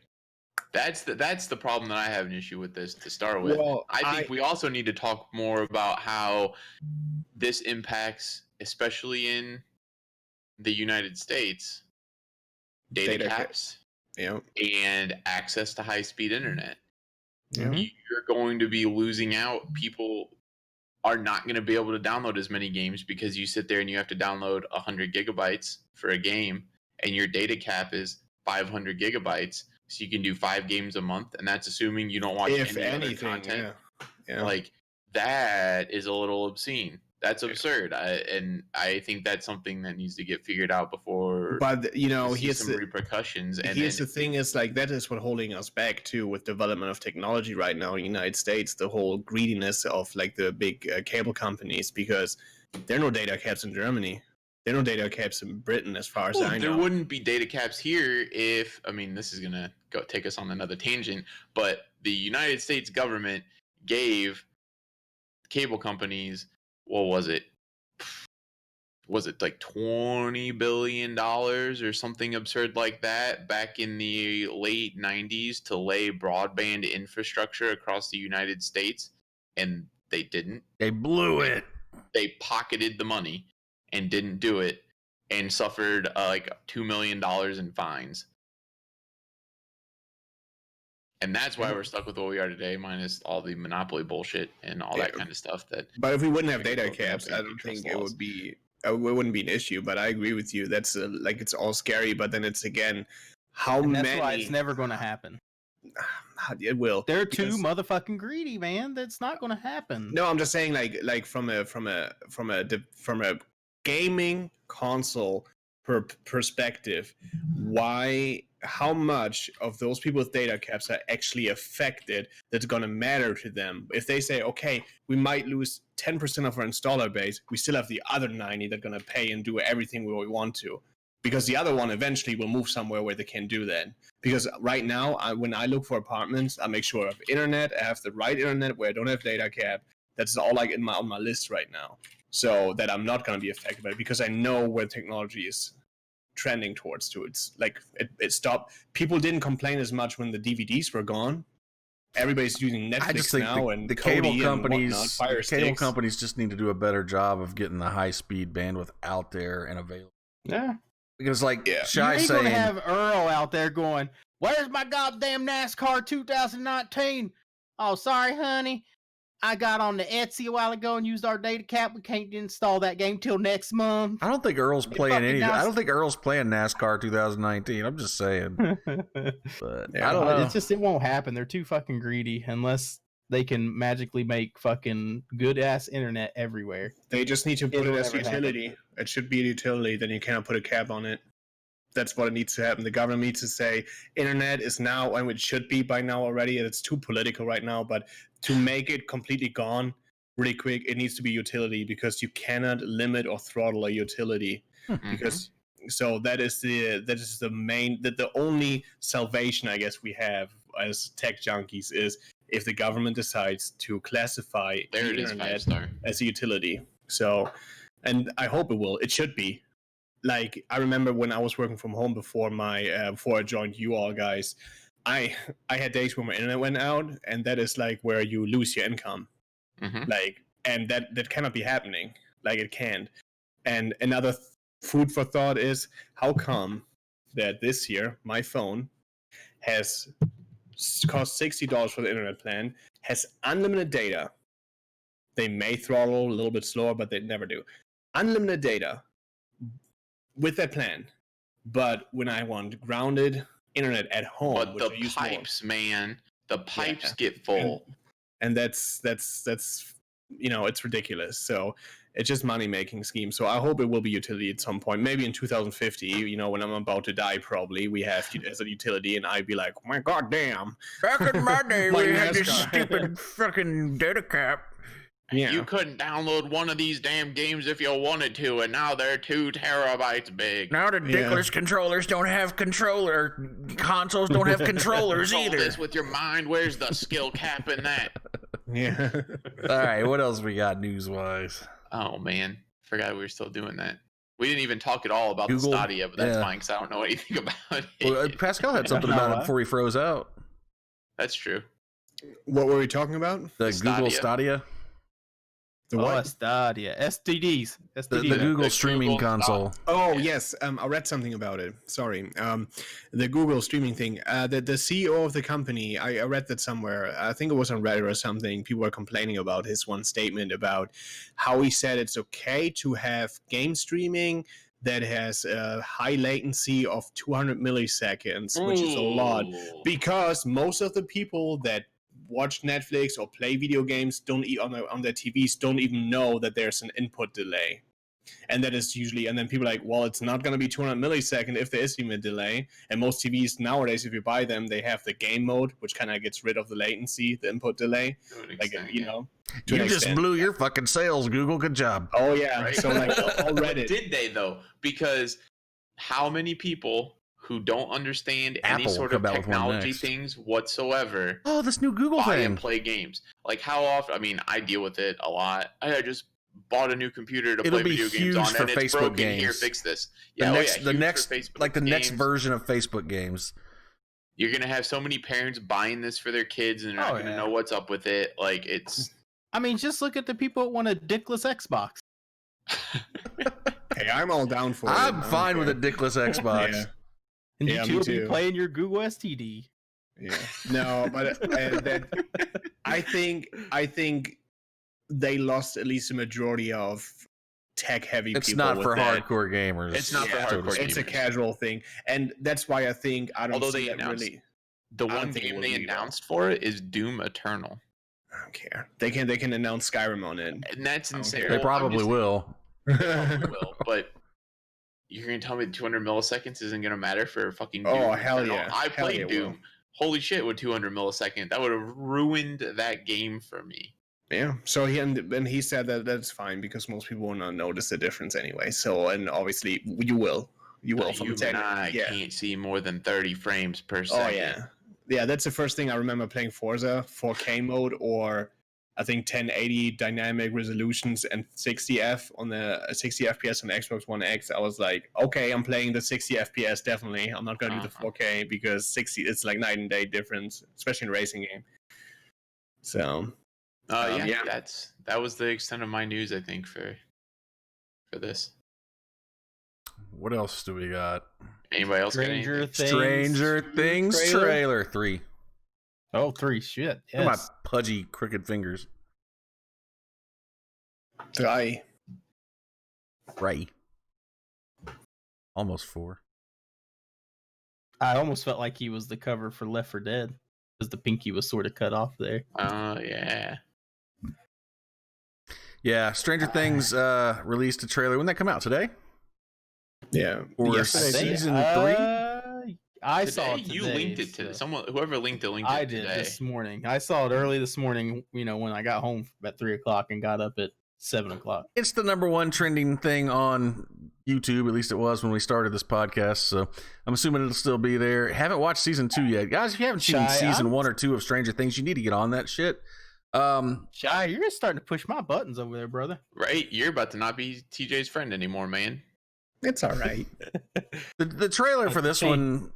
That's the problem that I have an issue with this to start with. Well, I think we also need to talk more about how this impacts, especially in the United States, data caps and access to high-speed internet. Yeah. You're going to be losing out. People are not going to be able to download as many games because you sit there and you have to download 100 gigabytes for a game, and your data cap is 500 gigabytes. So you can do 5 games a month, and that's assuming you don't watch any other content. Yeah. Like, that is a little obscene. That's absurd. I think that's something that needs to get figured out before. But here's some repercussions. And here's the thing: is like that is what holding us back too with development of technology right now in the United States. The whole greediness of like the big cable companies, because there are no data caps in Germany. There are no data caps in Britain, as far as I know. There wouldn't be data caps here if, this is gonna take us on another tangent, but the United States government gave cable companies, what was it? Was it like $20 billion or something absurd like that back in the late 90s to lay broadband infrastructure across the United States? And they didn't. They blew it. They pocketed the money and didn't do it, and suffered like $2 million in fines. And that's why we're stuck with what we are today, minus all the monopoly bullshit and all that kind of stuff. But if we wouldn't have data caps, I don't think it wouldn't be an issue. But I agree with you. That's it's all scary. But then it's again, that's why it's never going to happen. It will. They're too motherfucking greedy, man. That's not going to happen. No, I'm just saying, like from a gaming console perspective, how much of those people with data caps are actually affected that's going to matter to them? If they say, okay, we might lose 10% of our installer base, we still have the other 90 that are going to pay and do everything we want to, because the other one eventually will move somewhere where they can do that. Because right now, when I look for apartments, I make sure I have internet, I have the right internet where I don't have data cap. That's all like on my list right now. So that I'm not going to be affected by it, because I know where technology is trending towards to. It's like it stopped. People didn't complain as much when the DVDs were gone. Everybody's using Netflix I just think now, the cable companies, Fire cable companies just need to do a better job of getting the high speed bandwidth out there and available. Yeah, because Shy you ain't saying, gonna have Earl out there going, "Where's my goddamn NASCAR 2019?" Oh, sorry, honey. I got on the Etsy a while ago and used our data cap. We can't install that game till next month. I don't think Earl's playing fucking anything. I nice. don't think Earl's playing NASCAR 2019. I'm just saying. But Yeah, I don't know. It's just it won't happen. They're too fucking greedy unless they can magically make fucking good ass internet everywhere. They just need to put It'll it as never happen. utility. It should be a utility. Then you cannot put a cap on it. That's what it needs to happen. The government needs to say internet is now, and it should be by now already. It's too political right now, but to make it completely gone really quick, it needs to be utility because you cannot limit or throttle a utility. Because so that is the main the only salvation I guess we have as tech junkies is if the government decides to classify There the it is, internet 5-star. as a utility. So, and I hope it will. It should be. Like I remember when I was working from home before before I joined you all guys, I had days where my internet went out, and that is like where you lose your income. Like, and that cannot be happening. Like it can't. And another food for thought is how come that this year my phone has cost $60 for the internet plan, has unlimited data. They may throttle a little bit slower, but they never do. Unlimited data with that plan. But when I want grounded internet at home, But which the I use pipes, man, the pipes Yeah. get full. and that's it's ridiculous. So it's just money making scheme. So I hope it will be utility at some point. Maybe in 2050, when I'm about to die, probably we have it as a utility, and I'd be like, oh my god damn. Back in my day, Like we had this NASCAR. stupid fucking data cap. Yeah. You couldn't download one of these damn games if you wanted to, and now they're 2 terabytes big. Now the dickless controllers don't have consoles don't have controllers Control either. this with your mind. Where's the skill cap in that? Yeah. All right, what else we got news wise? Oh man, forgot we were still doing that. We didn't even talk at all about Google, the Stadia, but that's yeah. fine because I don't know anything about it. Well, Pascal had something about it before he froze out. That's true. What were we talking about? The Google Stadia, The Oh, what? Stadia. STDs. the STDs. Google the streaming Google console. Oh Yeah. yes, I read something about it. Sorry, the Google streaming thing. The CEO of the company, I read that somewhere. I think it was on Reddit or something. People were complaining about his one statement about how he said it's okay to have game streaming that has a high latency of 200 milliseconds, which is a lot, Ooh. because most of the people that watch Netflix or play video games don't on their TVs don't even know that there's an input delay. And that is usually, and then people are like, well, it's not going to be 200 milliseconds if there is even a delay. And most TVs nowadays, if you buy them, they have the game mode, which kind of gets rid of the latency, the input delay. To an Like, extent, you yeah. know. to You an just extent. blew your fucking sales, Google. Good job. Oh, yeah. Right? So, like, all But Reddit. did they though? Because how many people who don't understand any Apple sort will of come out with one technology next. things whatsoever Oh, this new Google buy thing. and play games? Like how often? I mean, I deal with it a lot. I just bought a new computer to It'll play be video games huge on, for and it's Facebook broken. Here, games. fix this. The Yeah, next, huge the for next, Facebook like the next games. version of Facebook games. You're gonna have so many parents buying this for their kids, and they're not Oh, gonna yeah. know what's up with it. Like it's. I mean, just look at the people that want a dickless Xbox. Hey, I'm all down for it. I'm fine with a dickless Xbox. Yeah. And Yeah, you me two will be too. playing your Google STD. Yeah. No, but I think they lost at least a majority of tech heavy people. It's not with for that. hardcore gamers. It's not for Yeah, hardcore It's a gamers. casual thing, and that's why I think I don't Although see they that announced- really. The I don't one think it game will they be well. announced for it is Doom Eternal, I don't care. They can announce Skyrim on it. and that's I don't insane. care. They Well, I'm probably just- will. probably will, but you're gonna tell me 200 milliseconds isn't gonna matter for fucking Doom Oh, hell Eternal? yeah. I Hell played yeah, it Doom. will. Holy shit, with 200 milliseconds, that would have ruined that game for me. Yeah. So he said that that's fine because most people will not notice the difference anyway. So and obviously you will. You will from You the and I yeah. can't see more than 30 frames per Oh second. yeah. Yeah, that's the first thing I remember playing Forza 4K mode or I think 1080 dynamic resolutions and 60 FPS on the Xbox One X. I was like, okay, I'm playing the 60 FPS definitely. I'm not gonna do the Uh-huh. 4K because 60 it's like night and day difference, especially in a racing game. So Yeah, yeah. that was the extent of my news, I think, for this. What else do we got? Anybody else got Stranger anything? Things. Stranger Things trailer 3. Oh, 3. Shit. Look at my Yes. pudgy, crooked fingers. 3. Right. Almost 4. I almost felt like he was the cover for Left 4 Dead because the pinky was sort of cut off there. Oh, yeah. Yeah, Stranger Things released a trailer. When did that come out? Today? Yeah. Or Yesterday. season 3? I Today, saw it today. you linked it to someone. Whoever linked it I it did today. this morning. I saw it early this morning, when I got home at 3 o'clock and got up at 7 o'clock. It's the #1 trending thing on YouTube. At least it was when we started this podcast. So I'm assuming it'll still be there. Haven't watched season 2 yet. Guys, if you haven't seen season 1 or 2 of Stranger Things, you need to get on that shit. Shy, you're just starting to push my buttons over there, brother. Right? You're about to not be TJ's friend anymore, man. It's all right. The trailer for this one,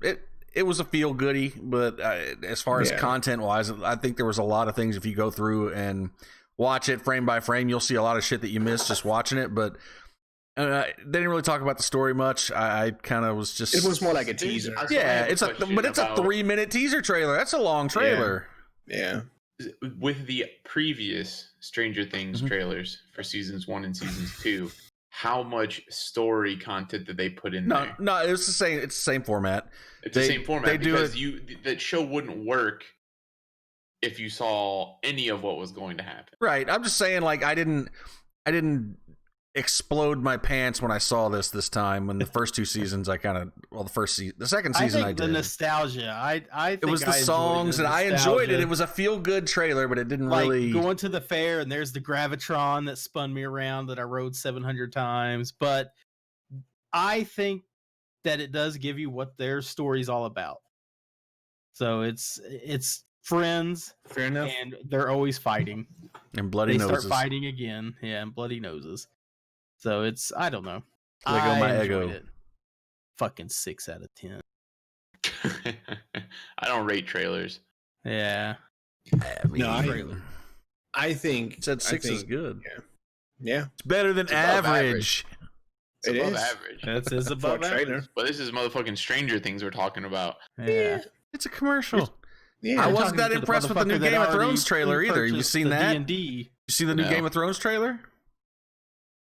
it was a feel goodie, but as far as content wise, I think there was a lot of things. If you go through and watch it frame by frame, you'll see a lot of shit that you missed just watching it. But they didn't really talk about the story much. I kind of was just. It was more like a teaser. Yeah, it's a 3-minute teaser trailer. That's a long trailer. Yeah. With the previous Stranger Things trailers for seasons 1 and seasons 2, how much story content did they put in there? No, it's the same. It's the same format. It's the same format because that show wouldn't work if you saw any of what was going to happen. Right. I'm just saying, like, I didn't explode my pants when I saw this time. When the first 2 seasons, the second season I did. The nostalgia. I think it was the songs, and I enjoyed it. It was a feel good trailer, but it didn't really going to the fair and there's the Gravitron that spun me around that I rode 700 times. But I think that it does give you what their story's all about. So it's friends. Fair enough. And they're always fighting. And bloody noses. They start fighting again. Yeah, and bloody noses. So I don't know. Lego my ego. It. Fucking 6 out of 10. I don't rate trailers. Yeah. I think it said 6 is good. Yeah. It's better than average. It's above average. It's above average. But this is motherfucking Stranger Things we're talking about. Yeah. It's a commercial. Yeah. I wasn't that impressed with the new Game of Thrones trailer either. You seen that? D&D. You see the new Game of Thrones trailer?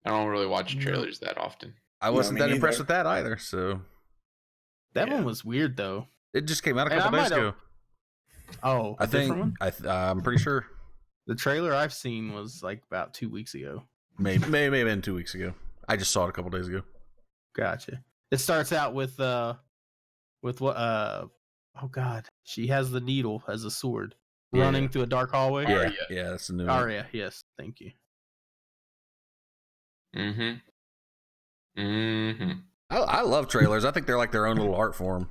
I don't really watch trailers that often. I wasn't that impressed with that either. So that one was weird though. It just came out a couple days ago. Oh, I think I'm pretty sure the trailer I've seen was like about 2 weeks ago. Maybe have been 2 weeks ago. I just saw it a couple days ago. Gotcha. It starts out with what? Oh God, she has the needle as a sword, running through a dark hallway. Yeah, that's the new Arya. Yes, thank you. I love trailers. I think they're like their own little art form.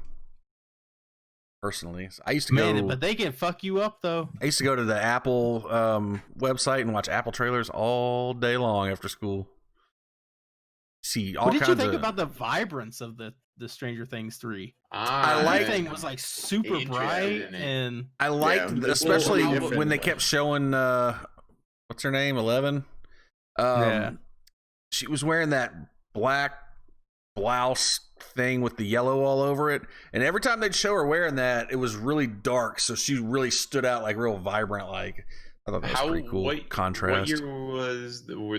Personally, I used to go, but they can fuck you up though. I used to go to the Apple website and watch Apple trailers all day long after school. See all kinds of. What did you think about the vibrance of the Stranger Things 3? I like everything was like super bright, and I liked especially when they kept showing what's her name, 11. She was wearing that black blouse thing with the yellow all over it, and every time they'd show her wearing that, it was really dark, so she really stood out like real vibrant. Like I thought that was pretty cool. Contrast. What year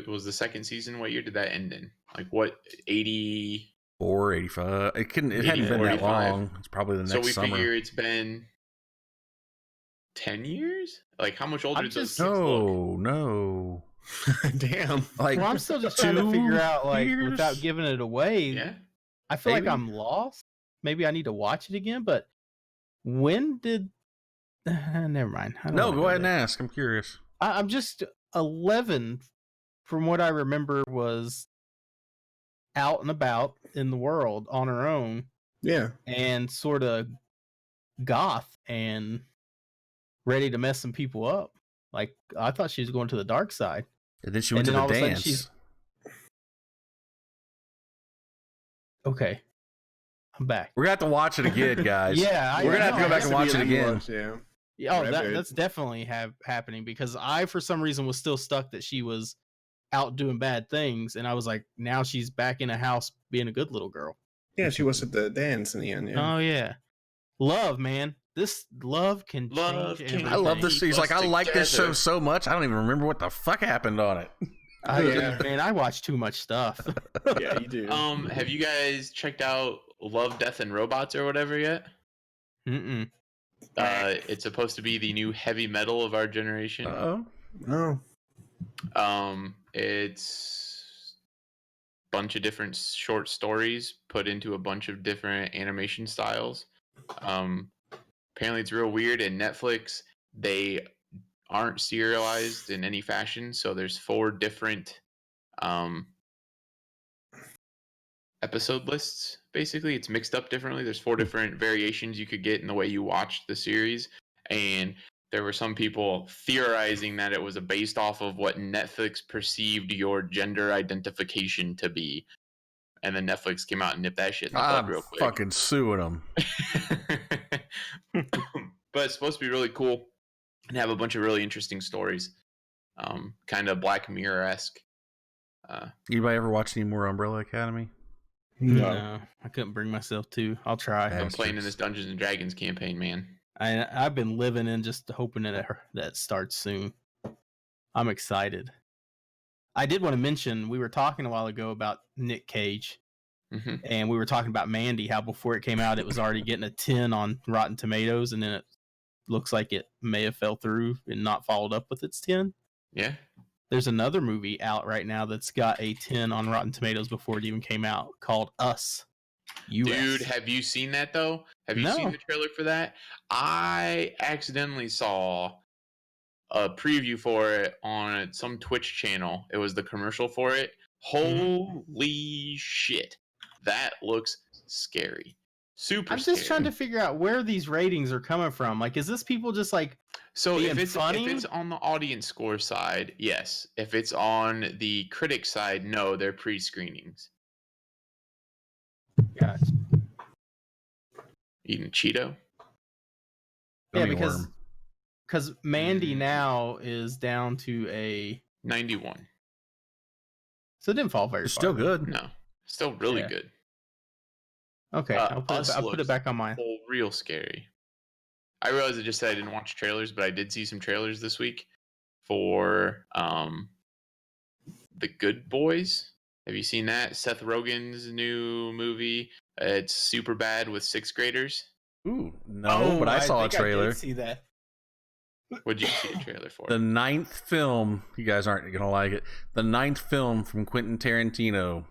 was the second season? What year did that end in? Like what, 84, 85? It hadn't been that long. It's probably the next summer. So we figure it's been 10 years. Like how much older does those kids look? No. Damn. Like, well, I'm still just trying to figure out, like, without giving it away. Yeah. I feel like I'm lost. Maybe I need to watch it again. But when did? Never mind. No, go ahead and ask. I'm curious. I'm just 11. From what I remember, was out and about in the world on her own. Yeah. And sort of goth and ready to mess some people up. Like I thought she was going to the dark side. And then she went to the dance. Okay. I'm back. We're gonna have to watch it again, guys. Yeah, we're gonna have to go back and watch it again. Oh, that's definitely happening because I, for some reason, was still stuck that she was out doing bad things, and I was like, now she's back in a house being a good little girl. Yeah, she was at the dance in the end. Yeah. Oh yeah, love, man. This love can change everything. I love this. He's like, I like this show so much. I don't even remember what the fuck happened on it. Man, I watch too much stuff. Yeah, you do. Have you guys checked out Love, Death, and Robots or whatever yet? Mm-mm. It's supposed to be the new heavy metal of our generation. Oh, No. It's a bunch of different short stories put into a bunch of different animation styles. Apparently it's real weird, and Netflix, they aren't serialized in any fashion, so there's 4 different episode lists. Basically, it's mixed up differently. There's 4 different variations you could get in the way you watched the series, and there were some people theorizing that it was based off of what Netflix perceived your gender identification to be, and then Netflix came out and nipped that shit in the bud I'm real quick. fucking suing them. But it's supposed to be really cool and have a bunch of really interesting stories, kind of Black Mirror-esque. Anybody ever watch any more Umbrella Academy? No, I couldn't bring myself to. I'll try. I'm playing in this Dungeons and Dragons campaign, man. I've been living in just hoping that starts soon. I'm excited. I did want to mention, we were talking a while ago about Nick Cage, and we were talking about Mandy, how before it came out, it was already getting a 10 on Rotten Tomatoes, and then it looks like it may have fell through and not followed up with its 10. Yeah. There's another movie out right now that's got a 10 on Rotten Tomatoes before it even came out, called Us. US. Dude, have you seen that though? Have you seen the trailer for that? I accidentally saw a preview for it on some Twitch channel. It was the commercial for it. Holy shit. That looks scary. Super I'm just trying to figure out where these ratings are coming from. Like, is this people just like so being if it's funny? If it's on the audience score side, yes. If it's on the critic side, no, they're pre-screenings. Gotcha. Eating Cheeto? Yeah, Gummy worm. because Mandy now is down to a 91. So it didn't fall very It's far. still good. No. Still really Yeah. good. Okay, I'll put it back on mine. Real scary. I realized I just said I didn't watch trailers, but I did see some trailers this week for The Good Boys. Have you seen that? Seth Rogen's new movie. It's super bad with 6th graders. Ooh, no, but I saw a trailer. I did see that. What'd you see a trailer for? The 9th film, you guys aren't gonna like it. The 9th film from Quentin Tarantino,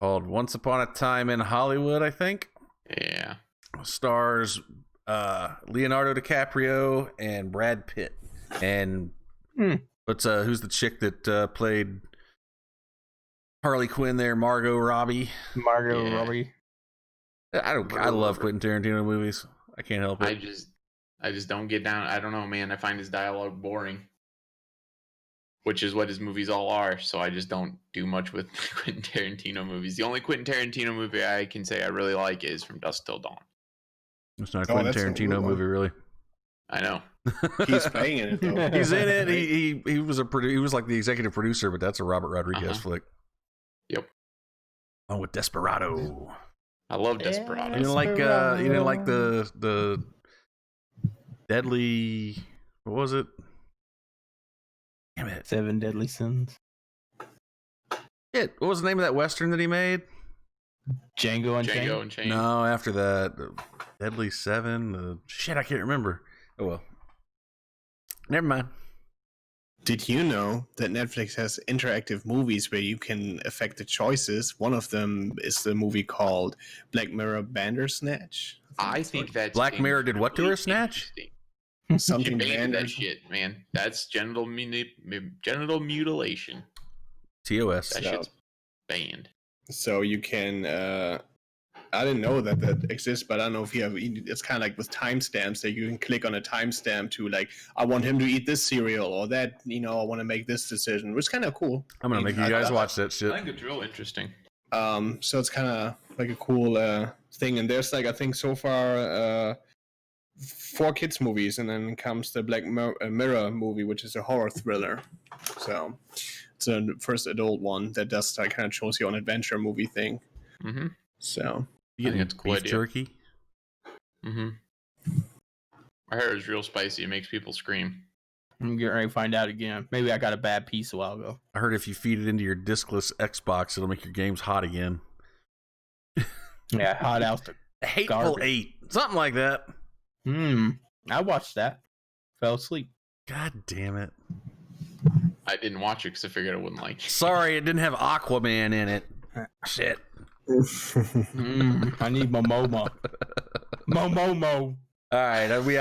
called Once Upon a Time in Hollywood, I think. Yeah. Stars Leonardo DiCaprio and Brad Pitt. And who's the chick that played Harley Quinn there? Margot Robbie. Margot Robbie. I love Quentin Tarantino movies. I can't help it. I just don't get down. I don't know, man. I find his dialogue boring, which is what his movies all are. So I just don't do much with Quentin Tarantino movies. The only Quentin Tarantino movie I can say I really like is From Dusk Till Dawn. It's not a Quentin Tarantino movie, really. I know. He's playing in it though. He's in it. He was he was like the executive producer, but that's a Robert Rodriguez flick. Yep. Oh, with Desperado. I love Desperado. You didn't like the Deadly, what was it? Damn it. 7 Deadly Sins. What was the name of that Western that he made? Django Unchained. No, after that, Deadly 7. Shit, I can't remember. Oh well. Never mind. Did you know that Netflix has interactive movies where you can affect the choices? One of them is the movie called Black Mirror Bandersnatch. I think that's Black Mirror did what to her, Snatch? Something banned that shit, man. That's genital mutilation. TOS. That shit's banned. So you can I didn't know that exists, but I don't know if you have. It's kind of like with timestamps that you can click on a timestamp to like, I want him to eat this cereal or that. I want to make this decision, which is kind of cool. I'm gonna make you guys watch that shit. I think it's real interesting. So it's kind of like a cool thing, and there's like I think so far 4 kids movies, and then comes the Black Mirror movie, which is a horror thriller. So it's the first adult one that does like kind of shows you an adventure movie thing. Mm-hmm. So. You think it's cool beef idea. jerky? Mm-hmm. I heard it's real spicy. It makes people scream. I'm getting ready to find out again. Maybe I got a bad piece a while ago. I heard if you feed it into your discless Xbox, it'll make your games hot again. Yeah, Hot House. Hateful Garbage. Eight, something like that. I watched that. Fell asleep. God damn it! I didn't watch it because I figured I wouldn't like it. Sorry, it didn't have Aquaman in it. Shit. I need my Momo. Mo. All right, are we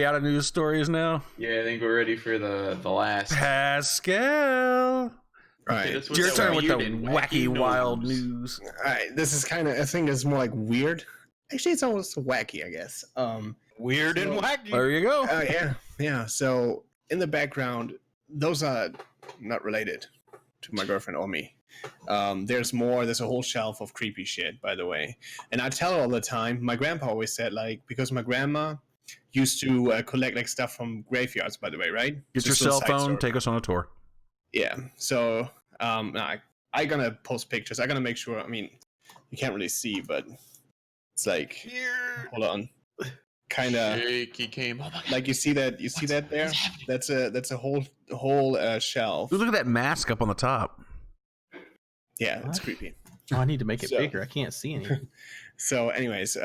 out of news stories now? Yeah, I think we're ready for the last. Pascal, Right. This was your the turn with the weird and wacky wild news. news. All right. This is kind of, I think it's more like weird. Actually, it's almost wacky, I guess. Weird and So- wacky. There you go. Yeah. So in the background, those are not related to my girlfriend or me. There's more. There's a whole shelf of creepy shit, by the way. And I tell her all the time. My grandpa always said, like, because my grandma used to collect like stuff from graveyards, by the way, right? Get your Just a little cell side phone. story. Take us on a tour. Yeah. So I gonna post pictures. I gotta make sure. I mean, you can't really see, but it's like, hold on, kind of. Shaky came. Oh my God. Like you see that there? What's happening? That's a whole shelf. Ooh, look at that mask up on the top. Yeah, it's What? creepy. Oh, I need to make it So- bigger. I can't see anything. So, anyways,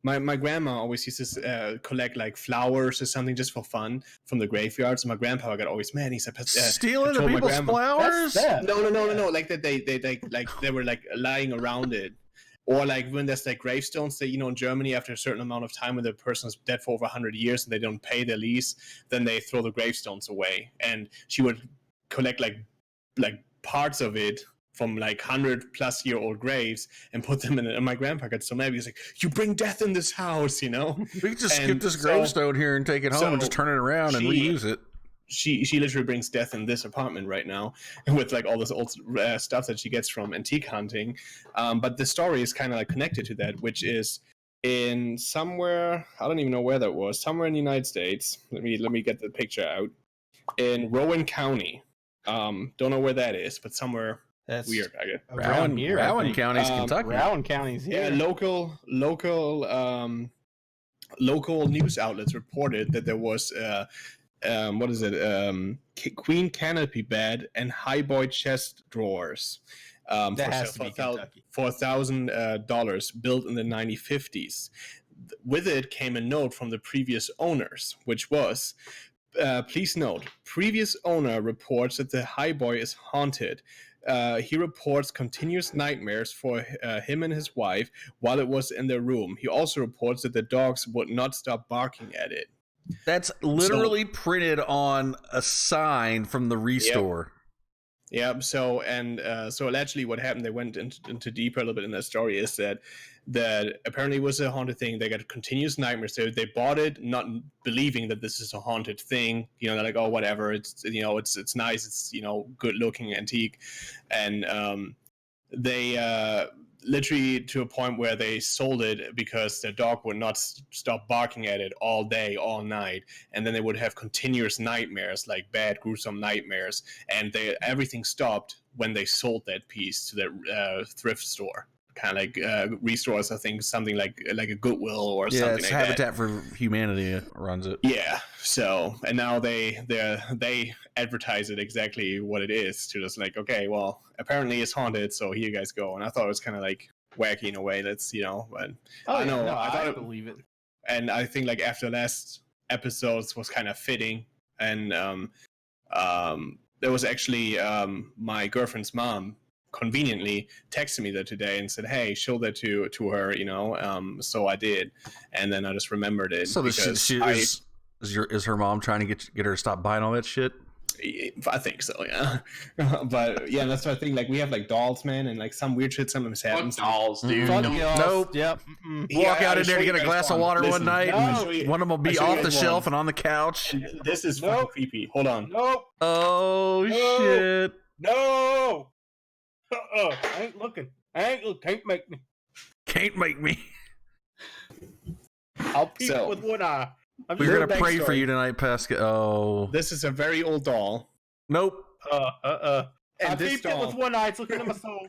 my grandma always used to collect like flowers or something just for fun from the graveyards. And my grandpa got always mad. He said, Stealing the told my people's grandma- flowers. That's sad. No. Like that they were like lying around it. Or like when there's like gravestones that, in Germany, after a certain amount of time when the person's dead for over 100 years and they don't pay their lease, then they throw the gravestones away. And she would collect like parts of it from like 100-plus-year-old graves and put them in it. And my grandpa got so mad. He was like, "You bring death in this house," We could just skip And this so- gravestone here and take it home and just turn it around and she- reuse it. She literally brings death in this apartment right now with like all this old stuff that she gets from antique hunting. But the story is kind of like connected to that, which is in somewhere, I don't even know where that was, somewhere in the United States. Let me get the picture out. In Rowan County. Don't know where that is, but somewhere That's weird, I guess. around here. I Rowan think. County's Kentucky. Rowan County's Yeah, here. local news outlets reported that there was queen canopy bed and highboy chest drawers That has to be Kentucky. for $1,000 built in the 1950s. With it came a note from the previous owners, which was, please note, previous owner reports that the highboy is haunted. He reports continuous nightmares for him and his wife while it was in their room. He also reports that the dogs would not stop barking at it. That's literally printed on a sign from the Restore. Yeah. So allegedly, what happened? They went into deeper a little bit in that story. Is that apparently it was a haunted thing. They got continuous nightmares. They bought it not believing that this is a haunted thing. They're like, oh, whatever. It's it's nice. It's good looking antique, and they literally to a point where they sold it because their dog would not stop barking at it all day, all night, and then they would have continuous nightmares, like bad, gruesome nightmares, and everything stopped when they sold that piece to that thrift store. Kind of like Restores, I think, something like a Goodwill or Yeah, something it's like Habitat that. for Humanity runs it. Yeah. So, and now they advertise it exactly what it is to just like, okay, well, apparently it's haunted, so here you guys go. And I thought it was kind of like wacky in a way. That's but I know. No, I thought I it- believe it. and I think like after last episodes was kind of fitting, and there was actually my girlfriend's mom conveniently texted me that today and said, hey, show that to her, so I did, and then I just remembered it. So because is her mom trying to get her to stop buying all that shit? I think so, yeah. But yeah, that's what I think. Like we have like dolls, man, and like some weird shit sometimes Fuck happens. dolls, dude. Fuck Don't- Y'all- Nope. Yep. Yeah, Walk out I'll in there show to you get a guys glass of one. water Listen, one night, I'll and show you- one of them will I'll be show you off the guys shelf one. and on the couch. And this is Nope. fucking creepy. Hold on. Nope. Oh No. shit! No. I ain't looking. Can't make me. Can't make me. I'll peek So- with one eye. I'm We're just- gonna pray for backstory. you tonight, Pascal. Oh This is a very old doll. nope. I And this peeped it with doll, one eye. It's looking at my soul.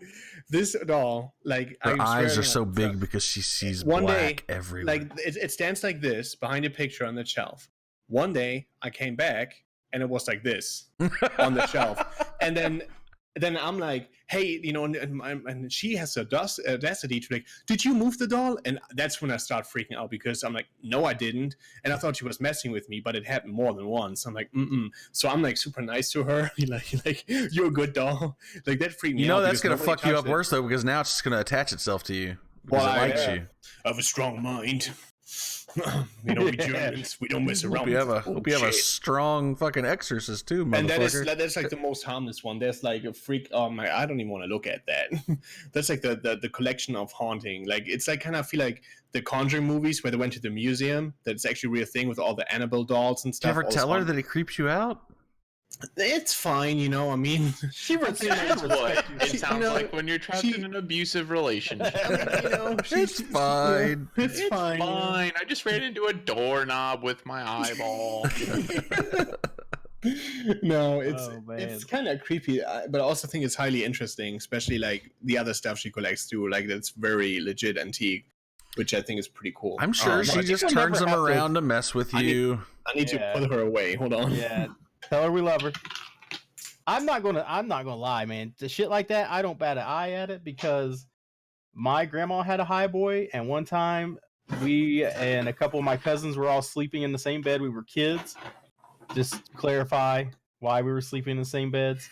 this doll, like Her I'm eyes swearing are so on- big because she sees One black day, everywhere. like it stands like this behind a picture on the shelf. One day I came back and it was like this on the shelf. And then I'm like, hey, you know, and she has the audacity to like, did you move the doll? And that's when I start freaking out because I'm like, no, I didn't. And I thought she was messing with me, but it happened more than once. I'm like, So I'm like super nice to her. like you're a good doll. Like that freaked me out. You know that's gonna fuck you up worse though, because now it's just gonna attach itself to you because it likes you. I have a strong mind. You know, we Germans, we don't mess around. Hope you have a strong fucking exorcist too, motherfucker. And that's like the most harmless one. There's like a freak. Oh my! I don't even want to look at that. That's like the collection of haunting. Like it's like kind of feel like the Conjuring movies where they went to the museum. That's actually a real thing with all the Annabelle dolls and stuff. Did you ever tell her that it creeps you out? It's fine, you know. I mean, she what it sounds like when you're trapped in an abusive relationship. You know, it's fine. It's fine. I just ran into a doorknob with my eyeball. No, it's kind of creepy, but I also think it's highly interesting, especially like the other stuff she collects too. Like that's very legit antique, which I think is pretty cool. I'm sure she just turns them around to mess with you. I need to put her away. Hold on. Yeah. Tell her we love her. I'm not gonna lie, man. The shit like that, I don't bat an eye at it because my grandma had a high boy, and one time we and a couple of my cousins were all sleeping in the same bed. We were kids. Just clarify why we were sleeping in the same beds.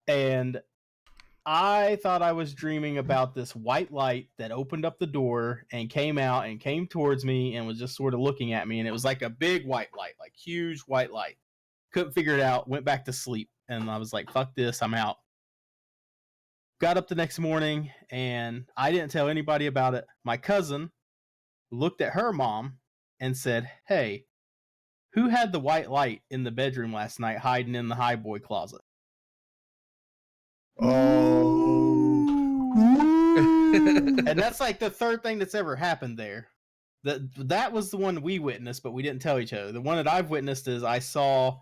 And I thought I was dreaming about this white light that opened up the door and came out and came towards me and was just sort of looking at me. And it was like a big white light, like huge white light. Couldn't figure it out, went back to sleep, and I was like, fuck this, I'm out. Got up the next morning, and I didn't tell anybody about it. My cousin looked at her mom and said, hey, who had the white light in the bedroom last night hiding in the high boy closet? And that's like the third thing that's ever happened there. That was the one we witnessed, but we didn't tell each other. The one that I've witnessed is I saw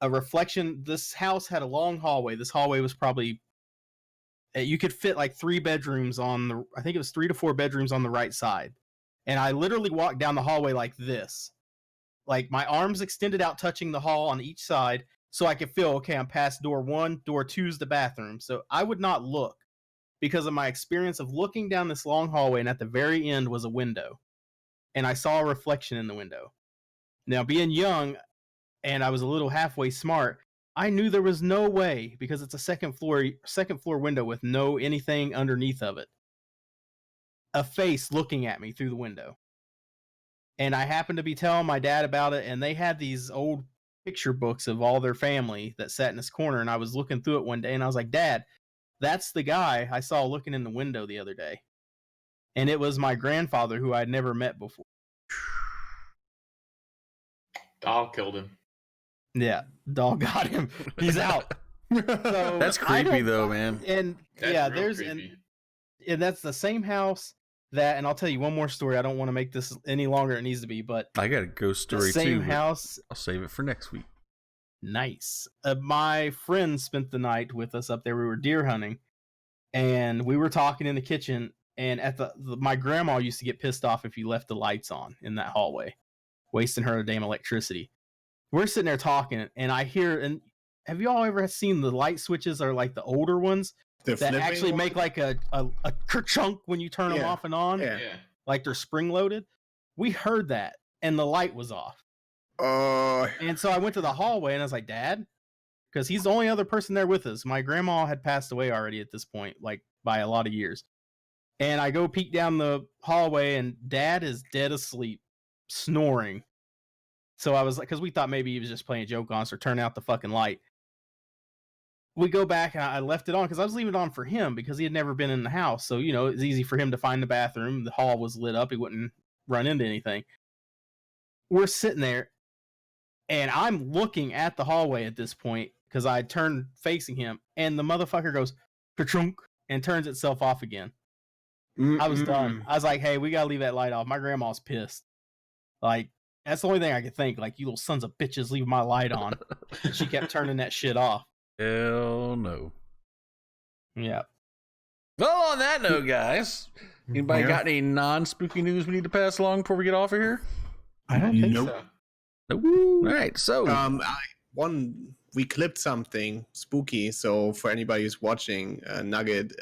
a reflection. This house had a long hallway. This hallway was probably, you could fit like 3 bedrooms I think it was 3 to 4 bedrooms on the right side. And I literally walked down the hallway like this. Like my arms extended out, touching the hall on each side, so I could feel, okay, I'm past door 1, door 2 is the bathroom. So I would not look because of my experience of looking down this long hallway, and at the very end was a window. And I saw a reflection in the window. Now, being young, and I was a little halfway smart, I knew there was no way, because it's a second floor window with no anything underneath of it, a face looking at me through the window. And I happened to be telling my dad about it, and they had these old picture books of all their family that sat in this corner, and I was looking through it one day, and I was like, Dad, that's the guy I saw looking in the window the other day. And it was my grandfather, who I'd never met before. Doll killed him. Yeah, dog got him. He's out. So that's creepy though, man. And that's and that's the same house that, and I'll tell you one more story. I don't want to make this any longer than it needs to be, but I got a ghost story the same too. House. I'll save it for next week. Nice. My friend spent the night with us up there. We were deer hunting, and we were talking in the kitchen. And at my grandma used to get pissed off if you left the lights on in that hallway, wasting her damn electricity. We're sitting there talking, and I hear, and have you all ever seen the light switches are like the older ones that actually make like a kerchunk when you turn them off and on? Yeah. Like they're spring loaded. We heard that, and the light was off. And so I went to the hallway, and I was like, Dad, because he's the only other person there with us. My grandma had passed away already at this point, like by a lot of years. And I go peek down the hallway, and Dad is dead asleep, snoring. So I was like, because we thought maybe he was just playing a joke on us or turning out the fucking light. We go back, and I left it on because I was leaving it on for him because he had never been in the house. So, you know, it's easy for him to find the bathroom. The hall was lit up. He wouldn't run into anything. We're sitting there, and I'm looking at the hallway at this point because I turned facing him, and the motherfucker goes, ka-chunk, and turns itself off again. I was done. I was like, hey, we got to leave that light off. My grandma's pissed. Like, that's the only thing I could think. Like, you little sons of bitches, leave my light on. She kept turning that shit off. Hell no. Yeah. Well, on that note, guys, anybody got any non-spooky news we need to pass along before we get off of here? I don't think so. Nope. All right, so we clipped something spooky. So for anybody who's watching, Nugget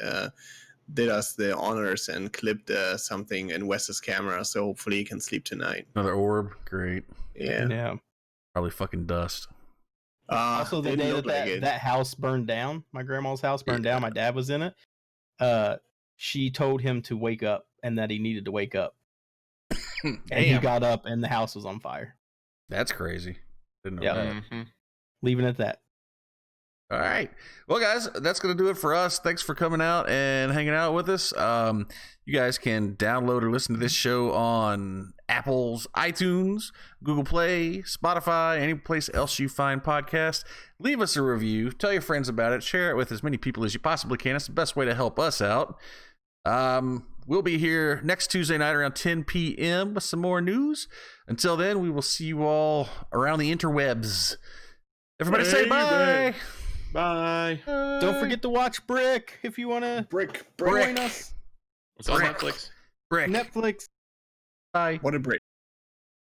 did us the honors and clipped something in Wes's camera. So hopefully he can sleep tonight. Another orb, great. Yeah. Probably fucking dust. Also, the day that house burned down, my grandma's house burned down. My dad was in it. She told him to wake up and that he needed to wake up. And he got up and the house was on fire. That's crazy. Didn't know Yep. that. Mm-hmm. Leaving it at that. All right. Well, guys, that's going to do it for us. Thanks for coming out and hanging out with us. You guys can download or listen to this show on Apple's iTunes, Google Play, Spotify, any place else you find podcasts. Leave us a review. Tell your friends about it. Share it with as many people as you possibly can. It's the best way to help us out. We'll be here next Tuesday night around 10 p.m. with some more news. Until then, we will see you all around the interwebs. Everybody say bye. Bye. Don't forget to watch Brick if you want to Brick. join us. It's on Netflix. Brick. Netflix. Bye. What a brick.